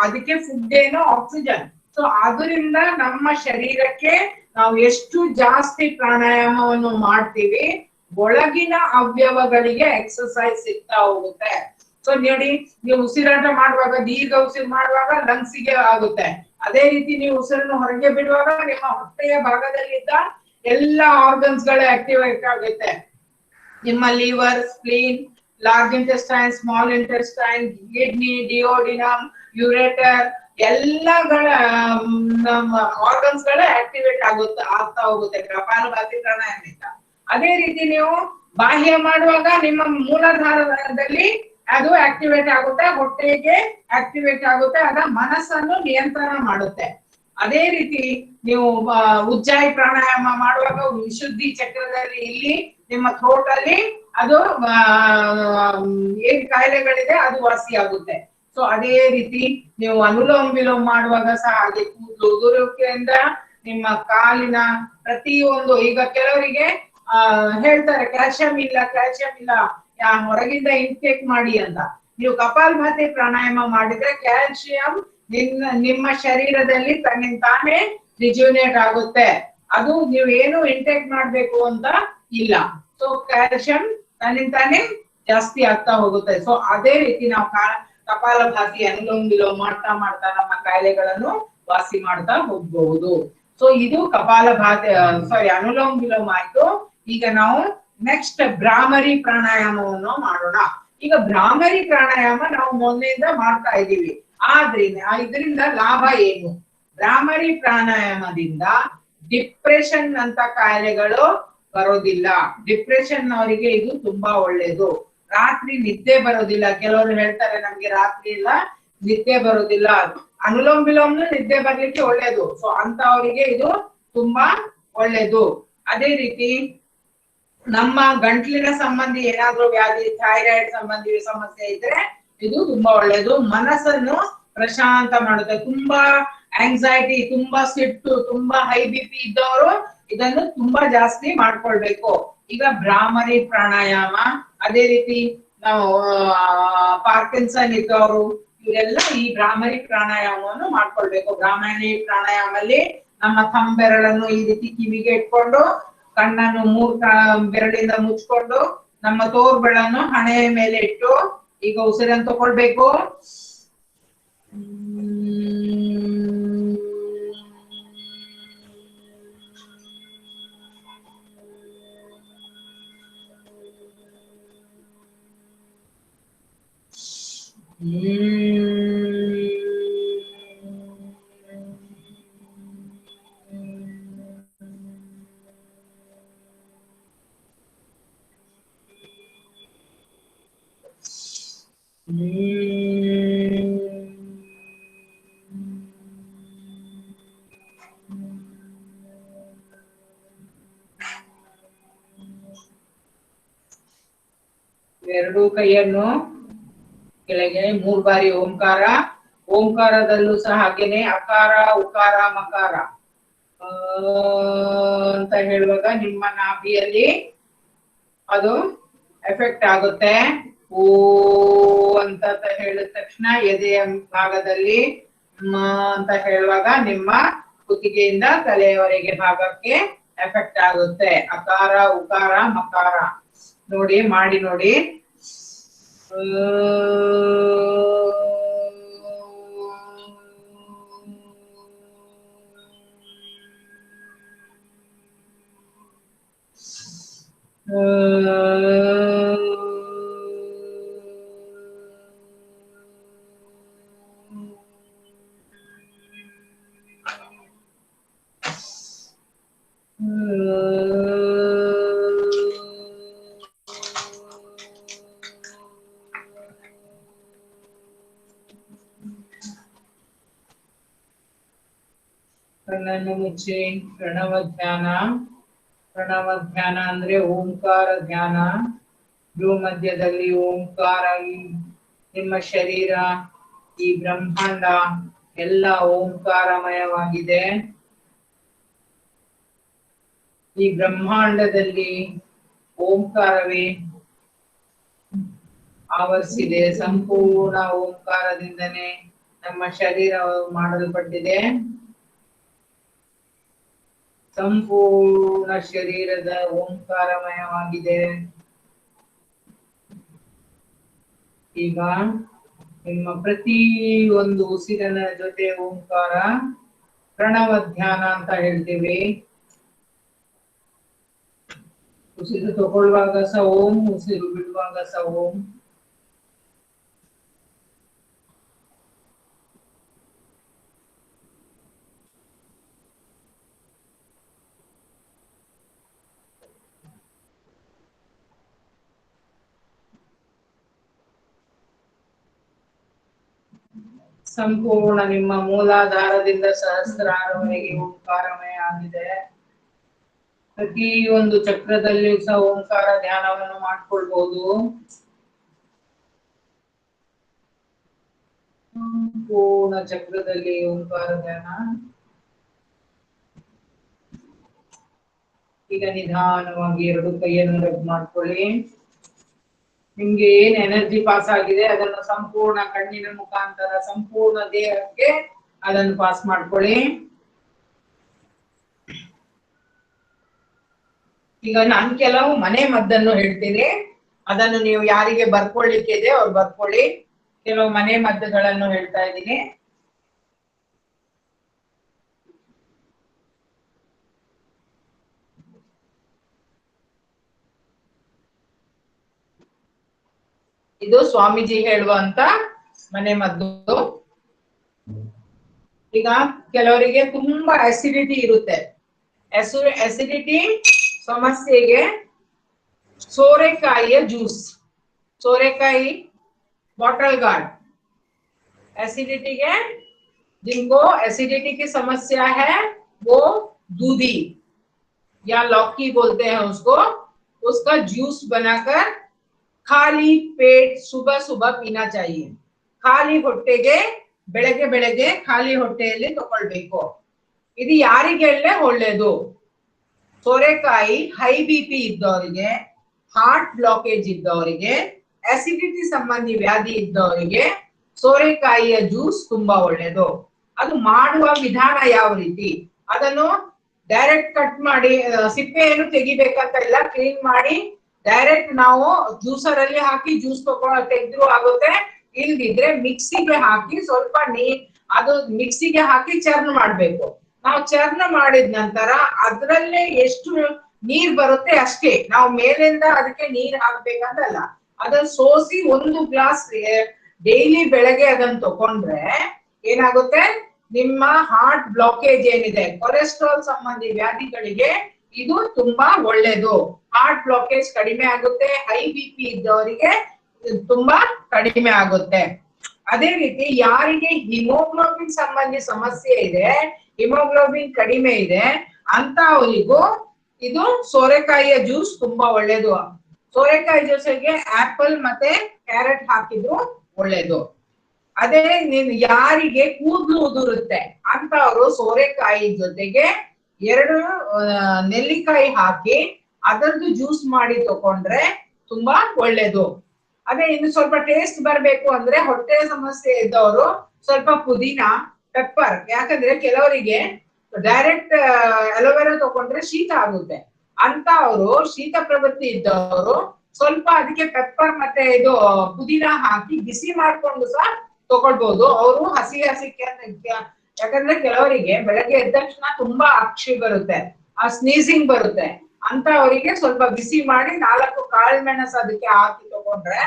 ಅದಕ್ಕೆ ಫುಡ್ ಏನು ಆಕ್ಸಿಜನ್. ಸೊ ಅದರಿಂದ ನಮ್ಮ ಶರೀರಕ್ಕೆ ನಾವು ಎಷ್ಟು ಜಾಸ್ತಿ ಪ್ರಾಣಾಯಾಮವನ್ನು ಮಾಡ್ತೀವಿ, ಒಳಗಿನ ಅವಯವಗಳಿಗೆ ಎಕ್ಸರ್ಸೈಸ್ ಸಿಗ್ತಾ ಹೋಗುತ್ತೆ. ಸೊ ನೋಡಿ, ನೀವು ಉಸಿರಾಟ ಮಾಡುವಾಗ, ದೀರ್ಘ ಉಸಿರು ಮಾಡುವಾಗ ಲಂಗ್ಸಿಗೆ ಆಗುತ್ತೆ. ಅದೇ ರೀತಿ ನೀವು ಉಸಿರನ್ನು ಹೊರಗೆ ಬಿಡುವಾಗ ನಿಮ್ಮ ಹೊಟ್ಟೆಯ ಭಾಗದಲ್ಲಿದ್ದ ಎಲ್ಲ ಆರ್ಗನ್ಸ್ ಗಳು ಆಕ್ಟಿವೇಟ್ ಆಗುತ್ತೆ. ನಿಮ್ಮ liver, spleen, large intestine, small intestine, kidney, duodenum, ureter ಎಲ್ಲಗಳ ನಮ್ಮ ಆರ್ಗನ್ಸ್ ಗಳ ಆಕ್ಟಿವೇಟ್ ಆಗ್ತಾ ಹೋಗುತ್ತೆ ಕಪಾಲಭಾತಿ ಪ್ರಾಣಾಯಾಮದಿಂದ. ಅದೇ ರೀತಿ ನೀವು ಬಾಹ್ಯ ಮಾಡುವಾಗ ನಿಮ್ಮ ಮೂಲಾಧಾರದಲ್ಲಿ ಅದು ಆಕ್ಟಿವೇಟ್ ಆಗುತ್ತೆ, ಹೊಟ್ಟೆಗೆ ಆಕ್ಟಿವೇಟ್ ಆಗುತ್ತೆ, ಅದ ಮನಸ್ಸನ್ನು ನಿಯಂತ್ರಣ ಮಾಡುತ್ತೆ. ಅದೇ ರೀತಿ ನೀವು ಉಜ್ಜಾಯಿ ಪ್ರಾಣಾಯಾಮ ಮಾಡುವಾಗ ವಿಶುದ್ಧಿ ಚಕ್ರದಲ್ಲಿ ಇಲ್ಲಿ ನಿಮ್ಮ ಥ್ರೋಟ್ ಅಲ್ಲಿ ಅದು ಏನ್ ಕಾಯಿಲೆಗಳಿದೆ ಅದು ವಾಸಿ ಆಗುತ್ತೆ. ಸೊ ಅದೇ ರೀತಿ ನೀವು ಅನುಲೋಮ ವಿಲೋಮ ಮಾಡುವಾಗ ಸಹ ಹಾಗೆ ಕೂದಲು ಉದುರುವಿಕೆಯಿಂದ ನಿಮ್ಮ ಕಾಲಿನ ಪ್ರತಿಯೊಂದು, ಈಗ ಕೆಲವರಿಗೆ ಹೇಳ್ತಾರೆ ಕ್ಯಾಲ್ಸಿಯಂ ಇಲ್ಲ ಹೊರಗಿಂದ ಇಂಟೇಕ್ ಮಾಡಿ ಅಂತ. ನೀವು ಕಪಾಲಭಾತಿ ಪ್ರಾಣಾಯಾಮ ಮಾಡಿದ್ರೆ ಕ್ಯಾಲ್ಸಿಯಂ ನಿಮ್ಮ ಶರೀರದಲ್ಲಿ ತನ್ನಿಂತಾನೇ ರಿಜ್ಯೂನೇಟ್ ಆಗುತ್ತೆ. ಅದು ನೀವು ಏನು ಇಂಟೇಕ್ ಮಾಡ್ಬೇಕು ಅಂತ ಇಲ್ಲ. ಸೊ ಕ್ಯಾಲ್ಸಿಯಂ ತನ್ನಿಂತಾನೇ ಜಾಸ್ತಿ ಆಗ್ತಾ ಹೋಗುತ್ತೆ. ಸೊ ಅದೇ ರೀತಿ ನಾವು ಕಪಾಲಭಾತಿ ಅನುಲೋಮ ವಿಲೋಮ ಮಾಡ್ತಾ ನಮ್ಮ ಕಾಯಿಲೆಗಳನ್ನು ವಾಸಿ ಮಾಡ್ತಾ ಹೋಗ್ಬಹುದು. ಸೊ ಇದು ಕಪಾಲಭಾತಿ ಅನುಲೋಮ ವಿಲೋಮ ಆಯ್ತು. ಈಗ ನಾವು ನೆಕ್ಸ್ಟ್ ಭ್ರಾಮರಿ ಪ್ರಾಣಾಯಾಮವನ್ನು ಮಾಡೋಣ. ಈಗ ಭ್ರಾಮರಿ ಪ್ರಾಣಾಯಾಮ ನಾವು ಮೊನ್ನೆಯಿಂದ ಮಾಡ್ತಾ ಇದ್ದೀವಿ. ಇದರಿಂದ ಲಾಭ ಏನು? ಭ್ರಾಮರಿ ಪ್ರಾಣಾಯಾಮದಿಂದ ಡಿಪ್ರೆಷನ್ ಅಂತ ಕಾಯಿಲೆಗಳು ಬರೋದಿಲ್ಲ. ಡಿಪ್ರೆಷನ್ ಅವರಿಗೆ ಇದು ತುಂಬಾ ಒಳ್ಳೇದು. ರಾತ್ರಿ ನಿದ್ದೆ ಬರೋದಿಲ್ಲ, ಕೆಲವರು ಹೇಳ್ತಾರೆ ನಮ್ಗೆ ರಾತ್ರಿ ಎಲ್ಲ ನಿದ್ದೆ ಬರೋದಿಲ್ಲ, ಅನುಲೋಮ ವಿಲೋಮ ನಿದ್ದೆ ಬರ್ಲಿಕ್ಕೆ ಒಳ್ಳೇದು. ಸೊ ಅಂತ ಅವರಿಗೆ ಇದು ತುಂಬಾ ಒಳ್ಳೇದು. ಅದೇ ರೀತಿ ನಮ್ಮ ಗಂಟ್ಲಿನ ಸಂಬಂಧಿ ಏನಾದ್ರೂ ವ್ಯಾಧಿ, ಥೈರಾಯ್ಡ್ ಸಂಬಂಧಿ ಸಮಸ್ಯೆ ಇದ್ರೆ ಇದು ತುಂಬಾ ಒಳ್ಳೇದು. ಮನಸ್ಸನ್ನು ಪ್ರಶಾಂತ ಮಾಡುತ್ತೆ. ತುಂಬಾ ಆಂಗ್ಸೈಟಿ, ತುಂಬಾ ಸಿಟ್ಟು, ತುಂಬಾ ಹೈ ಬಿಪಿ ಇದ್ದವರು ಇದನ್ನು ತುಂಬಾ ಜಾಸ್ತಿ ಮಾಡ್ಕೊಳ್ಬೇಕು. ಈಗ ಭ್ರಾಮರಿ ಪ್ರಾಣಾಯಾಮ, ಅದೇ ರೀತಿ ನಾವು ಪಾರ್ಕಿನ್ಸನ್ ಇದ್ದವರು ಇವರೆಲ್ಲ ಈ ಭ್ರಾಮರಿ ಪ್ರಾಣಾಯಾಮವನ್ನು ಮಾಡ್ಕೊಳ್ಬೇಕು. ಭ್ರಾಮರಿ ಪ್ರಾಣಾಯಾಮಲ್ಲಿ ನಮ್ಮ ಥಂಬ್ ಬೆರಳನ್ನು ಈ ರೀತಿ ಕಿವಿಗೆ ಇಟ್ಕೊಂಡು, ಕಣ್ಣನ್ನು 3 ಬೆರಳಿಂದ ಮುಚ್ಕೊಂಡು, ನಮ್ಮ ತೋರ್ ಬೆರಳನ್ನು ಹಣೆಯ ಮೇಲೆ ಇಟ್ಟು ಈಗ ಉಸಿರನ್ನು ತಗೊಳ್ಬೇಕು. ಎರಡು ಕೈಯನ್ನು ಕೆಳಗೆ 3 ಬಾರಿ ಓಂಕಾರ. ಓಂಕಾರದಲ್ಲೂ ಸಹ ಹಾಗೇನೆ ಅಕಾರ, ಉಕಾರ, ಮಕಾರ ಅಂತ ಹೇಳುವಾಗ ನಿಮ್ಮ ನಾಭಿಯಲ್ಲಿ ಅದು ಎಫೆಕ್ಟ್ ಆಗುತ್ತೆ. ಓ ಅಂತ ಹೇಳಿದ ತಕ್ಷಣ ಎದೆಯ ಭಾಗದಲ್ಲಿ ಅಂತ ಹೇಳುವಾಗ ನಿಮ್ಮ ಕುತ್ತಿಗೆಯಿಂದ ತಲೆಯವರೆಗೆ ಭಾಗಕ್ಕೆ ಎಫೆಕ್ಟ್ ಆಗುತ್ತೆ. ಅಕಾರ, ಉಕಾರ, ಮಕಾರ ನೋಡಿ, ಮಾಡಿ ನೋಡಿ. ಕಣ್ಣನ್ನು ಮುಚ್ಚಿ ಪ್ರಣವ ಧ್ಯಾನ. ಪ್ರಣವ ಧ್ಯಾನ ಅಂದ್ರೆ ಓಂಕಾರ ಧ್ಯಾನ. ಭ್ರೂ ಮಧ್ಯದಲ್ಲಿ ಓಂಕಾರ ನಿಮ್ಮ ಶರೀರ, ಈ ಬ್ರಹ್ಮಾಂಡ ಎಲ್ಲ ಓಂಕಾರಮಯವಾಗಿದೆ. ಈ ಬ್ರಹ್ಮಾಂಡದಲ್ಲಿ ಓಂಕಾರವೇ ಆವರಿಸಿದೆ. ಸಂಪೂರ್ಣ ಓಂಕಾರದಿಂದನೇ ನಮ್ಮ ಶರೀರ ಮಾಡಲ್ಪಟ್ಟಿದೆ. ಸಂಪೂರ್ಣ ಶರೀರದ ಓಂಕಾರಮಯವಾಗಿದೆ. ಈಗ ನಿಮ್ಮ ಪ್ರತಿ ಒಂದು ಉಸಿರಿನ ಜೊತೆ ಓಂಕಾರ, ಪ್ರಣವ ಧ್ಯಾನ ಅಂತ ಹೇಳ್ತೀವಿ. ಉಸಿರು ತಗೊಳ್ಳುವಾಗ ಸ ಓಂ, ಉಸಿರು ಬಿಡುವಾಗ ಸ ಓಂ. ಸಂಪೂರ್ಣ ನಿಮ್ಮ ಮೂಲಾಧಾರದಿಂದ ಸಹಸ್ರಾರವರೆಗೆ ಓಂಕಾರಮಯ ಆಗಿದೆ. ಪ್ರತಿ ಒಂದು ಚಕ್ರದಲ್ಲಿ ಸಹ ಓಂಕಾರ ಧ್ಯಾನವನ್ನು ಮಾಡ್ಕೊಳ್ಬಹುದು. ಸಂಪೂರ್ಣ ಚಕ್ರದಲ್ಲಿ ಓಂಕಾರ ಧ್ಯಾನ. ಈಗ ನಿಧಾನವಾಗಿ ಎರಡು ಕೈಯನ್ನು ರಬ್ ಮಾಡ್ಕೊಳ್ಳಿ. ನಿಮ್ಗೆ ಏನ್ ಎನರ್ಜಿ ಪಾಸ್ ಆಗಿದೆ ಅದನ್ನು ಸಂಪೂರ್ಣ ಕಣ್ಣಿನ ಮುಖಾಂತರ ಸಂಪೂರ್ಣ ದೇಹಕ್ಕೆ ಅದನ್ನು ಪಾಸ್ ಮಾಡ್ಕೊಳ್ಳಿ. ಈಗ ನಾನು ಕೆಲವು ಮನೆ ಮದ್ದನ್ನು ಹೇಳ್ತೀನಿ, ಅದನ್ನು ನೀವು ಯಾರಿಗೆ ಬರ್ಕೊಳ್ಳಿಕ್ಕೆ ಇದೆ ಅವ್ರು ಬರ್ಕೊಳ್ಳಿ. ಕೆಲವು ಮನೆ ಮದ್ದುಗಳನ್ನು ಹೇಳ್ತಾ ಇದ್ದೀನಿ. ಇದು ಸ್ವಾಮೀಜಿ ಹೇಳುವಂತ ಮನೆ ಮದ್ದು. ಈಗ ಕೆಲವರಿಗೆ ತುಂಬಾ ಅಸಿಡಿಟಿ ಇರುತ್ತೆ. ಅಸಿಡಿಟಿ ಸಮಸ್ಯೆಗೆ ಸೋರೆಕಾಯಿಯ ಜ್ಯೂಸ್, ಸೋರೆಕಾಯಿ बॉटल गार्ड, एसिडिटी के जिनको एसिडिटी की समस्या है वो दूधी या लौकी बोलते हैं उसको, उसका जूस बनाकर खाली पेट सुबह सुबह पीना चाहिए. ಖಾಲಿ ಹೊಟ್ಟೆಗೆ ಬೆಳಗ್ಗೆ ಬೆಳಗ್ಗೆ ಖಾಲಿ ಹೊಟ್ಟೆಯಲ್ಲಿ ತಗೊಳ್ಬೇಕು. ಇದು ಯಾರಿಗೆ ಒಳ್ಳೆಯದು? ಸೋರೆಕಾಯಿ ಹೈ ಬಿಪಿ ಇದ್ದವರಿಗೆ, ಹಾರ್ಟ್ ಬ್ಲಾಕೇಜ್ ಇದ್ದವರಿಗೆ, ಅಸಿಡಿಟಿ ಸಂಬಂಧಿ ವ್ಯಾಧಿ ಇದ್ದವರಿಗೆ ಸೋರೆಕಾಯಿಯ ಜ್ಯೂಸ್ ತುಂಬಾ ಒಳ್ಳೆಯದು. ಅದು ಮಾಡುವ ವಿಧಾನ ಯಾವ ರೀತಿ? ಅದನ್ನು ಡೈರೆಕ್ಟ್ ಕಟ್ ಮಾಡಿ, ಸಿಪ್ಪೆಯನ್ನು ತೆಗಿಬೇಕಂತ ಇಲ್ಲ, ಕ್ಲೀನ್ ಮಾಡಿ ಡೈರೆಕ್ಟ್ ನಾವು ಜ್ಯೂಸರ್ ಅಲ್ಲಿ ಹಾಕಿ ಜ್ಯೂಸ್ ತೆಗೆದ್ರು ಆಗುತ್ತೆ. ಇಲ್ದಿದ್ರೆ ಮಿಕ್ಸಿಗೆ ಹಾಕಿ ಸ್ವಲ್ಪ ಅದು ಮಿಕ್ಸಿಗೆ ಹಾಕಿ ಚರ್ನ ಮಾಡ್ಬೇಕು. ನಾವು ಚರ್ನ ಮಾಡಿದ ನಂತರ ಅದ್ರಲ್ಲೇ ಎಷ್ಟು ನೀರ್ ಬರುತ್ತೆ ಅಷ್ಟೇ, ನಾವು ಮೇಲಿಂದ ಅದಕ್ಕೆ ನೀರ್ ಹಾಕ್ಬೇಕಂತಲ್ಲ. ಅದನ್ನ ಸೋಸಿ 1 ಗ್ಲಾಸ್ ಡೈಲಿ ಬೆಳಗ್ಗೆ ಅದನ್ನ ತಗೊಂಡ್ರೆ ಏನಾಗುತ್ತೆ, ನಿಮ್ಮ ಹಾರ್ಟ್ ಬ್ಲಾಕೇಜ್ ಏನಿದೆ, ಕೊಲೆಸ್ಟ್ರಾಲ್ ಸಂಬಂಧಿ ವ್ಯಾಧಿಗಳಿಗೆ ಇದು ತುಂಬಾ ಒಳ್ಳೇದು. ಹಾರ್ಟ್ ಬ್ಲಾಕೇಜ್ ಕಡಿಮೆ ಆಗುತ್ತೆ. ಹೈ ಬಿಪಿ ಇದ್ದವರಿಗೆ ತುಂಬಾ ಕಡಿಮೆ ಆಗುತ್ತೆ. ಅದೇ ರೀತಿ ಯಾರಿಗೆ ಹಿಮೋಗ್ಲೋಬಿನ್ ಸಂಬಂಧಿ ಸಮಸ್ಯೆ ಇದೆ, ಹಿಮೋಗ್ಲೋಬಿನ್ ಕಡಿಮೆ ಇದೆ ಅಂತವರಿಗೂ ಇದು ಸೋರೆಕಾಯಿಯ ಜ್ಯೂಸ್ ತುಂಬಾ ಒಳ್ಳೇದು. ಸೋರೆಕಾಯಿ ಜ್ಯೂಸಿಗೆ ಆಪಲ್ ಮತ್ತೆ ಕ್ಯಾರೆಟ್ ಹಾಕಿದ್ರು ಒಳ್ಳೇದು. ಅದೇ ಯಾರಿಗೆ ಕೂದಲು ಉದುರುತ್ತೆ ಅಂತವರು ಸೋರೆಕಾಯಿ ಜೊತೆಗೆ 2 ನೆಲ್ಲಿಕಾಯಿ ಹಾಕಿ ಅದರದ್ದು ಜ್ಯೂಸ್ ಮಾಡಿ ತಕೊಂಡ್ರೆ ತುಂಬಾ ಒಳ್ಳೇದು. ಅದೇ ಇನ್ನು ಸ್ವಲ್ಪ ಟೇಸ್ಟ್ ಬರ್ಬೇಕು ಅಂದ್ರೆ ಹೊಟ್ಟೆ ಸಮಸ್ಯೆ ಇದ್ದವರು ಸ್ವಲ್ಪ ಪುದೀನ, ಪೆಪ್ಪರ್, ಯಾಕಂದ್ರೆ ಕೆಲವರಿಗೆ ಡೈರೆಕ್ಟ್ ಅಲೋವೆರಾ ತಗೊಂಡ್ರೆ ಶೀತ ಆಗುತ್ತೆ ಅಂತ ಅವರು, ಶೀತ ಪ್ರವೃತ್ತಿ ಇದ್ದವರು ಸ್ವಲ್ಪ ಅದಕ್ಕೆ ಪೆಪ್ಪರ್ ಮತ್ತೆ ಇದು ಪುದೀನ ಹಾಕಿ ಬಿಸಿ ಮಾಡ್ಕೊಂಡು ಸಹ ತಗೊಳ್ಬಹುದು. ಅವರು ಹಸಿ ಯಾಕಂದ್ರೆ ಕೆಲವರಿಗೆ ಬೆಳಗ್ಗೆ ಎದ್ದ ತಕ್ಷಣ ತುಂಬಾ ಅಕ್ಷಿ ಬರುತ್ತೆ, ಆ ಸ್ನೀಸಿಂಗ್ ಬರುತ್ತೆ ಅಂತ ಅವರಿಗೆ ಸ್ವಲ್ಪ ಬಿಸಿ ಮಾಡಿ 4 ಕಾಳು ಮೆಣಸು ಅದಕ್ಕೆ ಹಾಕಿ ತಗೊಂಡ್ರೆ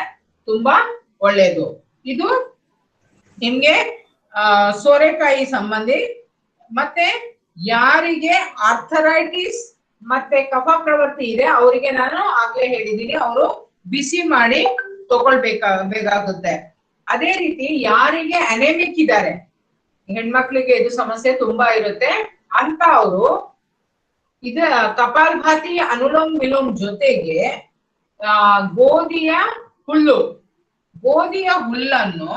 ತುಂಬಾ ಒಳ್ಳೇದು. ಇದು ನಿಮ್ಗೆ ಸೋರೆಕಾಯಿ ಸಂಬಂಧಿ. ಮತ್ತೆ ಯಾರಿಗೆ ಆರ್ಥರೈಟಿಸ್ ಮತ್ತೆ ಕಫ ಪ್ರವೃತ್ತಿ ಇದೆ ಅವರಿಗೆ ನಾನು ಆಗ್ಲೇ ಹೇಳಿದ್ದೀನಿ, ಅವರು ಬಿಸಿ ಮಾಡಿ ತಗೊಳ್ಬೇಕಾಗುತ್ತೆ. ಅದೇ ರೀತಿ ಯಾರಿಗೆ ಅನೆಮಿಕ್ ಇದ್ದಾರೆ, ಹೆಣ್ಮಕ್ಳಿಗೆ ಇದು ಸಮಸ್ಯೆ ತುಂಬಾ ಇರುತ್ತೆ ಅಂತ ಅವರು ಕಪಾಲಭಾತಿ ಅನುಲೋಮ್ ವಿಲೋಮ್ ಜೊತೆಗೆ ಗೋಧಿಯ ಹುಲ್ಲು ಗೋಧಿಯ ಹುಲ್ಲನ್ನು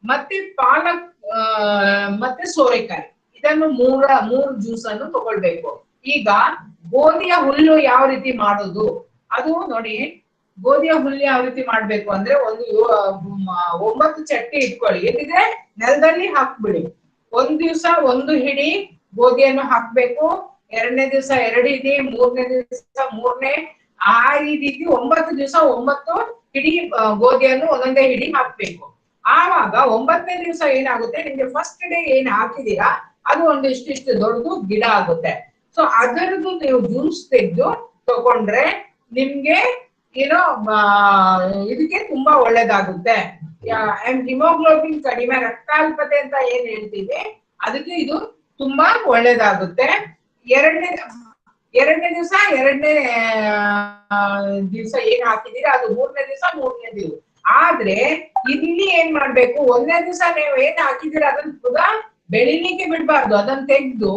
ಮತ್ತೆ ಪಾಲಕ್ ಮತ್ತೆ ಸೋರೆಕಾಯಿ ಇದನ್ನು ಮೂರು ಜ್ಯೂಸ್ ಅನ್ನು ತಗೊಳ್ಬೇಕು. ಈಗ ಗೋಧಿಯ ಹುಲ್ಲು ಯಾವ ರೀತಿ ಮಾಡೋದು ಅದು ನೋಡಿ. ಗೋಧಿಯ ಹುಲ್ಲು ಯಾವ ರೀತಿ ಮಾಡ್ಬೇಕು ಅಂದ್ರೆ, ಒಂದು 9 ಚಟ್ಟಿ ಇಟ್ಕೊಳ್ಳಿ, ಇದ್ರೆ ನೆಲದಲ್ಲಿ ಹಾಕ್ಬಿಡಿ. ಒಂದ್ ದಿವ್ಸ 1 ಹಿಡಿ ಗೋಧಿಯನ್ನು ಹಾಕ್ಬೇಕು, 2ನೇ ದಿವಸ 2 ಹಿಡಿ, 3ನೇ ದಿವಸ 3ನೇ, ಆ ರೀತಿ 9 ದಿವಸ 9 ಹಿಡಿ ಗೋಧಿಯನ್ನು ಒಂದೊಂದೇ ಹಿಡಿ ಹಾಕ್ಬೇಕು. ಆವಾಗ 9ನೇ ದಿವಸ ಏನಾಗುತ್ತೆ, ನಿಮ್ಗೆ ಫಸ್ಟ್ ಡೇ ಏನ್ ಹಾಕಿದೀರಾ ಅದು ಒಂದಿಷ್ಟು ದೊಡ್ಡದು ಗಿಡ ಆಗುತ್ತೆ. ಸೊ ಅದರದ್ದು ನೀವು ಜ್ಯೂಸ್ ತೆಗೆದು ತಗೊಂಡ್ರೆ ನಿಮ್ಗೆ ಏನೋ ಇದಕ್ಕೆ ತುಂಬಾ ಒಳ್ಳೇದಾಗುತ್ತೆ. ಹಿಮೋಗ್ಲೋಬಿನ್ ಕಡಿಮೆ, ರಕ್ತಾಲ್ಪತೆ ಅಂತ ಏನ್ ಹೇಳ್ತೀವಿ ಅದಕ್ಕೆ ಇದು ತುಂಬಾ ಒಳ್ಳೇದಾಗುತ್ತೆ. ಎರಡನೇ ದಿವಸ ಏನ್ ಹಾಕಿದೀರ ಅದು 3ನೇ ದಿವಸ. ಆದ್ರೆ ಇಲ್ಲಿ ಏನ್ ಮಾಡ್ಬೇಕು, 1ನೇ ದಿವಸ ನೀವು ಏನ್ ಹಾಕಿದೀರ ಅದನ್ನ ಕೂಡ ಬೆಳಿಲಿಕ್ಕೆ ಬಿಡ್ಬಾರ್ದು, ಅದನ್ನ ತೆಗ್ದು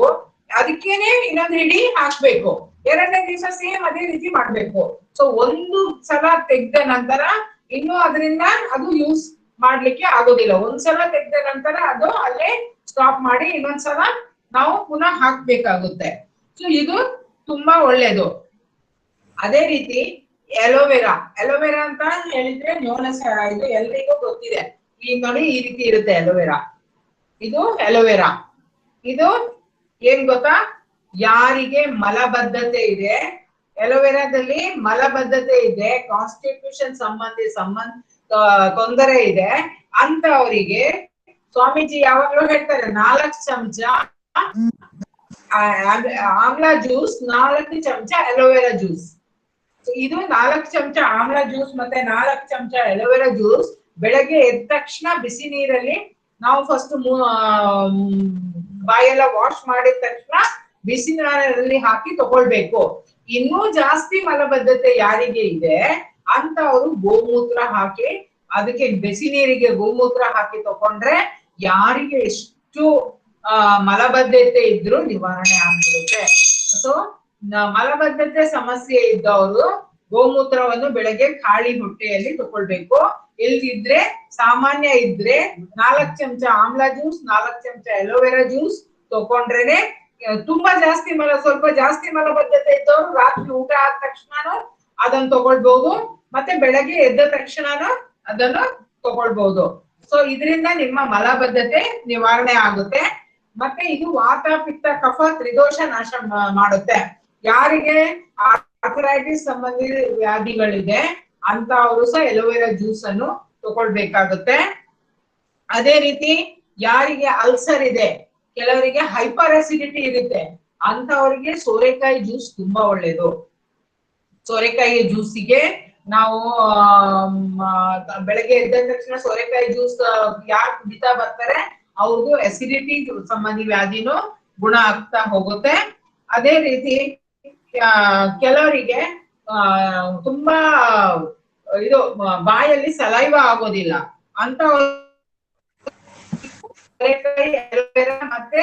ಅದಕ್ಕೇನೆ ಇನ್ನೊಂದು ಹಿಡಿ ಹಾಕ್ಬೇಕು. 2ನೇ ದಿವಸ ಸೇಮ್ ಅದೇ ರೀತಿ ಮಾಡ್ಬೇಕು. ಸೊ ಒಂದು ಸಲ ತೆಗ್ದ ನಂತರ ಇನ್ನು ಅದರಿಂದ ಅದು ಯೂಸ್ ಮಾಡ್ಲಿಕ್ಕೆ ಆಗೋದಿಲ್ಲ. ಒಂದ್ಸಲ ತೆಗ್ದ ನಂತರ ಅದು ಅಲ್ಲೇ ಸ್ಟಾಪ್ ಮಾಡಿ ಇನ್ನೊಂದ್ಸಲ ನಾವು ಪುನಃ ಹಾಕ್ಬೇಕಾಗುತ್ತೆ. ಸೊ ಇದು ತುಂಬಾ ಒಳ್ಳೇದು. ಅದೇ ರೀತಿ ಎಲೋವೆರಾ ಅಂತ ಹೇಳಿದ್ರೆ ಇದು ಎಲ್ರಿಗೂ ಗೊತ್ತಿದೆ. ಈ ನೋಡಿ ಈ ರೀತಿ ಇರುತ್ತೆ ಎಲೋವೆರಾ. ಇದು ಎಲೋವೆರಾ ಇದು ಏನ್ ಗೊತ್ತಾ, ಯಾರಿಗೆ ಮಲಬದ್ಧತೆ ಇದೆ, ಎಲೋವೆರಾದಲ್ಲಿ ಮಲಬದ್ಧತೆ ಇದೆ, ಕಾನ್ಸ್ಟಿಟ್ಯೂಷನ್ ತೊಂದರೆ ಇದೆ ಅಂತವರಿಗೆ ಸ್ವಾಮೀಜಿ ಯಾವಾಗ್ಲೂ ಹೇಳ್ತಾರೆ 4 ಚಮಚ ಆಮ್ಲಾ ಜ್ಯೂಸ್, 4 ಚಮಚ ಎಲೋವೆರಾ ಜ್ಯೂಸ್. ಇದು 4 ಚಮಚ ಆಮ್ಲಾ ಜ್ಯೂಸ್ ಮತ್ತೆ 4 ಚಮಚ ಎಲೋವೆರಾ ಜ್ಯೂಸ್ ಬೆಳಗ್ಗೆ ಎದ್ದ ತಕ್ಷಣ ಬಿಸಿ ನೀರಲ್ಲಿ ನಾವು ಫಸ್ಟ್ ಬಾಯೆಲ್ಲ ವಾಶ್ ಮಾಡಿದ ತಕ್ಷಣ ಬಿಸಿ ನೀರಲ್ಲಿ ಹಾಕಿ ತಗೊಳ್ಬೇಕು. ಇನ್ನೂ ಜಾಸ್ತಿ ಮಲಬದ್ಧತೆ ಯಾರಿಗೆ ಇದೆ ಅಂತ ಅವರು ಗೋಮೂತ್ರ ಹಾಕಿ, ಅದಕ್ಕೆ ಬಿಸಿ ನೀರಿಗೆ ಗೋಮೂತ್ರ ಹಾಕಿ ತಕೊಂಡ್ರೆ ಯಾರಿಗೆ ಎಷ್ಟು ಮಲಬದ್ಧತೆ ಇದ್ರೂ ನಿವಾರಣೆ ಆಗ್ಬಿಡುತ್ತೆ. ಸೊ ಮಲಬದ್ಧತೆ ಸಮಸ್ಯೆ ಇದ್ದವರು ಗೋಮೂತ್ರವನ್ನು ಬೆಳಗ್ಗೆ ಖಾಲಿ ಹೊಟ್ಟೆಯಲ್ಲಿ ತಕೊಳ್ಬೇಕು. ಇಲ್ದಿದ್ರೆ ಸಾಮಾನ್ಯ ಇದ್ರೆ 4 ಚಮಚ ಆಮ್ಲಾ ಜ್ಯೂಸ್, 4 ಚಮಚ ಎಲೋವೆರಾ ಜ್ಯೂಸ್ ತಕೊಂಡ್ರೇನೆ ತುಂಬಾ ಸ್ವಲ್ಪ ಜಾಸ್ತಿ ಮಲಬದ್ಧತೆ ಇದ್ದವರು ರಾತ್ರಿ ಊಟ ಆದ ತಕ್ಷಣ ಅದನ್ನ ತಗೊಳ್ಬಹುದು, ಮತ್ತೆ ಬೆಳಗ್ಗೆ ಎದ್ದ ತಕ್ಷಣನೂ ಅದನ್ನು ತಗೊಳ್ಬಹುದು. ಸೊ ಇದರಿಂದ ನಿಮ್ಮ ಮಲಬದ್ಧತೆ ನಿವಾರಣೆ ಆಗುತ್ತೆ. ಮತ್ತೆ ಇದು ವಾತ ಪಿತ್ತ ಕಫ ತ್ರಿದೋಷ ನಾಶ ಮಾಡುತ್ತೆ. ಯಾರಿಗೆ ಆರ್ಥರೈಟಿಸ್ ಸಂಬಂಧಿ ವ್ಯಾಧಿಗಳಿದೆ ಅಂತ ಅವರು ಸಹ ಎಲೋವೆರಾ ಜ್ಯೂಸ್ ಅನ್ನು ತಗೊಳ್ಬೇಕಾಗುತ್ತೆ. ಅದೇ ರೀತಿ ಯಾರಿಗೆ ಅಲ್ಸರ್ ಇದೆ, ಕೆಲವರಿಗೆ ಹೈಪರ್ ಅಸಿಡಿಟಿ ಇರುತ್ತೆ ಅಂತವರಿಗೆ ಸೋರೆಕಾಯಿ ಜ್ಯೂಸ್ ತುಂಬಾ ಒಳ್ಳೇದು. ಸೋರೆಕಾಯಿ ಜ್ಯೂಸಿಗೆ ನಾವು ಬೆಳಗ್ಗೆ ಎದ್ದ ತಕ್ಷಣ ಸೋರೆಕಾಯಿ ಜ್ಯೂಸ್ ಯಾರು ಕುಡಿತಾ ಬರ್ತಾರೆ ಅವ್ರಿಗೂ ಅಸಿಡಿಟಿ ಸಂಬಂಧಿ ವ್ಯಾಧಿನೂ ಗುಣ ಆಗ್ತಾ ಹೋಗುತ್ತೆ. ಅದೇ ರೀತಿ ಕೆಲವರಿಗೆ ತುಂಬಾ ಇದು ಬಾಯಲ್ಲಿ ಸಲೈವ ಆಗೋದಿಲ್ಲ ಅಂತ ಮತ್ತೆ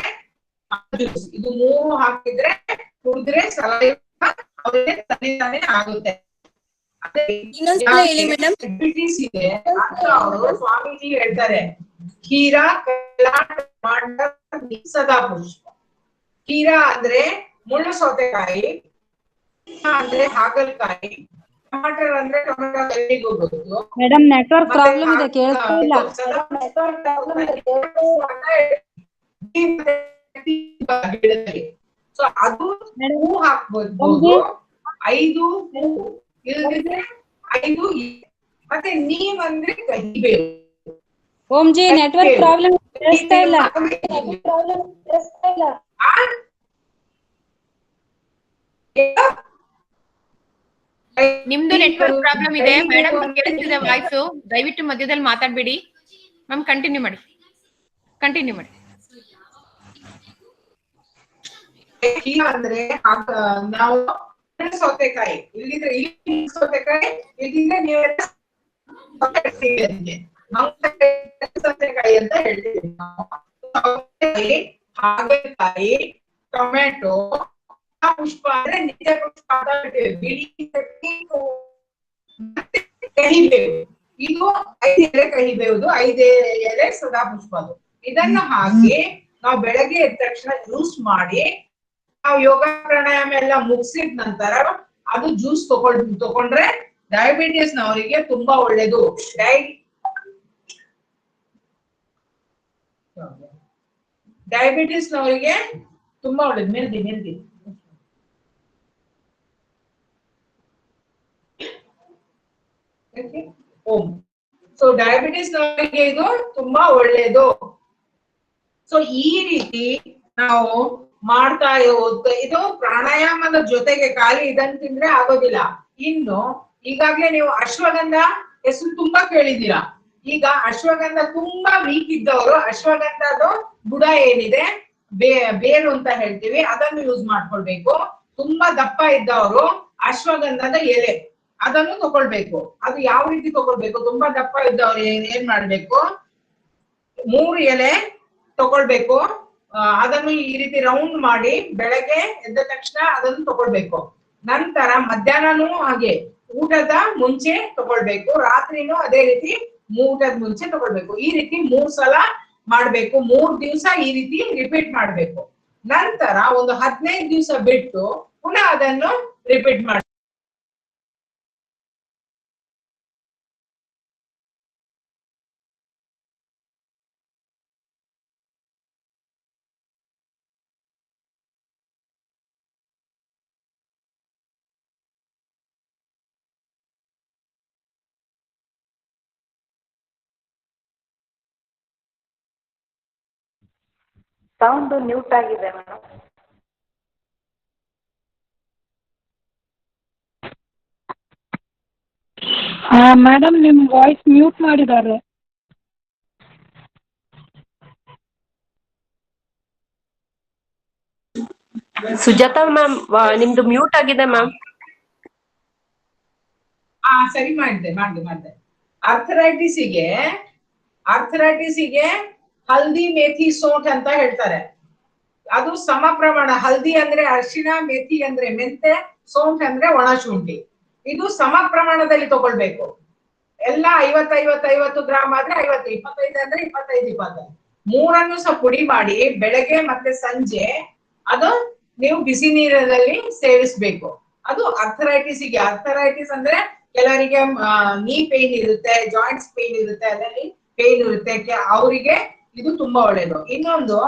ಇದು 3 ಹಾಕಿದ್ರೆ ಕುಡಿದ್ರೆ ಸಲೈವ ತನ್ನಿಂದಾನೇ ಆಗುತ್ತೆ. ಡಯಾಬಿಟಿಸ್ ಇದೆ ಅಂತ ಅವರು ಸ್ವಾಮೀಜಿ ಹೇಳ್ತಾರೆ, ಖೀರಾ ಸದಾ ಪುಷ್ಪ. ಖೀರಾ ಅಂದ್ರೆ ಮುಳ್ಳು ಸೌತೆಕಾಯಿ, ಅಂದ್ರೆ ಹಾಗಲಕಾಯಿ, ಟಮಾಟರ್ ಅಂದ್ರೆ ಟೊಮೆಟೊ ಗೊತ್ತು. ಮೇಡಮ್ ನೆಟ್ವರ್ಕ್ ಪ್ರಾಬ್ಲಮ್ ಇದೆ, ಕೇಳಿಸ್ತಾ ಇಲ್ಲ. ಸೊ ಅದು ಹೂ ಹಾಕ್ಬೋದು, 5 ಹೂ ಇಲ್ಲದಿದ್ರೆ 5 ಮತ್ತೆ ನೀವಂದ್ರೆ ಕಹಿಬೇವು. ಓಂಜಿ ನೆಟ್ವರ್ಕ್ ಪ್ರಾಬ್ಲಮ್ ಕೇಳಿಸ್ತಾ ಇಲ್ಲ. ನಿಮ್ದು ನೆಟ್ವರ್ಕ್ ಪ್ರಾಬ್ಲಮ್ ಇದೆ ಮೇಡಮ್, ಕೇಳಿಸ್ತಿದೆ ವಾಯ್ಸು. ದಯವಿಟ್ಟು ಮಧ್ಯದಲ್ಲಿ ಮಾತಾಡ್ಬೇಡಿ ಮ್ಯಾಮ್, ಕಂಟಿನ್ಯೂ ಮಾಡಿ. ಅಂದ್ರೆ ನಾವು ಸೌತೆಕಾಯಿ ಇಲ್ಲಿದ್ರೆ ಸೌತೆಕಾಯಿ ಇಲ್ಲಿಂದ ನೀವೆಲ್ಲ ಸೌತೆಕಾಯಿ ಅಂತ ಹೇಳ್ತೀವಿ. ಸೌತೆಕಾಯಿ, ಹಾಗಲಕಾಯಿ, ಟೊಮೆಟೊ, ಪುಷ್ಪ ಅಂದ್ರೆ ನಿಜ ಪುಷ್ಪ ಅಂತ ಹೇಳ್ತೀವಿ. ಬಿಳಿ ಕಹಿಬೇವು ಇದು 5 ಎಲೆ ಕಹಿಬೇವುದು, 5 ಎಲೆ ಸದಾಪುಷ್ಪ. ಅದು ಇದನ್ನ ಹಾಕಿ ನಾವು ಬೆಳಗ್ಗೆ ಎದ್ದ ತಕ್ಷಣ ಜ್ಯೂಸ್ ಮಾಡಿ, ನಾವು ಯೋಗ ಪ್ರಾಣಾಯಾಮ ಎಲ್ಲ ಮುಗಿಸಿದ ನಂತರ ಅದು ಜ್ಯೂಸ್ ತಗೊಂಡ್ರೆ ಡಯಾಬಿಟಿಸ್ ನವರಿಗೆ ತುಂಬಾ ಒಳ್ಳೇದು. ಡಯಾಬಿಟಿಸ್ ನವರಿಗೆ ತುಂಬಾ ಒಳ್ಳೇದು. ಮೇಲ್ದಿ ಓಂ. ಸೊ ಡಯಾಬಿಟಿಸ್ ನವರಿಗೆ ಇದು ತುಂಬಾ ಒಳ್ಳೇದು. ಸೊ ಈ ರೀತಿ ನಾವು ಮಾಡ್ತಾ ಇದು ಪ್ರಾಣಾಯಾಮದ ಜೊತೆಗೆ ಖಾಲಿ ಇದನ್ನ ತಿಂದ್ರೆ ಆಗೋದಿಲ್ಲ. ಇನ್ನು ಈಗಾಗ್ಲೇ ನೀವು ಅಶ್ವಗಂಧ ಹೆಸರು ತುಂಬಾ ಕೇಳಿದೀರಾ. ಈಗ ಅಶ್ವಗಂಧ ತುಂಬಾ ವೀಕ್ ಇದ್ದವರು ಅಶ್ವಗಂಧದ ಬುಡ ಏನಿದೆ, ಬೇರು ಅಂತ ಹೇಳ್ತೀವಿ, ಅದನ್ನು ಯೂಸ್ ಮಾಡ್ಕೊಳ್ಬೇಕು. ತುಂಬಾ ದಪ್ಪ ಇದ್ದವರು ಅಶ್ವಗಂಧದ ಎಲೆ ಅದನ್ನು ತಗೊಳ್ಬೇಕು. ಅದು ಯಾವ ರೀತಿ ತಗೊಳ್ಬೇಕು? ತುಂಬಾ ದಪ್ಪ ಇದ್ದವ್ರು ಏನ್ ಮಾಡ್ಬೇಕು, 3 ಎಲೆ ತಗೊಳ್ಬೇಕು. ಅದನ್ನು ಈ ರೀತಿ ರೌಂಡ್ ಮಾಡಿ ಬೆಳಗ್ಗೆ ಎದ್ದ ತಕ್ಷಣ ಅದನ್ನು ತಗೊಳ್ಬೇಕು. ನಂತರ ಮಧ್ಯಾಹ್ನನೂ ಹಾಗೆ ಊಟದ ಮುಂಚೆ ತಗೊಳ್ಬೇಕು, ರಾತ್ರಿನೂ ಅದೇ ರೀತಿ ಊಟದ ಮುಂಚೆ ತಗೊಳ್ಬೇಕು. ಈ ರೀತಿ 3 ಸಲ ಮಾಡ್ಬೇಕು. 3 ದಿವಸ ಈ ರೀತಿ ರಿಪೀಟ್ ಮಾಡ್ಬೇಕು. ನಂತರ ಒಂದು 15 ದಿವಸ ಬಿಟ್ಟು ಪುನಃ ಅದನ್ನು ರಿಪೀಟ್ ಮಾಡಿ. ಸೌಂಡ್ ಮ್ಯೂಟ್ ಆಗಿದೆ ಮೇಡಮ್. ಮೇಡಮ್ ನಿಮ್ ವಾಯ್ಸ್ ಮ್ಯೂಟ್ ಮಾಡಿದ್ದಾರೆ. ಸುಜಾತಾ ಮ್ಯಾಮ್ ನಿಮ್ದು ಮ್ಯೂಟ್ ಆಗಿದೆ ಮ್ಯಾಮ್. ಸರಿ ಮಾಡಿದೆ. ಅರ್ಥರೈಟಿಸಿಗೆ ಹಲ್ದಿ ಮೇಥಿ ಸೋಂಠ್ ಅಂತ ಹೇಳ್ತಾರೆ. ಅದು ಸಮ ಪ್ರಮಾಣ. ಹಲ್ದಿ ಅಂದ್ರೆ ಅರಿಶಿಣ, ಮೇಥಿ ಅಂದ್ರೆ ಮೆಂತೆ, ಸೋಂಠ್ ಅಂದ್ರೆ ಒಣಶುಂಠಿ. ಇದು ಸಮ ಪ್ರಮಾಣದಲ್ಲಿ ತಗೊಳ್ಬೇಕು. ಎಲ್ಲ 50 ಗ್ರಾಮ್ ಆದ್ರೆ 50, 25 ಅಂದ್ರೆ 25. ಮೂರನ್ನು ಸಹ ಪುಡಿ ಮಾಡಿ ಬೆಳಗ್ಗೆ ಮತ್ತೆ ಸಂಜೆ ಅದು ನೀವು ಬಿಸಿ ನೀರಿನಲ್ಲಿ ಸೇವಿಸಬೇಕು. ಅದು ಅರ್ಥರೈಟಿಸಿಗೆ. ಅರ್ಥರೈಟಿಸ್ ಅಂದ್ರೆ ಕೆಲವರಿಗೆ ನೀ ಪೇನ್ ಇರುತ್ತೆ, ಜಾಯಿಂಟ್ಸ್ ಪೇನ್ ಇರುತ್ತೆ, ಅದರಲ್ಲಿ ಪೇನ್ ಇರುತ್ತೆ, ಅವರಿಗೆ ಇದು ತುಂಬಾ ಒಳ್ಳೇದು. ಇನ್ನೊಂದು,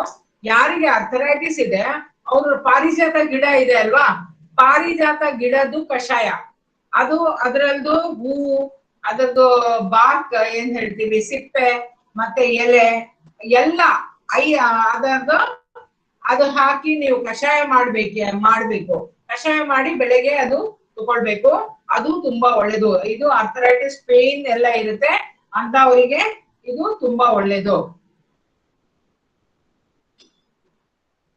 ಯಾರಿಗೆ ಅರ್ಥರೈಟಿಸ್ ಇದೆ ಅವರು ಪಾರಿಜಾತ ಗಿಡ ಇದೆ ಅಲ್ವಾ, ಪಾರಿಜಾತ ಗಿಡದ್ದು ಕಷಾಯ, ಅದು ಅದರದ್ದು ಹೂವು, ಅದರದ್ದು ಬಾರ್ಕ್ ಏನ್ ಹೇಳ್ತೀವಿ, ಸಿಪ್ಪೆ ಮತ್ತೆ ಎಲೆ ಎಲ್ಲ ಅದರದ್ದು ಅದು ಹಾಕಿ ನೀವು ಕಷಾಯ ಮಾಡ್ಬೇಕು. ಕಷಾಯ ಮಾಡಿ ಬೆಳಗ್ಗೆ ಅದು ತಗೊಳ್ಬೇಕು. ಅದು ತುಂಬಾ ಒಳ್ಳೇದು. ಇದು ಅರ್ಥರೈಟಿಸ್ ಪೇನ್ ಎಲ್ಲ ಇರುತ್ತೆ ಅಂತವರಿಗೆ ಇದು ತುಂಬಾ ಒಳ್ಳೇದು.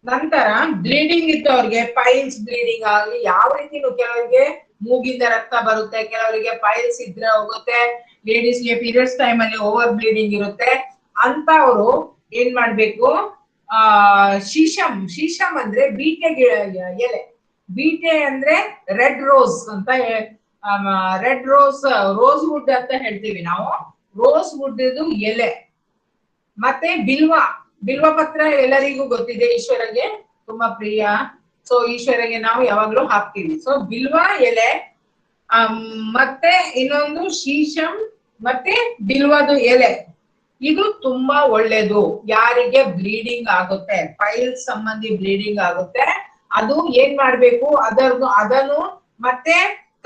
ನಂತರ ಬ್ಲೀಡಿಂಗ್ ಇದ್ದವ್ರಿಗೆ, ಪೈಲ್ಸ್ ಬ್ಲೀಡಿಂಗ್ ಆಗಲಿ ಯಾವ ರೀತಿನೂ, ಕೆಲವರಿಗೆ ಮೂಗಿಂದ ರಕ್ತ ಬರುತ್ತೆ, ಕೆಲವರಿಗೆ ಪೈಲ್ಸ್ ಇದ್ರೆ ಹೋಗುತ್ತೆ, ಲೇಡೀಸ್ಗೆ ಪೀರಿಯಡ್ಸ್ ಟೈಮ್ ಅಲ್ಲಿ ಓವರ್ ಬ್ಲೀಡಿಂಗ್ ಇರುತ್ತೆ, ಅಂತವರು ಏನ್ ಮಾಡ್ಬೇಕು, ಶೀಶಮ್ ಅಂದ್ರೆ ಬೀಟೆ ಎಲೆ. ಬೀಟೆ ಅಂದ್ರೆ ರೆಡ್ ರೋಸ್ ಅಂತ, ರೋಸ್ ವುಡ್ ಅಂತ ಹೇಳ್ತೀವಿ ನಾವು. ರೋಸ್ ವುಡ್ ಎಲೆ ಮತ್ತೆ ಬಿಲ್ವ ಪತ್ರ ಎಲ್ಲರಿಗೂ ಗೊತ್ತಿದೆ, ಈಶ್ವರಗೆ ತುಂಬಾ ಪ್ರಿಯ. ಸೊ ಈಶ್ವರಗೆ ನಾವು ಯಾವಾಗ್ಲೂ ಹಾಕ್ತೀವಿ. ಸೊ ಬಿಲ್ವ ಎಲೆ, ಮತ್ತೆ ಇನ್ನೊಂದು ಶೀಶಮ್ ಮತ್ತೆ ಬಿಲ್ವದು ಎಲೆ, ಇದು ತುಂಬಾ ಒಳ್ಳೇದು. ಯಾರಿಗೆ ಬ್ಲೀಡಿಂಗ್ ಆಗುತ್ತೆ, ಪೈಲ್ಸ್ ಸಂಬಂಧಿ ಬ್ಲೀಡಿಂಗ್ ಆಗುತ್ತೆ, ಅದು ಏನ್ ಮಾಡ್ಬೇಕು, ಅದನ್ನು ಮತ್ತೆ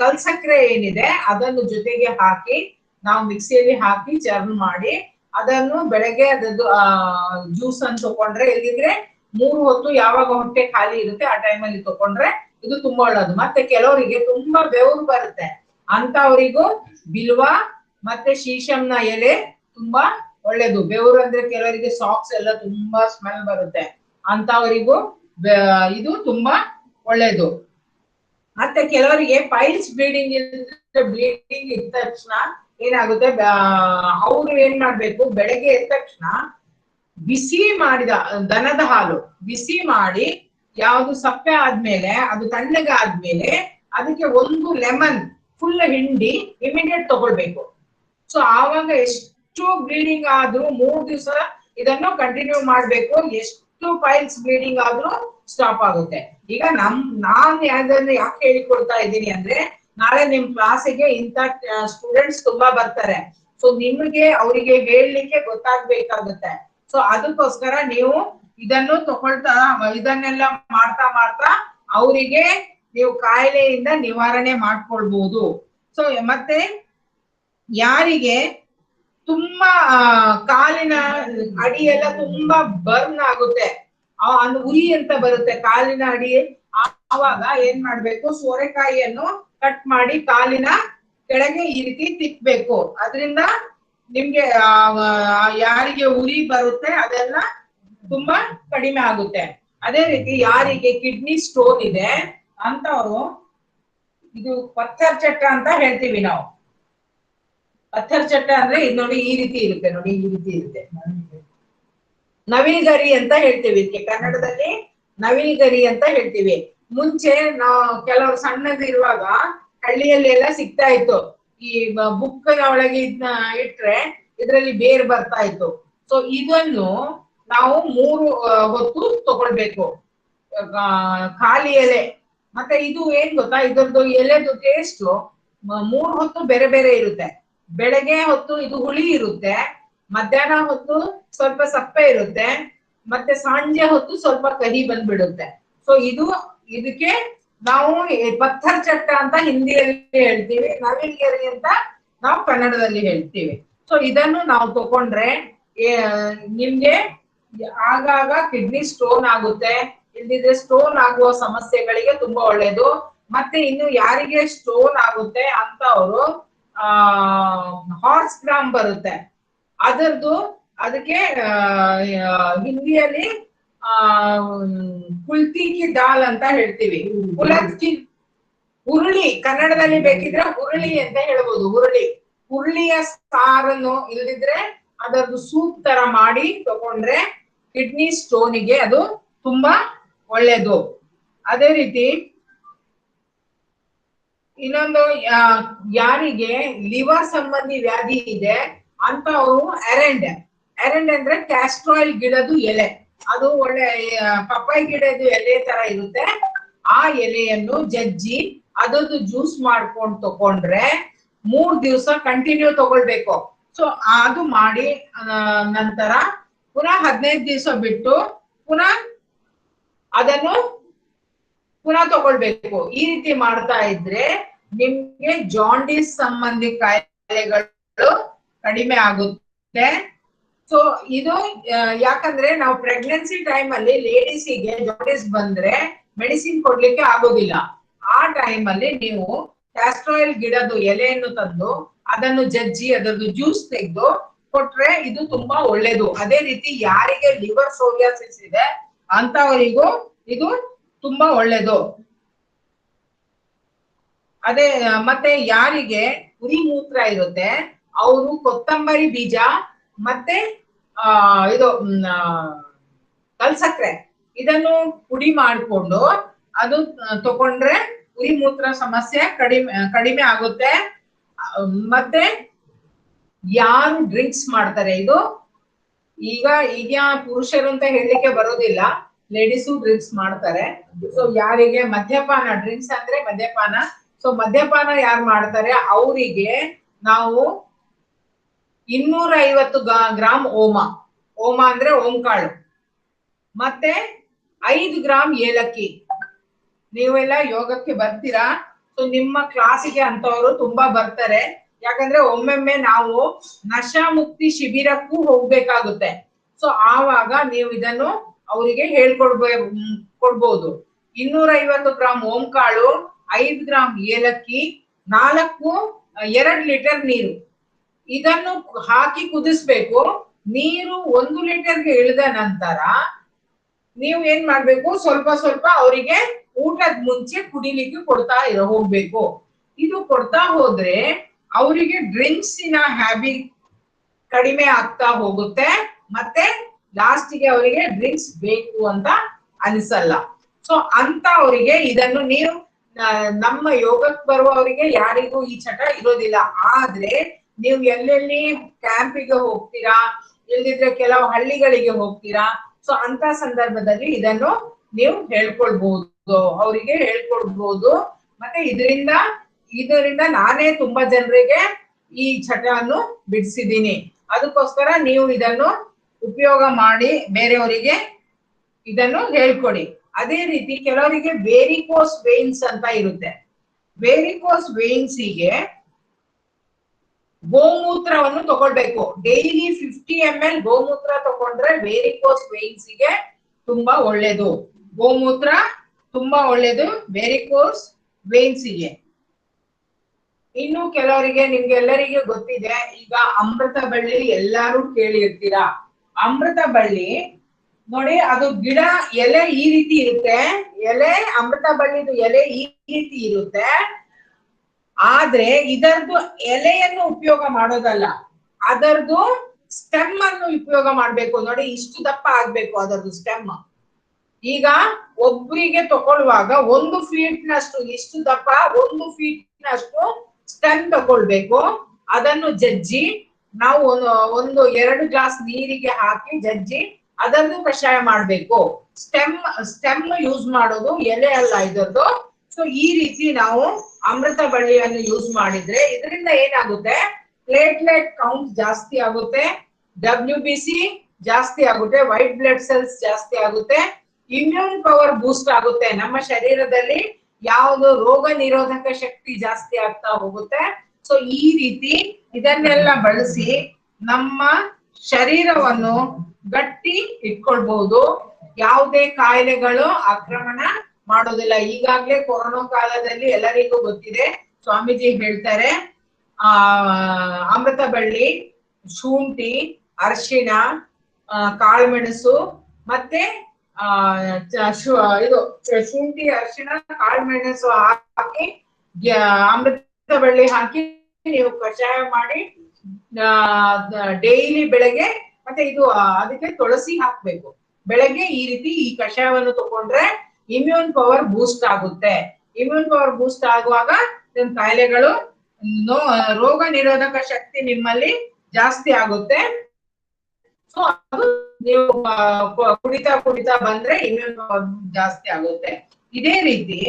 ಕಲ್ಸಕ್ರೆ ಏನಿದೆ ಅದನ್ನು ಜೊತೆಗೆ ಹಾಕಿ ನಾವು ಮಿಕ್ಸಿಯಲ್ಲಿ ಹಾಕಿ ಚರ್ನ್ ಮಾಡಿ ಅದನ್ನು ಬೆಳಗ್ಗೆ ಅದದ್ದು ಜ್ಯೂಸ್ ಅನ್ನು ತಗೊಂಡ್ರೆ, ಇಲ್ಲಿದ್ರೆ 3 ಹೊತ್ತು ಯಾವಾಗ ಹೊಟ್ಟೆ ಖಾಲಿ ಇರುತ್ತೆ ಆ ಟೈಮಲ್ಲಿ ತಗೊಂಡ್ರೆ ಇದು ತುಂಬಾ ಒಳ್ಳೇದು. ಮತ್ತೆ ಕೆಲವರಿಗೆ ತುಂಬಾ ಬೆವರು ಬರುತ್ತೆ ಅಂತವರಿಗೂ ಬಿಲ್ವ ಮತ್ತೆ ಶೀಶಮ್ನ ಎಲೆ ತುಂಬಾ ಒಳ್ಳೇದು. ಬೆವರು ಅಂದ್ರೆ ಕೆಲವರಿಗೆ ಸಾಕ್ಸ್ ಎಲ್ಲ ತುಂಬಾ ಸ್ಮೆಲ್ ಬರುತ್ತೆ, ಅಂತವರಿಗೂ ಇದು ತುಂಬಾ ಒಳ್ಳೇದು. ಮತ್ತೆ ಕೆಲವರಿಗೆ ಪೈಲ್ಸ್ ಬ್ಲೀಡಿಂಗ್ ಇದ್ದ ತಕ್ಷಣ ಏನಾಗುತ್ತೆ, ಅವ್ರು ಏನ್ ಮಾಡ್ಬೇಕು, ಬೆಳಗ್ಗೆ ಎದ್ದ ತಕ್ಷಣ ಬಿಸಿ ಮಾಡಿದ ದನದ ಹಾಲು ಬಿಸಿ ಮಾಡಿ, ಯಾವುದು ಸಪ್ಪೆ ಆದ್ಮೇಲೆ ಅದು ತಣ್ಣಗಾದ್ಮೇಲೆ ಅದಕ್ಕೆ 1 ಲೆಮನ್ ಫುಲ್ ಹಿಂಡಿ ಇಮಿಡಿಯೇಟ್ ತಗೊಳ್ಬೇಕು. ಸೊ ಆವಾಗ ಎಷ್ಟು ಬ್ಲೀಡಿಂಗ್ ಆದ್ರೂ 3 ದಿವಸ ಇದನ್ನು ಕಂಟಿನ್ಯೂ ಮಾಡ್ಬೇಕು. ಎಷ್ಟು ಫೈಲ್ಸ್ ಬ್ಲೀಡಿಂಗ್ ಆದ್ರೂ ಸ್ಟಾಪ್ ಆಗುತ್ತೆ. ಈಗ ನಾನ್ ಅದನ್ನ ಯಾಕೆ ಹೇಳಿಕೊಡ್ತಾ ಇದ್ದೀನಿ ಅಂದ್ರೆ, ನಾಳೆ ನಿಮ್ ಕ್ಲಾಸಿಗೆ ಇಂತ ಸ್ಟೂಡೆಂಟ್ಸ್ ತುಂಬಾ ಬರ್ತಾರೆ. ಸೊ ನಿಮ್ಗೆ ಅವರಿಗೆ ಹೇಳಲಿಕ್ಕೆ ಗೊತ್ತಾಗ್ಬೇಕಾಗುತ್ತೆ. ಸೊ ಅದಕ್ಕೋಸ್ಕರ ನೀವು ಇದನ್ನು ತಗೊಳ್ತಾ ಇದನ್ನೆಲ್ಲ ಮಾಡ್ತಾ ಮಾಡ್ತಾ ಅವರಿಗೆ ನೀವು ಕಾಯಿಲೆಯಿಂದ ನಿವಾರಣೆ ಮಾಡ್ಕೊಳ್ಬಹುದು. ಸೊ ಮತ್ತೆ ಯಾರಿಗೆ ತುಂಬಾ ಕಾಲಿನ ಅಡಿಯೆಲ್ಲ ತುಂಬಾ ಬರ್ನ್ ಆಗುತ್ತೆ, ಒಂದು ಉರಿ ಅಂತ ಬರುತ್ತೆ ಕಾಲಿನ ಅಡಿ, ಆವಾಗ ಏನ್ ಮಾಡ್ಬೇಕು, ಸೋರೆಕಾಯಿಯನ್ನು ಕಟ್ ಮಾಡಿ ಕಾಲಿನ ಕೆಳಗೆ ಈ ರೀತಿ ತಿಕ್ಬೇಕು. ಅದರಿಂದ ನಿಮ್ಗೆ ಯಾರಿಗೆ ಉರಿ ಬರುತ್ತೆ ಅದೆಲ್ಲ ತುಂಬಾ ಕಡಿಮೆ ಆಗುತ್ತೆ. ಅದೇ ರೀತಿ ಯಾರಿಗೆ ಕಿಡ್ನಿ ಸ್ಟೋನ್ ಇದೆ ಅಂತವರು ಇದು ಪಥರ್ ಚಟ್ಟ ಅಂತ ಹೇಳ್ತೀವಿ ನಾವು. ಪಥರ್ ಚಟ್ಟ ಅಂದ್ರೆ ಇದು ನೋಡಿ ಈ ರೀತಿ ಇರುತ್ತೆ, ನೋಡಿ ಈ ರೀತಿ ಇರುತ್ತೆ. ನವಿಲ್ಗರಿ ಅಂತ ಹೇಳ್ತೀವಿ ಇದಕ್ಕೆ, ಕನ್ನಡದಲ್ಲಿ ನವಿಲ್ಗರಿ ಅಂತ ಹೇಳ್ತೀವಿ. ಮುಂಚೆ ನಾವು ಕೆಲವರು ಸಣ್ಣದಿರುವಾಗ ಹಳ್ಳಿಯಲ್ಲಿ ಎಲ್ಲ ಸಿಗ್ತಾ ಇತ್ತು. ಈ ಬುಕ್ಕಿನ ಒಳಗೆ ಇದನ್ನ ಇಟ್ರೆ ಇದರಲ್ಲಿ ಬೇರ್ ಬರ್ತಾ ಇತ್ತು. ಸೊ ಇದನ್ನು ನಾವು 3 ಹೊತ್ತು ತಗೊಳ್ಬೇಕು, ಖಾಲಿ ಎಲೆ. ಮತ್ತೆ ಇದು ಏನ್ ಗೊತ್ತಾ, ಇದರದ್ದು ಎಲೆದು ಟೇಸ್ಟ್ 3 ಹೊತ್ತು ಬೇರೆ ಬೇರೆ ಇರುತ್ತೆ. ಬೆಳಗ್ಗೆ ಹೊತ್ತು ಇದು ಹುಳಿ ಇರುತ್ತೆ, ಮಧ್ಯಾಹ್ನ ಹೊತ್ತು ಸ್ವಲ್ಪ ಸಪ್ಪೆ ಇರುತ್ತೆ, ಮತ್ತೆ ಸಂಜೆ ಹೊತ್ತು ಸ್ವಲ್ಪ ಕಹಿ ಬಂದ್ಬಿಡುತ್ತೆ. ಸೊ ಇದಕ್ಕೆ ನಾವು ಪಥರ್ ಚಟ್ಟ ಅಂತ ಹಿಂದಿಯಲ್ಲಿ ಹೇಳ್ತೀವಿ, ನವಿಲ್ಗರಿ ಅಂತ ನಾವು ಕನ್ನಡದಲ್ಲಿ ಹೇಳ್ತೀವಿ. ಸೊ ಇದನ್ನು ನಾವು ತಗೊಂಡ್ರೆ ನಿಮ್ಗೆ ಆಗಾಗ ಕಿಡ್ನಿ ಸ್ಟೋನ್ ಆಗುತ್ತೆ, ಇಲ್ದಿದ್ರೆ ಸ್ಟೋನ್ ಆಗುವ ಸಮಸ್ಯೆಗಳಿಗೆ ತುಂಬಾ ಒಳ್ಳೇದು. ಮತ್ತೆ ಇನ್ನು ಯಾರಿಗೆ ಸ್ಟೋನ್ ಆಗುತ್ತೆ ಅಂತ ಅವರು ಹಾರ್ಸ್ ಗ್ರಾಮ್ ಬರುತ್ತೆ, ಅದಕ್ಕೆ ಹಿಂದಿಯಲ್ಲಿ ಕುಲ್ತಿ ಕಿ ದಾಲ್ ಅಂತ ಹೇಳ್ತೀವಿ. ಹುರುಳಿ ಕನ್ನಡದಲ್ಲಿ ಬೇಕಿದ್ರೆ ಹುರುಳಿ ಅಂತ ಹೇಳ್ಬೋದು. ಹುರುಳಿಯ ಸಾರನ್ನು ಇಲ್ದಿದ್ರೆ ಅದರದ್ದು ಸೂಪ್ ತರ ಮಾಡಿ ತಗೊಂಡ್ರೆ ಕಿಡ್ನಿ ಸ್ಟೋನಿಗೆ ಅದು ತುಂಬಾ ಒಳ್ಳೇದು. ಅದೇ ರೀತಿ ಇನ್ನೊಂದು, ಯಾರಿಗೆ ಲಿವರ್ ಸಂಬಂಧಿ ವ್ಯಾಧಿ ಇದೆ ಅಂತ ಅವರು ಎರೆಂಡ್ ಅಂದ್ರೆ ಕ್ಯಾಸ್ಟ್ರಾಯಿಲ್ ಗಿಡದ ಎಲೆ, ಅದು ಒಳ್ಳೆ ಪಪ್ಪಾಯಿ ಗಿಡದ ಎಲೆ ತರ ಇರುತ್ತೆ. ಆ ಎಲೆಯನ್ನು ಜಜ್ಜಿ ಅದರದ್ದು ಜ್ಯೂಸ್ ಮಾಡ್ಕೊಂಡು ತಗೊಂಡ್ರೆ 3 ದಿವಸ ಕಂಟಿನ್ಯೂ ತಗೊಳ್ಬೇಕು. ಸೊ ಅದು ಮಾಡಿ ನಂತರ ಪುನಃ 15 ದಿವಸ ಬಿಟ್ಟು ಅದನ್ನು ಪುನಃ ತಗೊಳ್ಬೇಕು. ಈ ರೀತಿ ಮಾಡ್ತಾ ಇದ್ರೆ ನಿಮ್ಗೆ ಜಾಂಡಿಸ್ ಸಂಬಂಧಿ ಕಾಯಿಲೆಗಳು ಕಡಿಮೆ ಆಗುತ್ತೆ. ಸೊ ಇದು ಯಾಕಂದ್ರೆ ನಾವು ಪ್ರೆಗ್ನೆನ್ಸಿ ಟೈಮ್ ಅಲ್ಲಿ ಲೇಡೀಸಿಗೆ ಜಾಂಡಿಸ್ ಬಂದ್ರೆ ಮೆಡಿಸಿನ್ ಕೊಡ್ಲಿಕ್ಕೆ ಆಗೋದಿಲ್ಲ. ಆ ಟೈಮ್ ಅಲ್ಲಿ ನೀವು ಕ್ಯಾಸ್ಟ್ರಾಯಿಲ್ ಗಿಡದ ಎಲೆಯನ್ನು ತಂದು ಅದನ್ನು ಜಜ್ಜಿ ಅದರದ್ದು ಜ್ಯೂಸ್ ತೆಗೆದು ಕೊಟ್ರೆ ಇದು ತುಂಬಾ ಒಳ್ಳೇದು. ಅದೇ ರೀತಿ ಯಾರಿಗೆ ಲಿವರ್ ಸೋರಿಯಾಸಿಸ್ ಇದೆ ಅಂತವರಿಗೂ ಇದು ತುಂಬಾ ಒಳ್ಳೇದು. ಅದೇ ಮತ್ತೆ ಯಾರಿಗೆ ಉರಿ ಮೂತ್ರ ಇರುತ್ತೆ ಅವರು ಕೊತ್ತಂಬರಿ ಬೀಜ ಮತ್ತೆ ಇದು ಕಲ್ಸಕ್ರೆ ಇದನ್ನು ಪುಡಿ ಮಾಡಿಕೊಂಡು ಅದು ತಗೊಂಡ್ರೆ ಉರಿ ಮೂತ್ರ ಸಮಸ್ಯೆ ಕಡಿಮೆ ಆಗುತ್ತೆ. ಮತ್ತೆ ಯಾರು ಡ್ರಿಂಕ್ಸ್ ಮಾಡ್ತಾರೆ, ಇದು ಈಗ ಪುರುಷರು ಅಂತ ಹೇಳಲಿಕ್ಕೆ ಬರೋದಿಲ್ಲ, ಲೇಡೀಸು ಡ್ರಿಂಕ್ಸ್ ಮಾಡ್ತಾರೆ. ಸೊ ಯಾರಿಗೆ ಮದ್ಯಪಾನ, ಡ್ರಿಂಕ್ಸ್ ಅಂದ್ರೆ ಮದ್ಯಪಾನ, ಸೊ ಮದ್ಯಪಾನ ಯಾರು ಮಾಡ್ತಾರೆ ಅವರಿಗೆ ನಾವು 250 ಗ್ರಾಮ್ ಓಮ ಅಂದ್ರೆ ಓಂಕಾಳು, ಮತ್ತೆ 5 ಗ್ರಾಮ್ ಏಲಕ್ಕಿ. ನೀವೆಲ್ಲ ಯೋಗಕ್ಕೆ ಬರ್ತೀರಾ, ಸೊ ನಿಮ್ಮ ಕ್ಲಾಸಿಗೆ ಅಂತವರು ತುಂಬಾ ಬರ್ತಾರೆ. ಯಾಕಂದ್ರೆ ಒಮ್ಮೊಮ್ಮೆ ನಾವು ನಶಾ ಮುಕ್ತಿ ಶಿಬಿರಕ್ಕೂ ಹೋಗ್ಬೇಕಾಗುತ್ತೆ. ಸೊ ಆವಾಗ ನೀವು ಇದನ್ನು ಅವರಿಗೆ ಕೊಡ್ಬೋದು. 250 ಗ್ರಾಮ್ ಓಂಕಾಳು, 5 ಗ್ರಾಮ್ ಏಲಕ್ಕಿ, 2 ಲೀಟರ್ ನೀರು, ಇದನ್ನು ಹಾಕಿ ಕುದಿಸ್ಬೇಕು. ನೀರು 1 ಲೀಟರ್ಗೆ ಇಳಿದ ನಂತರ ನೀವು ಏನ್ ಮಾಡ್ಬೇಕು, ಸ್ವಲ್ಪ ಸ್ವಲ್ಪ ಅವರಿಗೆ ಊಟದ ಮುಂಚೆ ಕುಡಿಲಿಕ್ಕೆ ಕೊಡ್ತಾ ಹೋಗ್ಬೇಕು. ಇದು ಕೊಡ್ತಾ ಹೋದ್ರೆ ಅವರಿಗೆ ಡ್ರಿಂಕ್ಸಿನ ಹ್ಯಾಬಿಟ್ ಕಡಿಮೆ ಆಗ್ತಾ ಹೋಗುತ್ತೆ, ಮತ್ತೆ ಲಾಸ್ಟಿಗೆ ಅವರಿಗೆ ಡ್ರಿಂಕ್ಸ್ ಬೇಕು ಅಂತ ಅನಿಸಲ್ಲ. ಸೊ ಅಂತ ಅವರಿಗೆ ಇದನ್ನು ನೀವು ನಮ್ಮ ಯೋಗಕ್ಕೆ ಬರುವವರಿಗೆ ಯಾರಿಗೂ ಈ ಚಟ ಇರೋದಿಲ್ಲ. ಆದ್ರೆ ನೀವು ಎಲ್ಲೆಲ್ಲಿ ಕ್ಯಾಂಪಿಗೆ ಹೋಗ್ತೀರಾ, ಇಲ್ದಿದ್ರೆ ಕೆಲವು ಹಳ್ಳಿಗಳಿಗೆ ಹೋಗ್ತೀರಾ, ಸೊ ಅಂತ ಸಂದರ್ಭದಲ್ಲಿ ಇದನ್ನು ನೀವು ಹೇಳ್ಕೊಳ್ಬಹುದು, ಅವರಿಗೆ ಹೇಳ್ಕೊಡ್ಬಹುದು. ಮತ್ತೆ ಇದರಿಂದ ನಾನೇ ತುಂಬಾ ಜನರಿಗೆ ಈ ಚಟವನ್ನು ಬಿಡಿಸಿದ್ದೀನಿ. ಅದಕ್ಕೋಸ್ಕರ ನೀವು ಇದನ್ನು ಉಪಯೋಗ ಮಾಡಿ ಬೇರೆಯವರಿಗೆ ಇದನ್ನು ಹೇಳ್ಕೊಡಿ. ಅದೇ ರೀತಿ ಕೆಲವರಿಗೆ ವೇರಿಕೋಸ್ ವೇನ್ಸ್ ಅಂತ ಇರುತ್ತೆ. ವೇರಿಕೋಸ್ ವೇನ್ಸಿಗೆ ಗೋಮೂತ್ರವನ್ನು ತಗೊಳ್ಬೇಕು. ಡೈಲಿ 50 ml ಗೋಮೂತ್ರ ತಗೊಂಡ್ರೆ ವೇರಿಕೋಸ್ ವೇನ್ಸಿಗೆ ತುಂಬಾ ಒಳ್ಳೇದು. ಗೋಮೂತ್ರ ತುಂಬಾ ಒಳ್ಳೇದು ವೇರಿಕೋಸ್ ವೇನ್ಸಿಗೆ. ಇನ್ನು ಕೆಲವರಿಗೆ, ನಿಮ್ಗೆಲ್ಲರಿಗೆ ಗೊತ್ತಿದೆ, ಈಗ ಅಮೃತ ಬಳ್ಳಿ ಎಲ್ಲಾರು ಕೇಳಿರ್ತೀರಾ. ಅಮೃತ ಬಳ್ಳಿ ನೋಡಿ, ಅದು ಗಿಡ ಎಲೆ ಈ ರೀತಿ ಇರುತ್ತೆ, ಎಲೆ ಅಮೃತ ಬಳ್ಳಿದು ಎಲೆ ಈ ರೀತಿ ಇರುತ್ತೆ. ಆದ್ರೆ ಇದರದ್ದು ಎಲೆಯನ್ನು ಉಪಯೋಗ ಮಾಡೋದಲ್ಲ, ಅದರದ್ದು ಸ್ಟೆಮ್ ಅನ್ನು ಉಪಯೋಗ ಮಾಡ್ಬೇಕು. ನೋಡಿ, ಇಷ್ಟು ದಪ್ಪ ಆಗ್ಬೇಕು ಅದರದ್ದು ಸ್ಟೆಮ್. ಈಗ ಒಬ್ರಿಗೆ ತಗೊಳ್ಳುವಾಗ 1 ಫೀಟ್ ನಷ್ಟು, ಇಷ್ಟು ದಪ್ಪ 1 ಫೀಟ್ ನಷ್ಟು ಸ್ಟೆಮ್ ತಗೊಳ್ಬೇಕು. ಅದನ್ನು ಜಜ್ಜಿ ನಾವು 1-2 ಗ್ಲಾಸ್ ನೀರಿಗೆ ಹಾಕಿ ಜಜ್ಜಿ ಅದನ್ನು ಕಷಾಯ ಮಾಡ್ಬೇಕು. ಸ್ಟೆಮ್ ಯೂಸ್ ಮಾಡೋದು, ಎಲೆ ಅಲ್ಲ ಇದರದ್ದು. ಸೊ ಈ ರೀತಿ ನಾವು ಅಮೃತ ಬಳ್ಳಿಯನ್ನು ಯೂಸ್ ಮಾಡಿದ್ರೆ ಇದರಿಂದ ಏನಾಗುತ್ತೆ, ಪ್ಲೇಟ್ಲೆಟ್ ಕೌಂಟ್ ಜಾಸ್ತಿ ಆಗುತ್ತೆ, WBC ಜಾಸ್ತಿ ಆಗುತ್ತೆ, ವೈಟ್ ಬ್ಲಡ್ ಸೆಲ್ಸ್ ಜಾಸ್ತಿ ಆಗುತ್ತೆ, ಇಮ್ಯೂನ್ ಪವರ್ ಬೂಸ್ಟ್ ಆಗುತ್ತೆ. ನಮ್ಮ ಶರೀರದಲ್ಲಿ ಯಾವುದು ರೋಗ ನಿರೋಧಕ ಶಕ್ತಿ ಜಾಸ್ತಿ ಆಗ್ತಾ ಹೋಗುತ್ತೆ. ಸೊ ಈ ರೀತಿ ಇದನ್ನೆಲ್ಲ ಬಳಸಿ ನಮ್ಮ ಶರೀರವನ್ನು ಗಟ್ಟಿ ಇಟ್ಕೊಳ್ಬಹುದು. ಯಾವುದೇ ಕಾಯಿಲೆಗಳು ಆಕ್ರಮಣ ಮಾಡೋದಿಲ್ಲ. ಈಗಾಗ್ಲೇ ಕೊರೋನಾ ಕಾಲದಲ್ಲಿ ಎಲ್ಲರಿಗೂ ಗೊತ್ತಿದೆ, ಸ್ವಾಮೀಜಿ ಹೇಳ್ತಾರೆ, ಅಮೃತ ಬಳ್ಳಿ, ಶುಂಠಿ, ಅರಿಶಿಣ, ಕಾಳುಮೆಣಸು ಮತ್ತೆ ಇದು ಶುಂಠಿ, ಅರಿಶಿಣ, ಕಾಳುಮೆಣಸು ಹಾಕಿ ಅಮೃತ ಬಳ್ಳಿ ಹಾಕಿ ನೀವು ಕಷಾಯ ಮಾಡಿ ಡೈಲಿ ಬೆಳಗ್ಗೆ, ಮತ್ತೆ ಇದು ಅದಕ್ಕೆ ತುಳಸಿ ಹಾಕ್ಬೇಕು. ಬೆಳಗ್ಗೆ ಈ ರೀತಿ ಈ ಕಷಾಯವನ್ನು ತಗೊಂಡ್ರೆ ಇಮ್ಯೂನ್ ಪವರ್ ಬೂಸ್ಟ್ ಆಗುತ್ತೆ. ಇಮ್ಯೂನ್ ಪವರ್ ಬೂಸ್ಟ್ ಆಗುವಾಗ ನಿಮ್ ಕಾಯಿಲೆಗಳು, ರೋಗ ನಿರೋಧಕ ಶಕ್ತಿ ನಿಮ್ಮಲ್ಲಿ ಜಾಸ್ತಿ ಆಗುತ್ತೆ. ಸೊ ಅದು ನೀವು ಕುಡಿತಾ ಬಂದ್ರೆ ಇಮ್ಯೂನ್ ಪವರ್ ಜಾಸ್ತಿ ಆಗುತ್ತೆ. ಇದೇ ರೀತಿ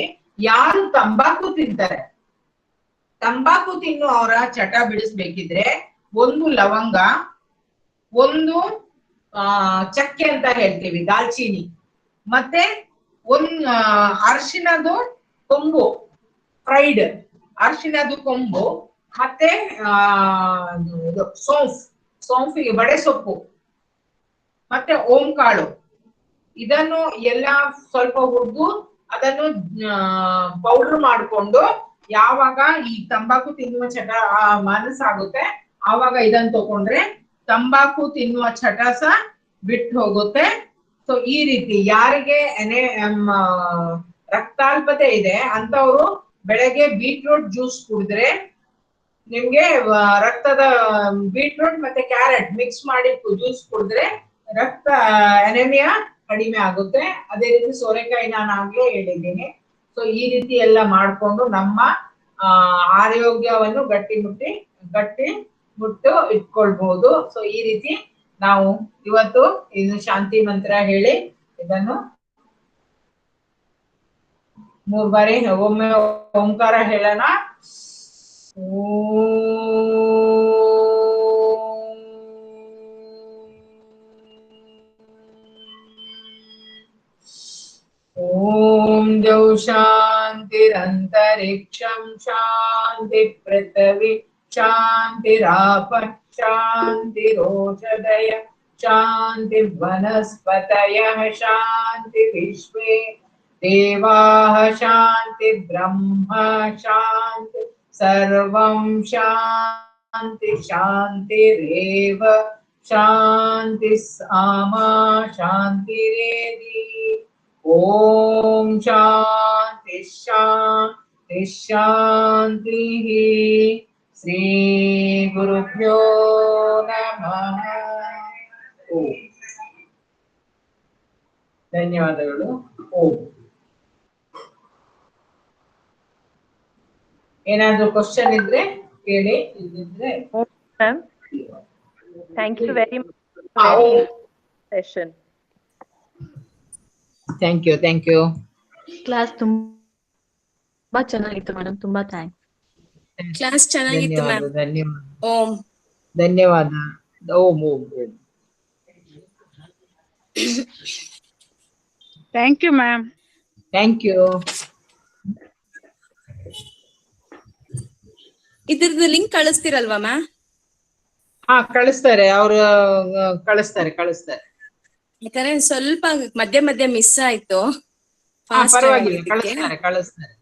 ಯಾರು ತಂಬಾಕು ತಿಂತಾರೆ, ತಂಬಾಕು ತಿನ್ನು ಅವರ ಚಟ ಬಿಡಿಸ್ಬೇಕಿದ್ರೆ 1 ಲವಂಗ, 1 ಚಕ್ಕೆ ಅಂತ ಹೇಳ್ತೀವಿ, ದಾಲ್ಚೀನಿ, ಮತ್ತೆ 1 ಅರಿಶಿಣದು ಕೊಂಬು, ಫ್ರೈಡ್ ಅರಿಶಿಣದು ಕೊಂಬು, ಮತ್ತೆ ಸೋಂಫಿಗೆ ಬಡೆ ಸೊಪ್ಪು, ಮತ್ತೆ ಓಂಕಾಳು, ಇದನ್ನು ಎಲ್ಲ ಸ್ವಲ್ಪ ಹುರಿದು ಅದನ್ನು ಪೌಡರ್ ಮಾಡಿಕೊಂಡು, ಯಾವಾಗ ಈ ತಂಬಾಕು ತಿನ್ನುವ ಚಟ ಮನಸ್ಸಾಗುತ್ತೆ ಆವಾಗ ಇದನ್ನು ತಗೊಂಡ್ರೆ ತಂಬಾಕು ತಿನ್ನುವ ಚಟ ಸಹ ಬಿಟ್ಟು ಹೋಗುತ್ತೆ. ಸೊ ಈ ರೀತಿ ಯಾರಿಗೆ ರಕ್ತಾಲ್ಪತೆ ಇದೆ ಅಂತವರು ಬೆಳಗ್ಗೆ ಬೀಟ್ರೂಟ್ ಜ್ಯೂಸ್ ಕುಡಿದ್ರೆ ನಿಮ್ಗೆ ರಕ್ತದ, ಬೀಟ್ರೂಟ್ ಮತ್ತೆ ಕ್ಯಾರೆಟ್ ಮಿಕ್ಸ್ ಮಾಡಿ ಜ್ಯೂಸ್ ಕುಡಿದ್ರೆ ರಕ್ತ ಅನೆಮಿಯಾ ಕಡಿಮೆ ಆಗುತ್ತೆ. ಅದೇ ರೀತಿ ಸೋರೆಕಾಯಿ ನಾನು ಆಗ್ಲೇ ಹೇಳಿದ್ದೀನಿ. ಸೊ ಈ ರೀತಿ ಎಲ್ಲ ಮಾಡ್ಕೊಂಡು ನಮ್ಮ ಆರೋಗ್ಯವನ್ನು ಗಟ್ಟಿ ಮುಟ್ಟು ಇಟ್ಕೊಳ್ಬಹುದು. ಸೊ ಈ ರೀತಿ ನಾವು ಇವತ್ತು ಇದು ಶಾಂತಿ ಮಂತ್ರ ಹೇಳಿ ಇದನ್ನು 3 ಬಾರಿ ಒಮ್ಮೆ ಓಂಕಾರ ಹೇಳೋಣ. ಓಂ ಜೌ ಶಾಂತಿರಂತರಿಕ್ಷಂ ಶಾಂತಿ ಪೃಥ್ವಿ ಶಾಂತಿರಾಪ ಶಾಂತಿರೋಷಧಯ ಶಾಂತಿ ವನಸ್ಪತಯಃ ಶಾಂತಿ ವಿಶ್ವೇ ದೇವಾಃ ಶಾಂತಿ ಬ್ರಹ್ಮ ಶಾಂತಿ ಸರ್ವಂ ಶಾಂತಿ ಶಾಂತಿರೇವ ಶಾಂತಿ ಸಾಮಾ ಶಾಂತಿರೇಧಿ. ಓಂ ಶಾಂತಿ ಶಾಂತಿ ಶಾಂತಿ. ಶ್ರೀ ಗುರುಭ್ಯೋ ನಮಃ. ಓಂ. ಧನ್ಯವಾದಗಳು. ಓಂ. ಏನಾದ್ರೂ ಕ್ವಶನ್ ಇದ್ರೆ ಕೇಳಿ, ಇಲ್ಲಿದ್ರೆ ma'am. Thank you very much session. Thank you, thank you. Class ತುಂಬಾ ಚೆನ್ನಾಗಿತ್ತು ಮೇಡಮ್, ತುಂಬಾ ಥ್ಯಾಂಕ್ಸ್. ಕ್ಲಾಸ್ ಚೆನ್ನಾಗಿತ್ತು ಮ್ಯಾಮ್. ಧನ್ಯವಾದ, ಓಂ. ಧನ್ಯವಾದ. Om Om Om. Thank you ma'am. Thank you. ಇದ್ರದ್ದು ಲಿಂಕ್ ಕಳಿಸ್ತಿರಲ್ವಾ ಮ್ಯಾಮ್? ಹಾ, ಕಳಿಸ್ತಾರೆ ಅವರು, ಕಳಿಸ್ತಾರೆ. ಯಾಕಂದ್ರೆ ಸ್ವಲ್ಪ ಮಧ್ಯೆ ಮಧ್ಯೆ ಮಿಸ್ ಆಯ್ತು. ಪರವಾಗಿಲ್ಲ, ಕಳಿಸ್ತಾರೆ.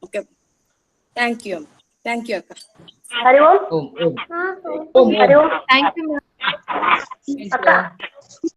ಓಕೆ, ಥ್ಯಾಂಕ್ ಯು ಅಕ್ಕ. ಹರಿ ಓಂ. ಓಂ ಓಂ ಓಂ ಓಂ. ಹರಿ ಓಂ. ಥ್ಯಾಂಕ್ ಯು ಅಕ್ಕ